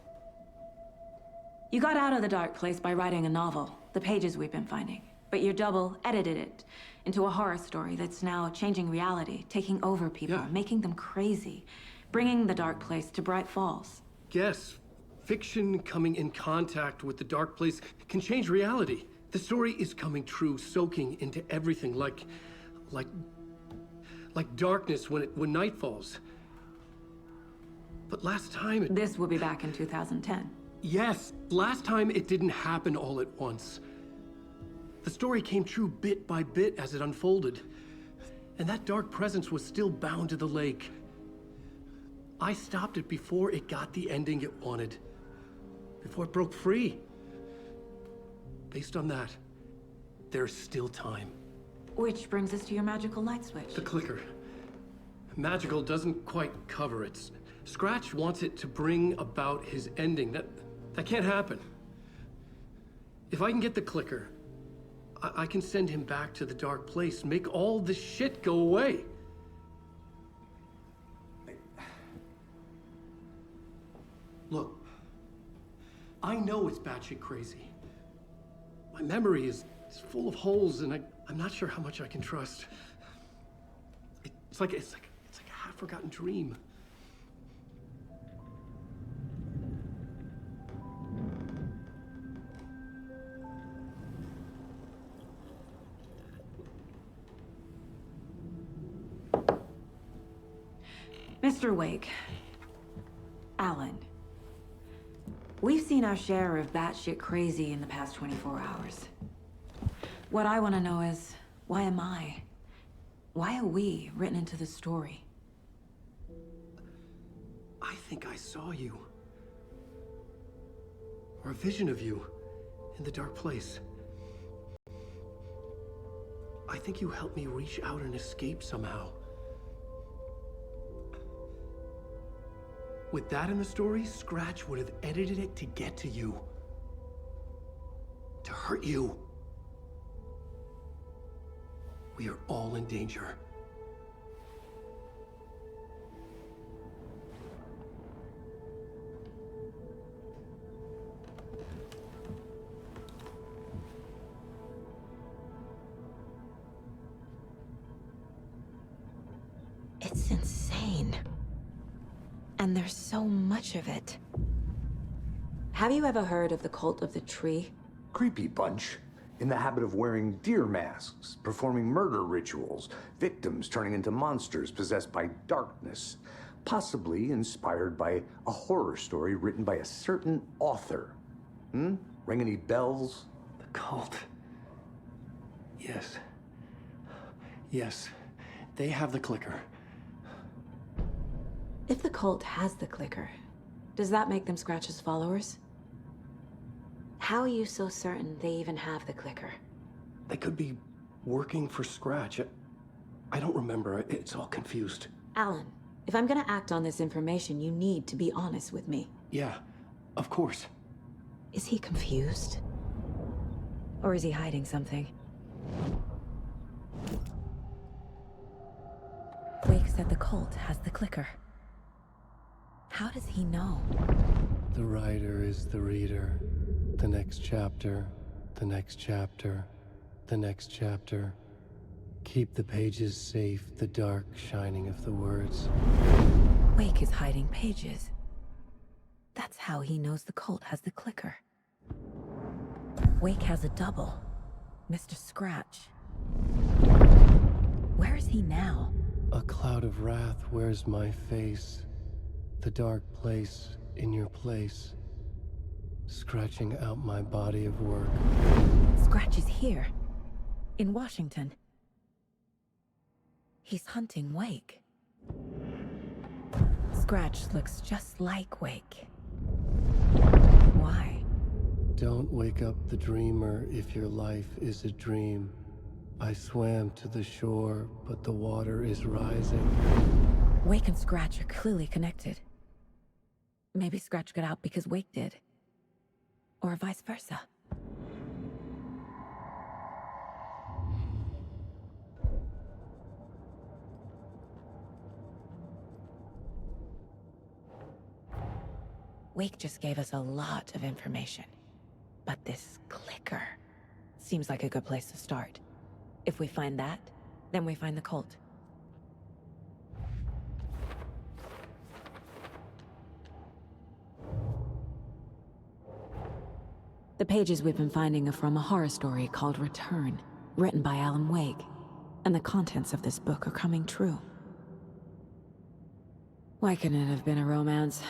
You got out of the dark place by writing a novel, the pages we've been finding. But your double edited it into a horror story that's now changing reality, taking over people, making them crazy, bringing the dark place to Bright Falls. Yes, fiction coming in contact with the dark place can change reality. The story is coming true, soaking into everything, like darkness when night falls. But last time This will be back in 2010. Yes, last time it didn't happen all at once. The story came true bit by bit as it unfolded. And that dark presence was still bound to the lake. I stopped it before it got the ending it wanted. Before it broke free. Based on that, there's still time. Which brings us to your magical light switch. The clicker. Magical doesn't quite cover it. Scratch wants it to bring about his ending. That can't happen. If I can get the clicker, I can send him back to the dark place, make all this shit go away. Look, I know it's batshit crazy. My memory is full of holes, and I'm not sure how much I can trust. It's like a half-forgotten dream. Mr. Wake, Alan, we've seen our share of batshit crazy in the past 24 hours. What I want to know is, why am I? Why are we written into the story? I think I saw you. Or a vision of you in the dark place. I think you helped me reach out and escape somehow. With that in the story, Scratch would have edited it to get to you. To hurt you. We are all in danger. It's insane. And there's so much of it. Have you ever heard of the Cult of the Tree? Creepy bunch. In the habit of wearing deer masks, performing murder rituals, victims turning into monsters possessed by darkness, possibly inspired by a horror story written by a certain author. Ring any bells? The cult. Yes. Yes. They have the clicker. If the cult has the clicker, does that make them Scratch's followers? How are you so certain they even have the clicker? They could be working for Scratch. I don't remember. It's all confused. Alan, if I'm gonna act on this information, you need to be honest with me. Yeah, of course. Is he confused? Or is he hiding something? Wake said the cult has the clicker. How does he know? The writer is the reader. The next chapter, the next chapter, the next chapter. Keep the pages safe, the dark shining of the words. Wake is hiding pages. That's how he knows the cult has the clicker. Wake has a double. Mr. Scratch. Where is he now? A cloud of wrath wears my face. The dark place in your place. Scratching out my body of work. Scratch is here. In Washington. He's hunting Wake. Scratch looks just like Wake. Why? Don't wake up the dreamer if your life is a dream. I swam to the shore, but the water is rising. Wake and Scratch are clearly connected. Maybe Scratch got out because Wake did. Or vice versa. Wake just gave us a lot of information. But this clicker seems like a good place to start. If we find that, then we find the cult. The pages we've been finding are from a horror story called Return, written by Alan Wake, and the contents of this book are coming true. Why couldn't it have been a romance?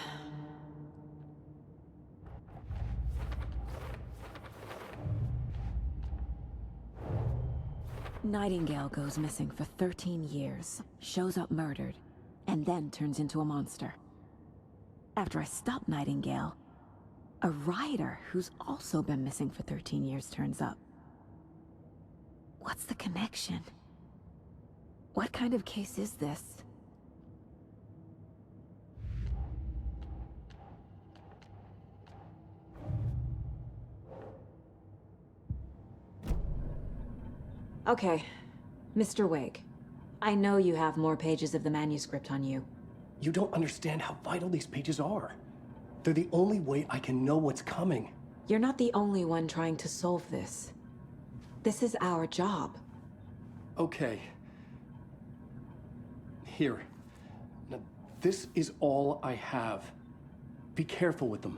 Nightingale goes missing for 13 years, shows up murdered, and then turns into a monster. After I stop Nightingale, a rider who's also been missing for 13 years turns up. What's the connection? What kind of case is this? Okay, Mr. Wake. I know you have more pages of the manuscript on you. You don't understand how vital these pages are. They're the only way I can know what's coming. You're not the only one trying to solve this. This is our job. Okay. Here. Now, this is all I have. Be careful with them.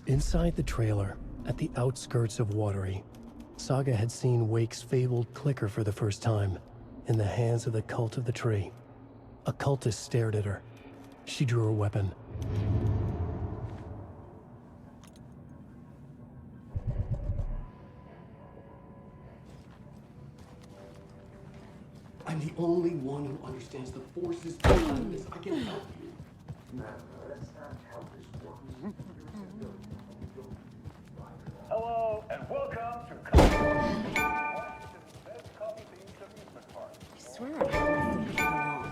Inside the trailer, at the outskirts of Watery, Saga had seen Wake's fabled clicker for the first time, in the hands of the Cult of the Tree. A cultist stared at her. She drew her weapon. I'm the only one who understands the forces behind this. I can help you. No, that's not how this works. Hello, and welcome to Washington's best coffee-themed amusement park. I swear I haven't been along.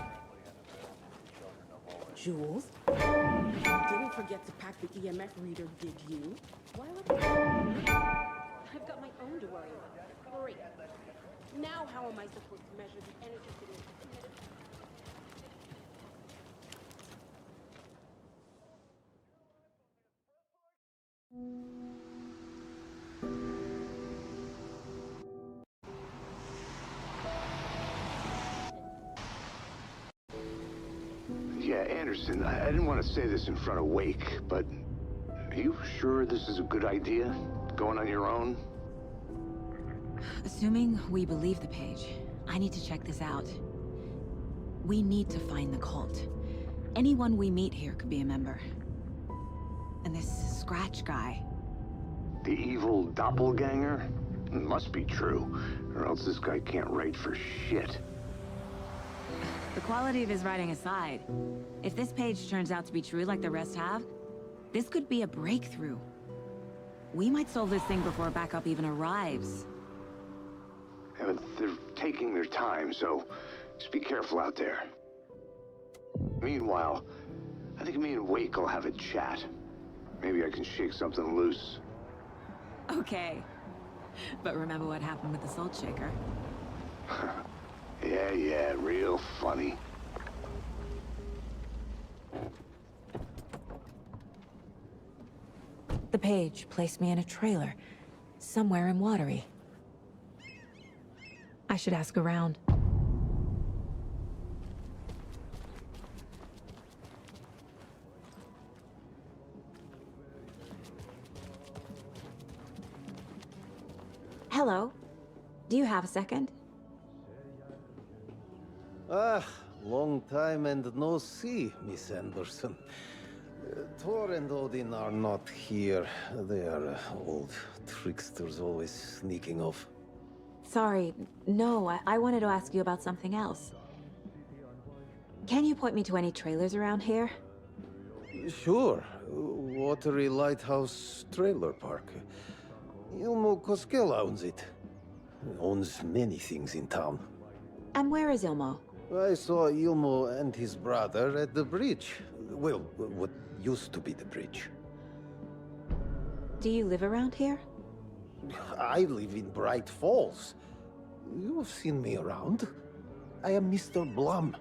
Jules? Didn't forget to pack the EMF reader, did you? Why would I've got my own to worry about. Great. Now how am I supposed to measure the energy signature? Yeah, Anderson, I didn't want to say this in front of Wake, but are you sure this is a good idea? Going on your own? Assuming we believe the page, I need to check this out. We need to find the cult. Anyone we meet here could be a member. And this Scratch guy. The evil doppelganger? It must be true, or else this guy can't write for shit. The quality of his writing aside, if this page turns out to be true like the rest have, this could be a breakthrough. We might solve this thing before backup even arrives. Yeah, but they're taking their time, so just be careful out there. Meanwhile, I think me and Wake will have a chat. Maybe I can shake something loose. Okay. But remember what happened with the Salt Shaker? Yeah, real funny. The page placed me in a trailer, somewhere in Watery. I should ask around. Hello. Do you have a second? Ah, long time and no see, Miss Anderson. Thor and Odin are not here. They are old tricksters always sneaking off. Sorry, no, I wanted to ask you about something else. Can you point me to any trailers around here? Sure. Watery Lighthouse Trailer Park. Ilmo Koskela owns it. Owns many things in town. And where is Ilmo? I saw Ilmo and his brother at the bridge. Well, what used to be the bridge. Do you live around here? I live in Bright Falls. You've seen me around. I am Mr. Blum.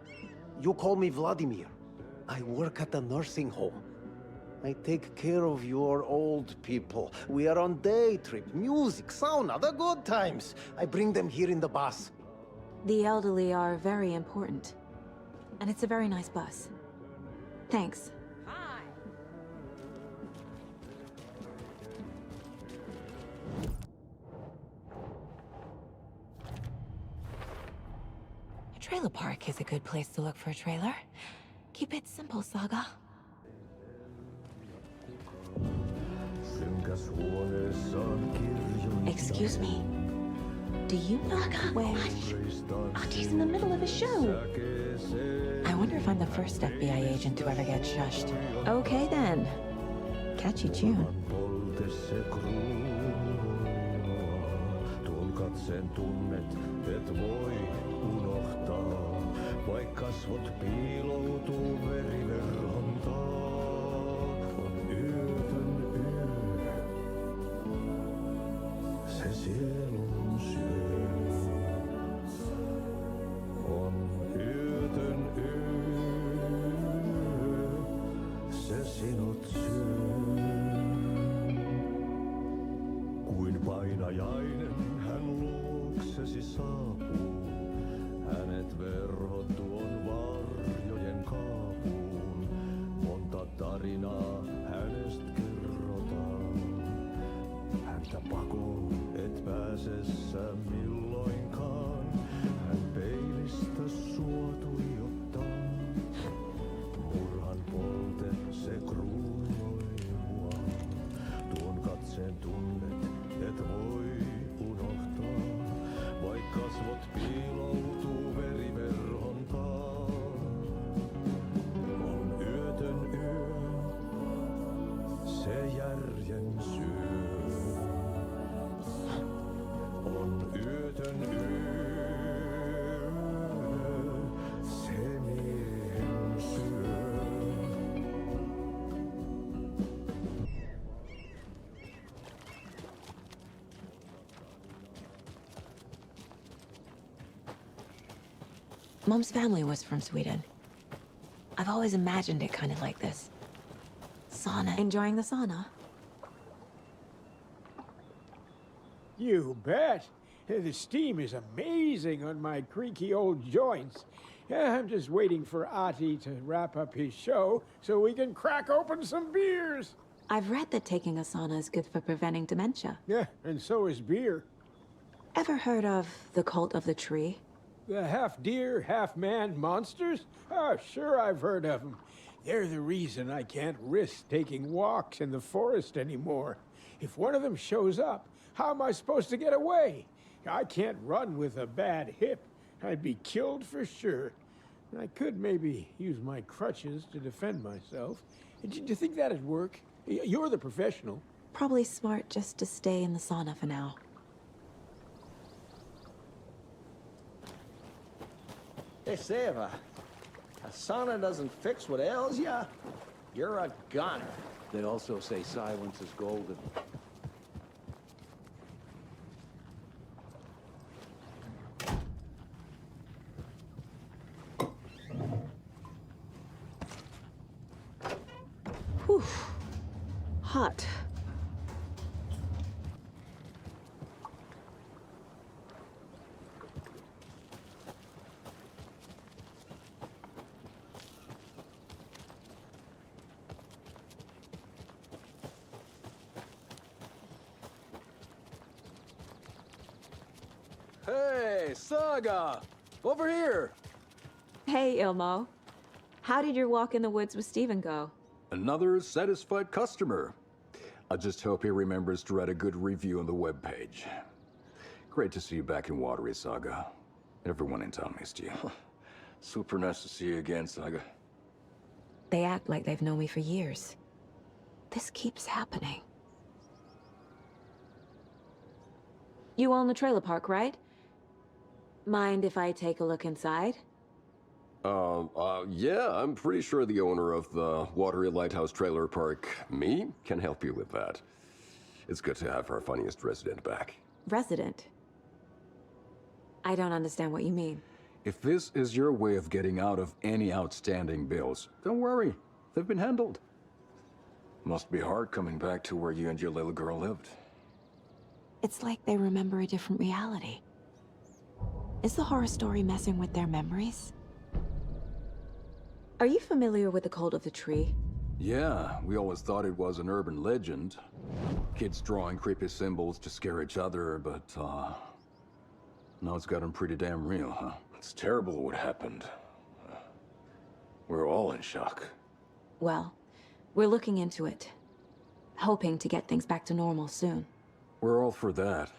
You call me Vladimir. I work at a nursing home. I take care of your old people. We are on day trip, music, sauna, the good times. I bring them here in the bus. The elderly are very important. And it's a very nice bus. Thanks. A trailer park is a good place to look for a trailer. Keep it simple, Saga. Excuse me. Do you know where... Artie's in the middle of a show. I wonder if I'm the first FBI agent to ever get shushed. Okay then. Catchy tune. Sen tunnet, et voi unohtaa, vaik kasvot piiloutuu veriverhon taa. On yötön yö, se sielun syö. On yötön yö, se sinut syö. Kuin painajainen hän luoksesi saapuu, hänet verhot tuon varjojen kaapuun. Monta tarinaa hänestä kerrotaan, häntä pakoon et pääse sä milloinkaan. Hän peilistä sua tuijottaa, murhan polte se kruunoi mua. Tuon katseen tunnet, et voi unohtaa, vaik kasvot piiloutuu veriverhon taa. On yötön yö, se järjen syö. On yötön yö, se miehen syö. Mom's family was from Sweden. I've always imagined it kind of like this. Sauna. Enjoying the sauna? You bet. The steam is amazing on my creaky old joints. I'm just waiting for Ati to wrap up his show so we can crack open some beers. I've read that taking a sauna is good for preventing dementia. Yeah, and so is beer. Ever heard of the cult of the tree? The half-deer, half-man monsters? Oh, sure I've heard of them. They're the reason I can't risk taking walks in the forest anymore. If one of them shows up, how am I supposed to get away? I can't run with a bad hip. I'd be killed for sure. I could maybe use my crutches to defend myself. Do you think that'd work? You're the professional. Probably smart just to stay in the sauna for now. Hey, Seva, a sauna doesn't fix what ails ya? You're a goner. They also say silence is golden. Whew. Hot. Hey, Saga! Over here! Hey, Ilmo. How did your walk in the woods with Steven go? Another satisfied customer. I just hope he remembers to write a good review on the webpage. Great to see you back in Watery, Saga. Everyone in town missed you. Super nice to see you again, Saga. They act like they've known me for years. This keeps happening. You own the trailer park, right? Mind if I take a look inside? Yeah, I'm pretty sure the owner of the Watery Lighthouse Trailer Park, me, can help you with that. It's good to have our funniest resident back. Resident? I don't understand what you mean. If this is your way of getting out of any outstanding bills, don't worry. They've been handled. Must be hard coming back to where you and your little girl lived. It's like they remember a different reality. Is the horror story messing with their memories? Are you familiar with the cult of the tree? Yeah, we always thought it was an urban legend. Kids drawing creepy symbols to scare each other, but, now it's gotten pretty damn real, huh? It's terrible what happened. We're all in shock. Well, we're looking into it. Hoping to get things back to normal soon. We're all for that.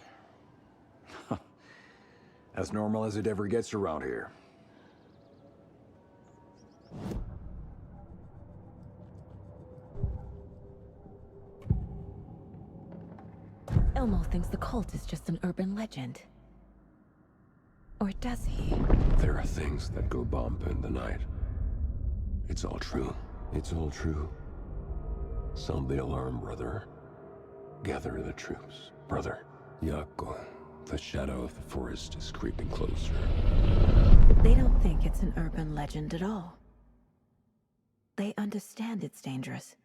As normal as it ever gets around here. Elmo thinks the cult is just an urban legend. Or does he? There are things that go bump in the night. It's all true. It's all true. Sound the alarm, brother. Gather the troops, brother. Yako, the shadow of the forest is creeping closer. They don't think it's an urban legend at all. They understand it's dangerous.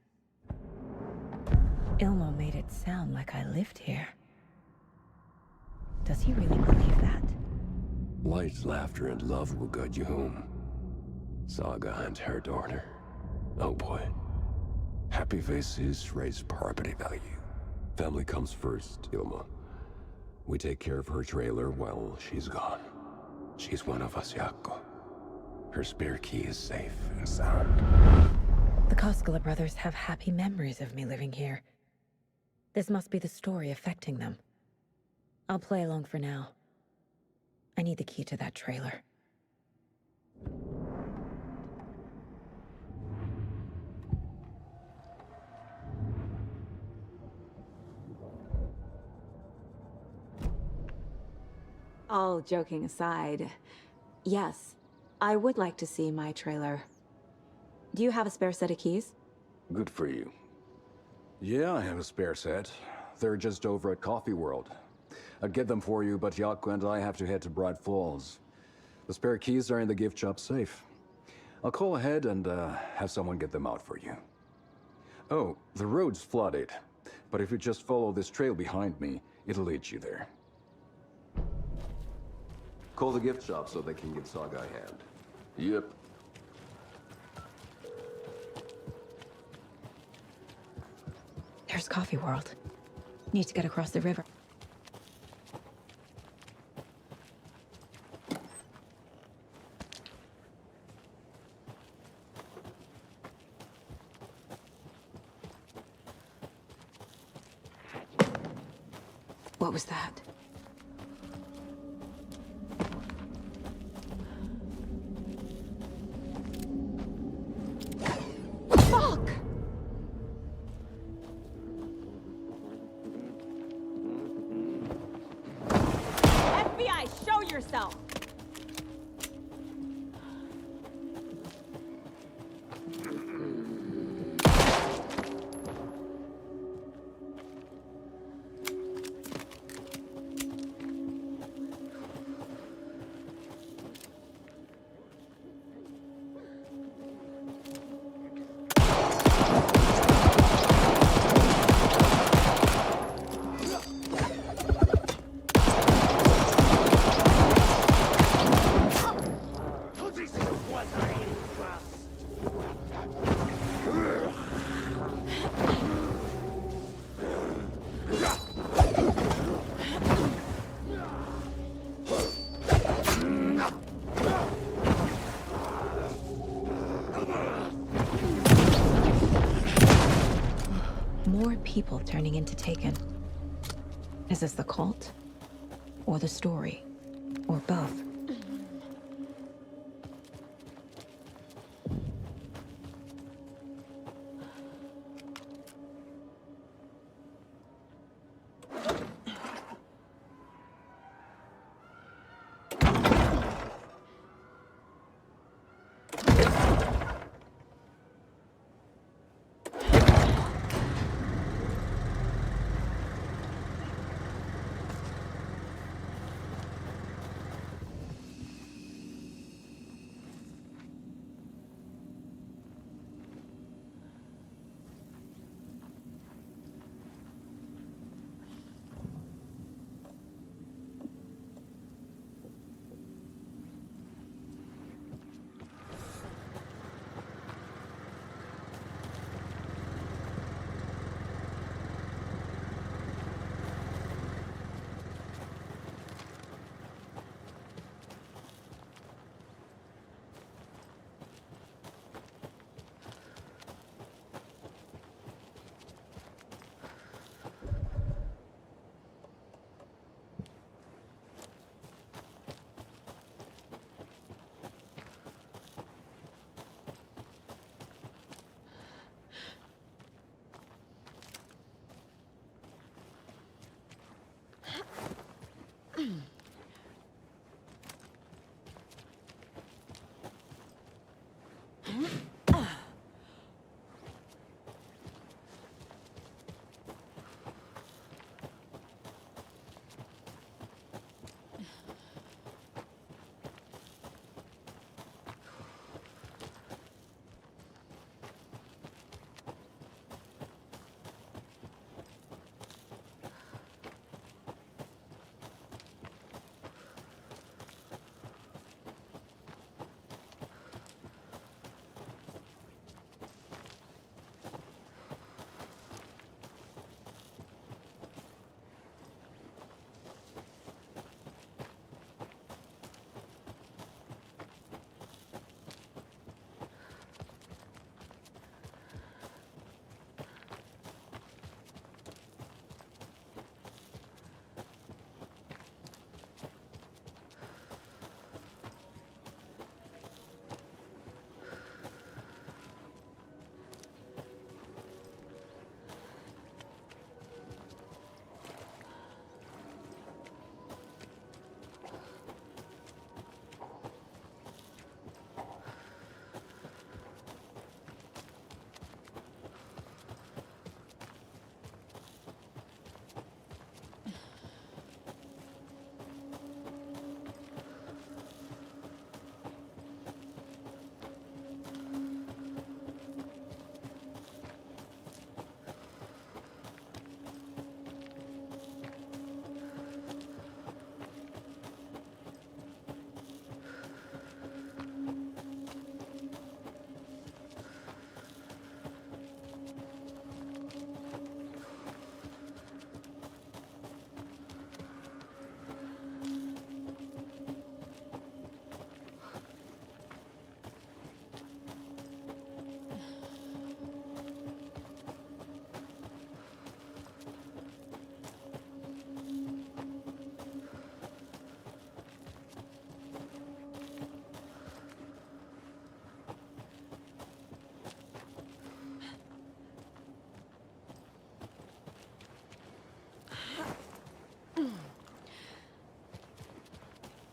Ilmo made it sound like I lived here. Does he really believe that? Light, laughter, and love will guide you home. Saga and her daughter. Oh boy. Happy faces raise property value. Family comes first, Ilma. We take care of her trailer while she's gone. She's one of us, Yako. Her spare key is safe and sound. The Koskela brothers have happy memories of me living here. This must be the story affecting them. I'll play along for now. I need the key to that trailer. All joking aside, yes, I would like to see my trailer. Do you have a spare set of keys? Good for you. Yeah, I have a spare set. They're just over at Coffee World. I'd get them for you, but Yako and I have to head to Bright Falls. The spare keys are in the gift shop safe. I'll call ahead and have someone get them out for you. Oh, the road's flooded, but if you just follow this trail behind me, it'll lead you there. Call the gift shop so they can get Saga a hand. Yep. There's Coffee World. Need to get across the river. What was that? Fuck! FBI, show yourself! people turning into Taken. Is this the cult? Or the story? Or both?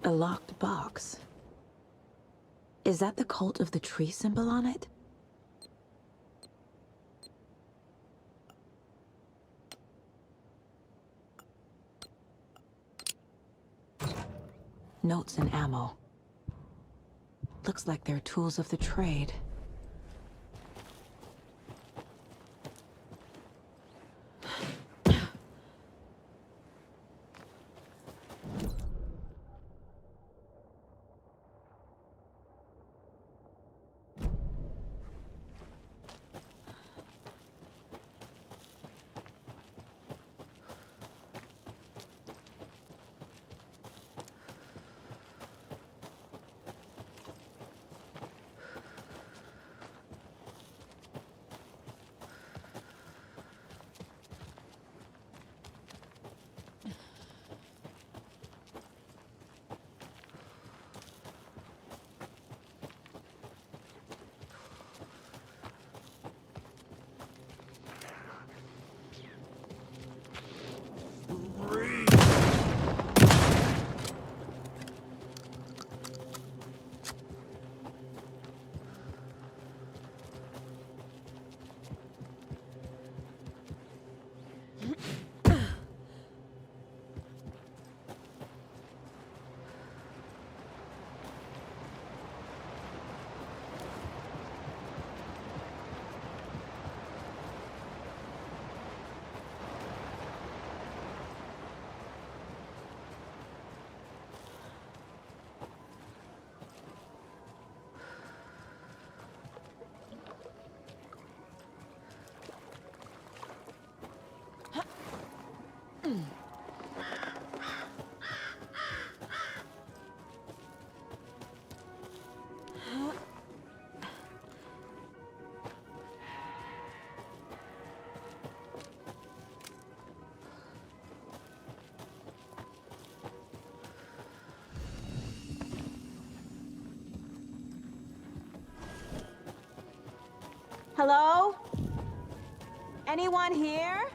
A locked box. Is that the cult of the tree symbol on it? Notes and ammo. Looks like they're tools of the trade. Hello? Anyone here?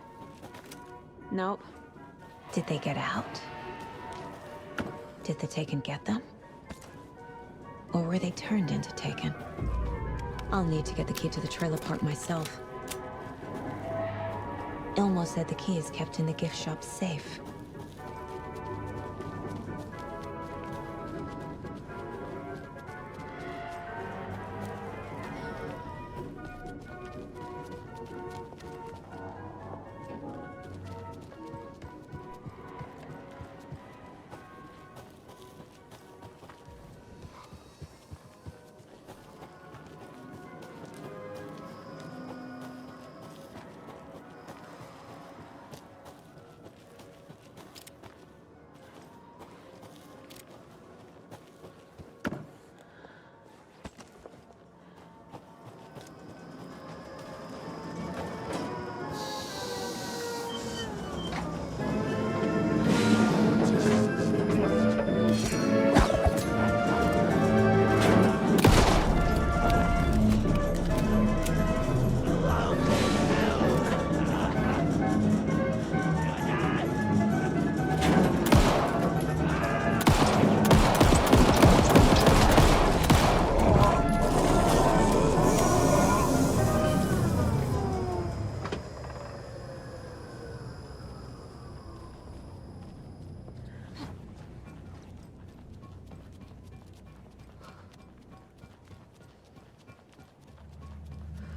Nope. Did they get out? Did the Taken get them? Or were they turned into Taken? I'll need to get the key to the trailer park myself. Ilmo said the key is kept in the gift shop safe.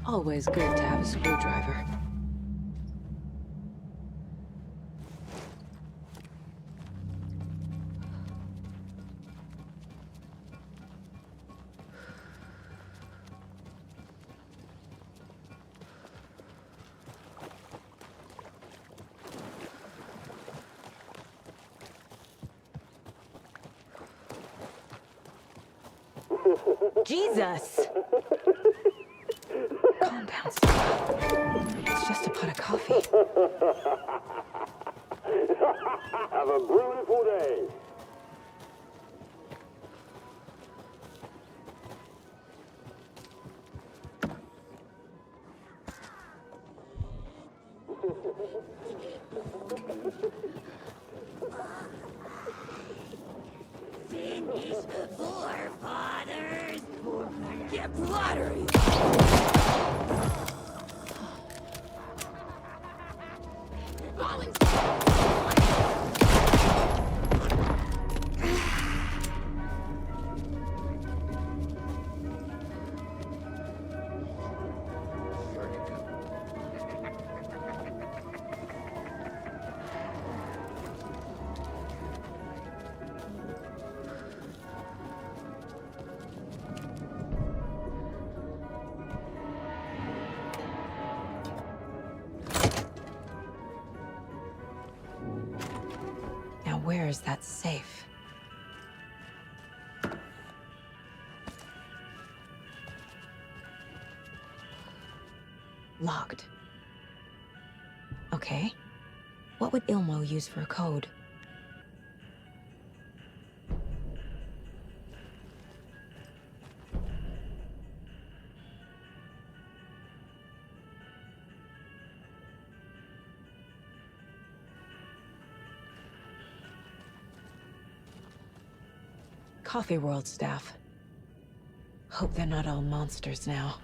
Always good to have a screwdriver. Jesus! Compound stuff. It's just a pot of coffee. Have a beautiful day. Finish forefathers. Get watery. Now where is that safe? Locked. Okay. What would Ilmo use for a code? Coffee World staff. Hope they're not all monsters now.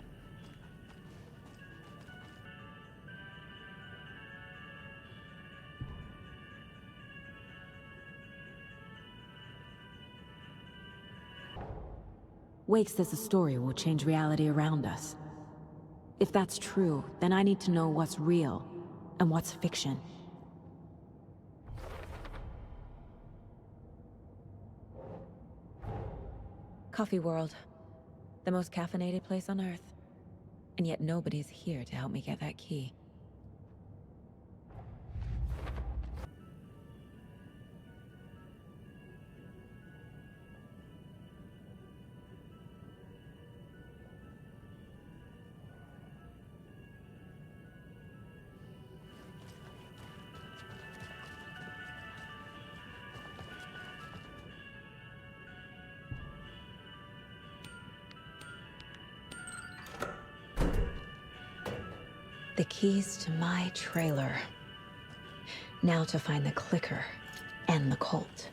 Wake says the story will change reality around us. If that's true, then I need to know what's real and what's fiction. Coffee World. The most caffeinated place on Earth. And yet nobody's here to help me get that key. The keys to my trailer. Now to find the clicker and the cult.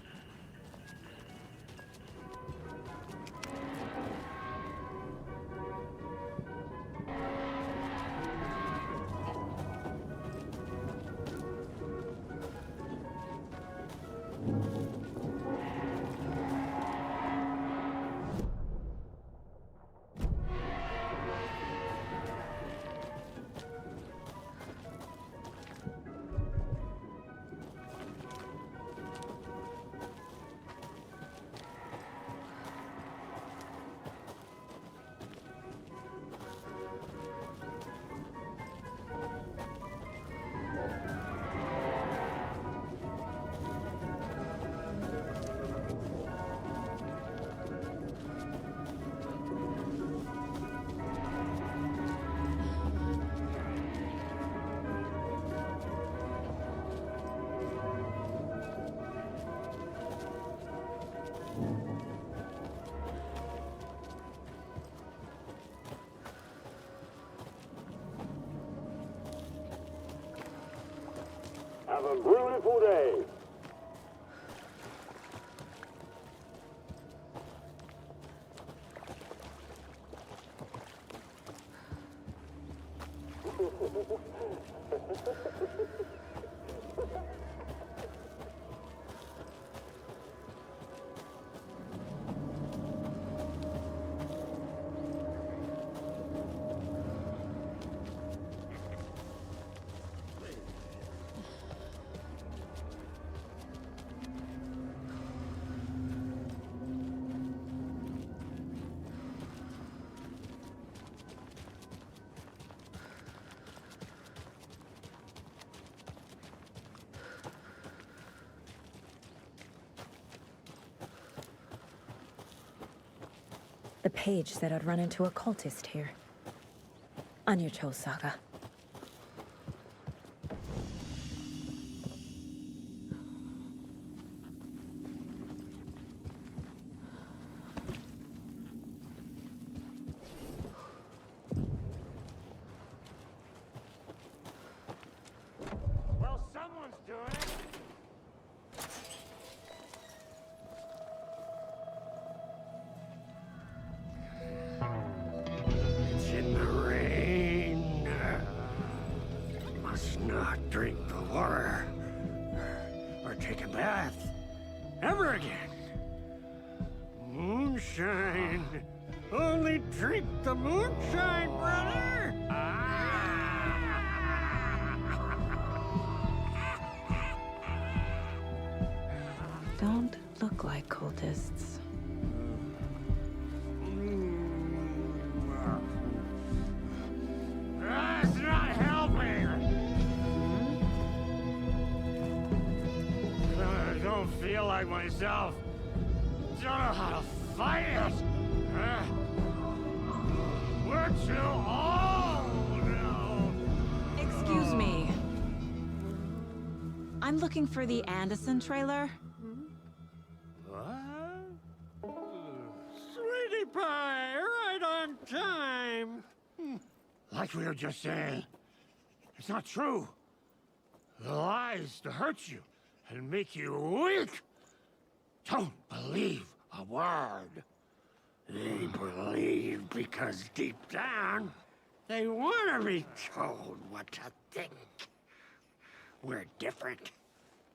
Have a beautiful day. The page said I'd run into a cultist here. On your toes, Saga. Well, someone's doing it. It's in the rain. Must not drink the water. Or take a bath. Ever again. Moonshine. Only drink the moonshine, brother! Don't look like cultists. That's not helping! I don't feel like myself. Don't know how to fight it. We're too old now. Excuse me. I'm looking for the Anderson trailer. What? Sweetie pie, right on time. Like we were just saying, it's not true. The lies to hurt you and make you weak. Don't believe a word. They believe because deep down, they want to be told what to think. We're different.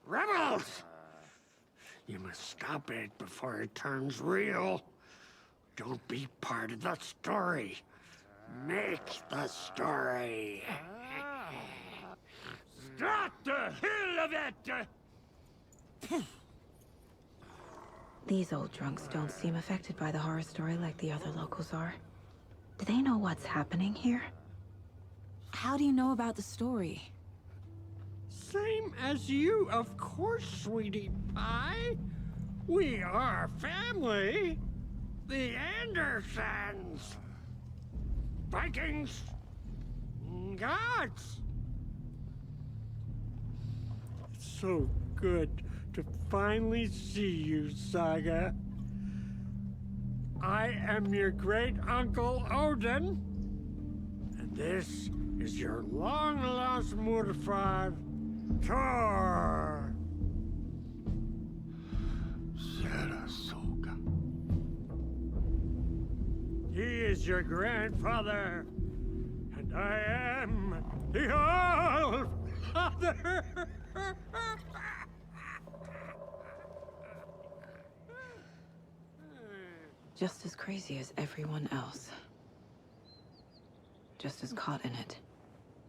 Rebels! You must stop it before it turns real. Don't be part of the story. Make the story. Stop the hell of it! These old drunks don't seem affected by the horror story like the other locals are. Do they know what's happening here? How do you know about the story? Same as you, of course, sweetie pie. We are family. The Andersons. Vikings. Gods. It's so good to finally see you, Saga. I am your great-uncle Odin, and this is your long-lost mortified Tor. Saratoga. He is your grandfather, and I am the All-Father. Just as crazy as everyone else. Just as caught in it.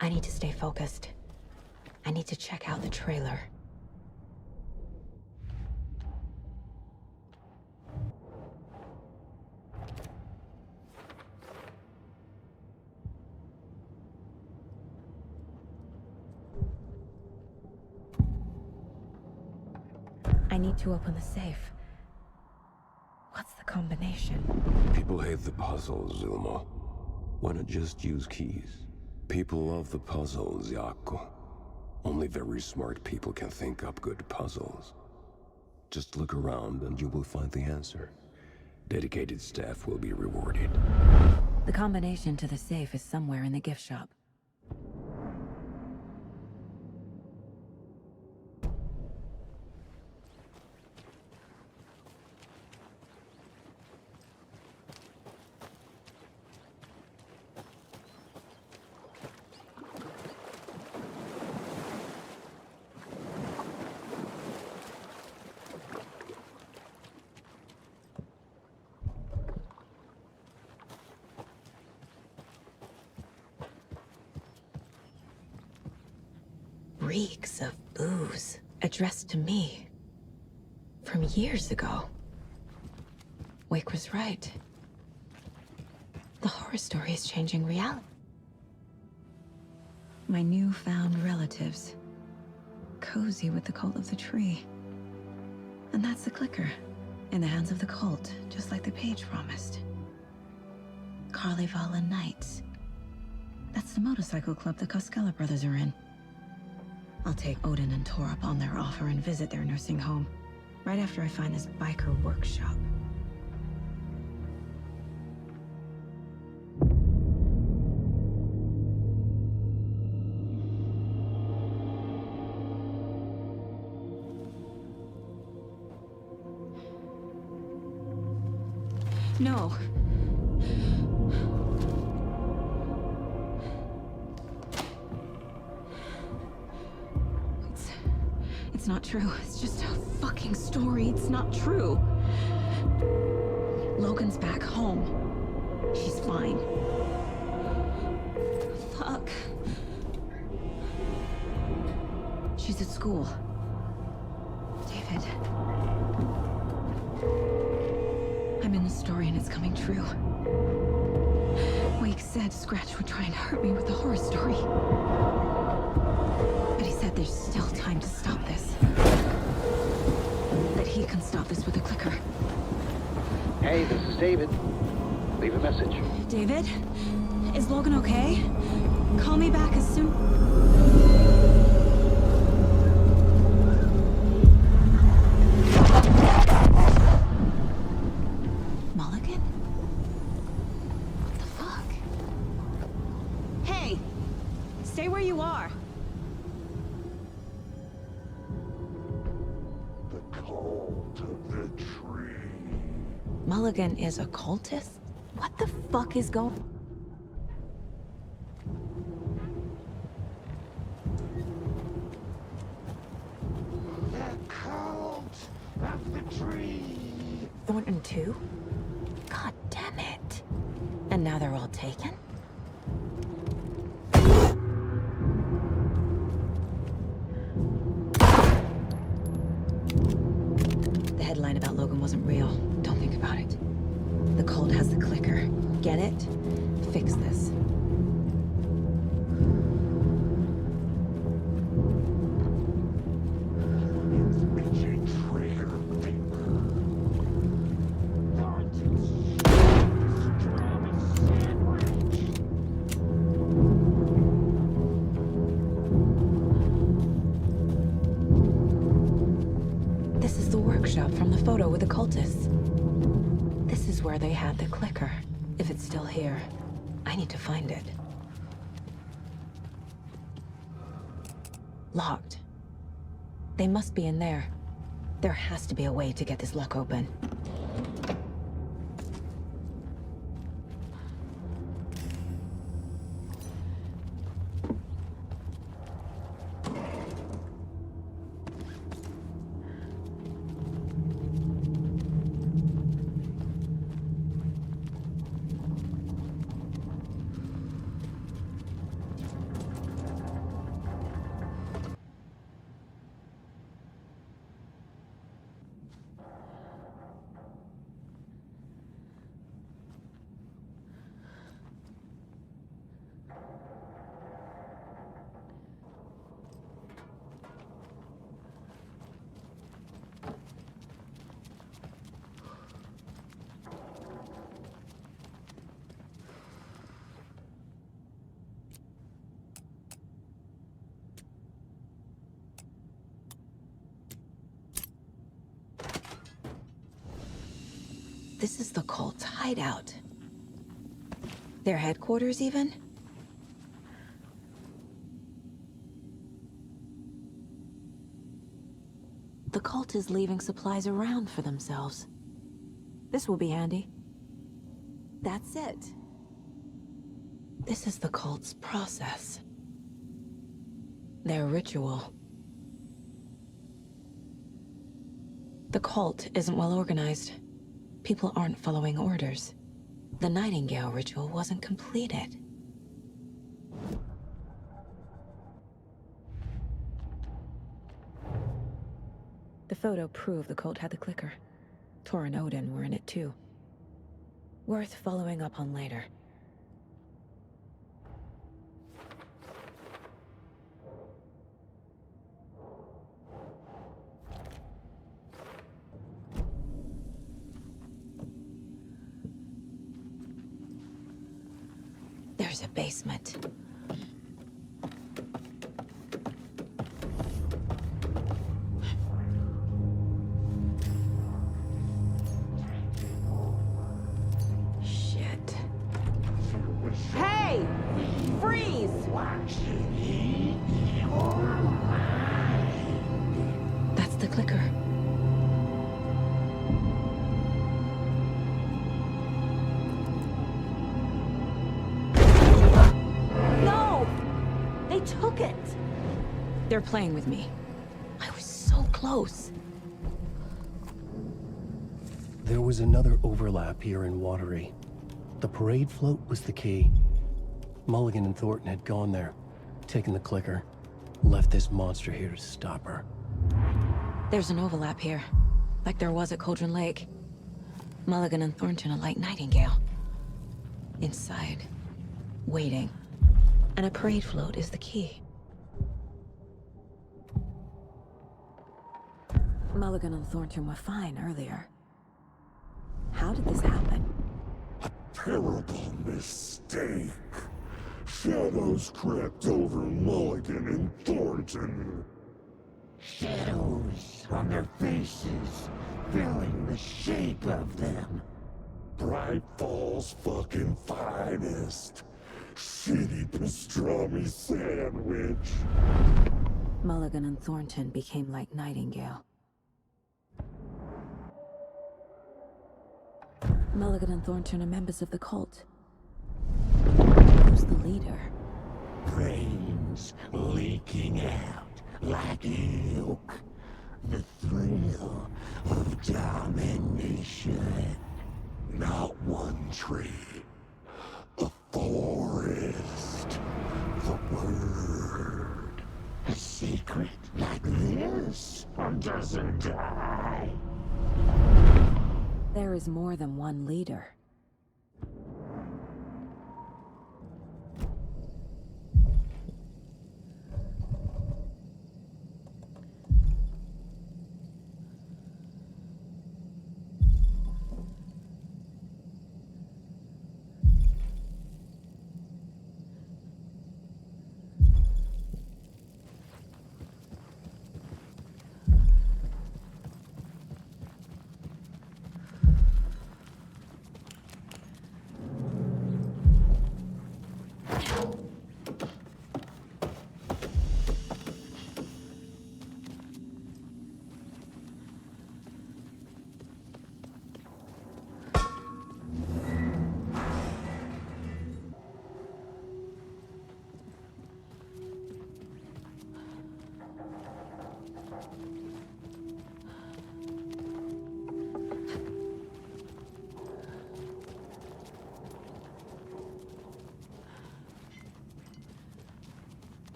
I need to stay focused. I need to check out the trailer. I need to open the safe. What's the combination? People hate the puzzles, Zulma. Why not just use keys? People love the puzzles, Yaku. Only very smart people can think up good puzzles. Just look around and you will find the answer. Dedicated staff will be rewarded. The combination to the safe is somewhere in the gift shop. Reeks of booze, addressed to me. From years ago. Wake was right. The horror story is changing reality. My newfound relatives. Cozy with the cult of the tree. And that's the clicker. In the hands of the cult, just like the page promised. Carnival Nights. That's the motorcycle club the Koskela brothers are in. I'll take Odin and Tor up on their offer and visit their nursing home, right after I find this biker workshop. No. It's not true. It's just a fucking story. It's not true. Logan's back home. She's fine. Fuck. She's at school. David. I'm in the story and it's coming true. Wake said Scratch would try and hurt me with the horror story. But he said there's still time to stop this. That he can stop this with a clicker. Hey, this is David. Leave a message. David? Is Logan okay? Call me back as soon... Mulligan? What the fuck? Hey! Stay where you are! Mulligan is a cultist? What the fuck is going... The cult of the tree. Thornton too? God damn it. And now they're all taken? The headline about Logan wasn't real. Don't think about it. The cult has the clicker. Get it? Fix this. This is the workshop from the photo with the cultists. This is where they had the clicker. If it's still here, I need to find it. Locked. They must be in there. There has to be a way to get this lock open. This is the cult's hideout. Their headquarters, even? The cult is leaving supplies around for themselves. This will be handy. That's it. This is the cult's process. Their ritual. The cult isn't well organized. People aren't following orders. The Nightingale ritual wasn't completed. The photo proved the cult had the clicker. Tor and Odin were in it too. Worth following up on later. There's a basement. Shit. Hey! Freeze! That's the clicker. They took it! They're playing with me. I was so close. There was another overlap here in Watery. The parade float was the key. Mulligan and Thornton had gone there, taken the clicker, left this monster here to stop her. There's an overlap here, like there was at Cauldron Lake. Mulligan and Thornton are like Nightingale. Inside, waiting. And a parade float is the key. Mulligan and Thornton were fine earlier. How did this happen? Terrible mistake. Shadows crept over Mulligan and Thornton. Shadows on their faces, filling the shape of them. Bright Falls fucking finest. Shitty pastrami sandwich. Mulligan and Thornton became like Nightingale. Mulligan and Thornton are members of the cult. Who's the leader? Brains leaking out like milk. The thrill of domination. Not one tree. A forest. The word. A secret like this doesn't die. There is more than one leader.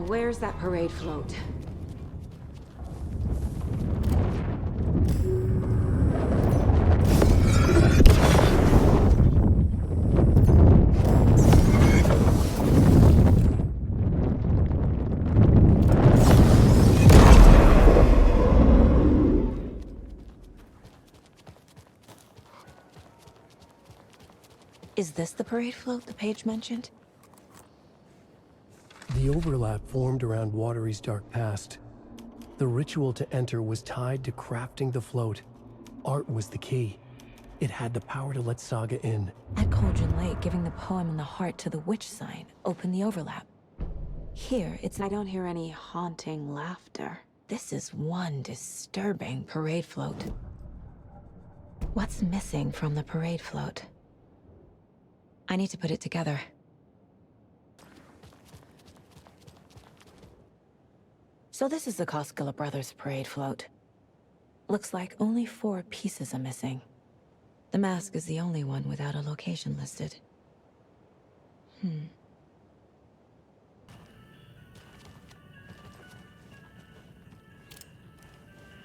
where's that parade float? Is this the parade float the page mentioned? The overlap formed around Watery's dark past. The ritual to enter was tied to crafting the float. Art was the key. It had the power to let Saga in. At Cauldron Lake, giving the poem and the heart to the witch sign opened the overlap. Here, I don't hear any haunting laughter. This is one disturbing parade float. What's missing from the parade float? I need to put it together. So this is the Koskela Brothers parade float. Looks like only 4 pieces are missing. The mask is the only one without a location listed.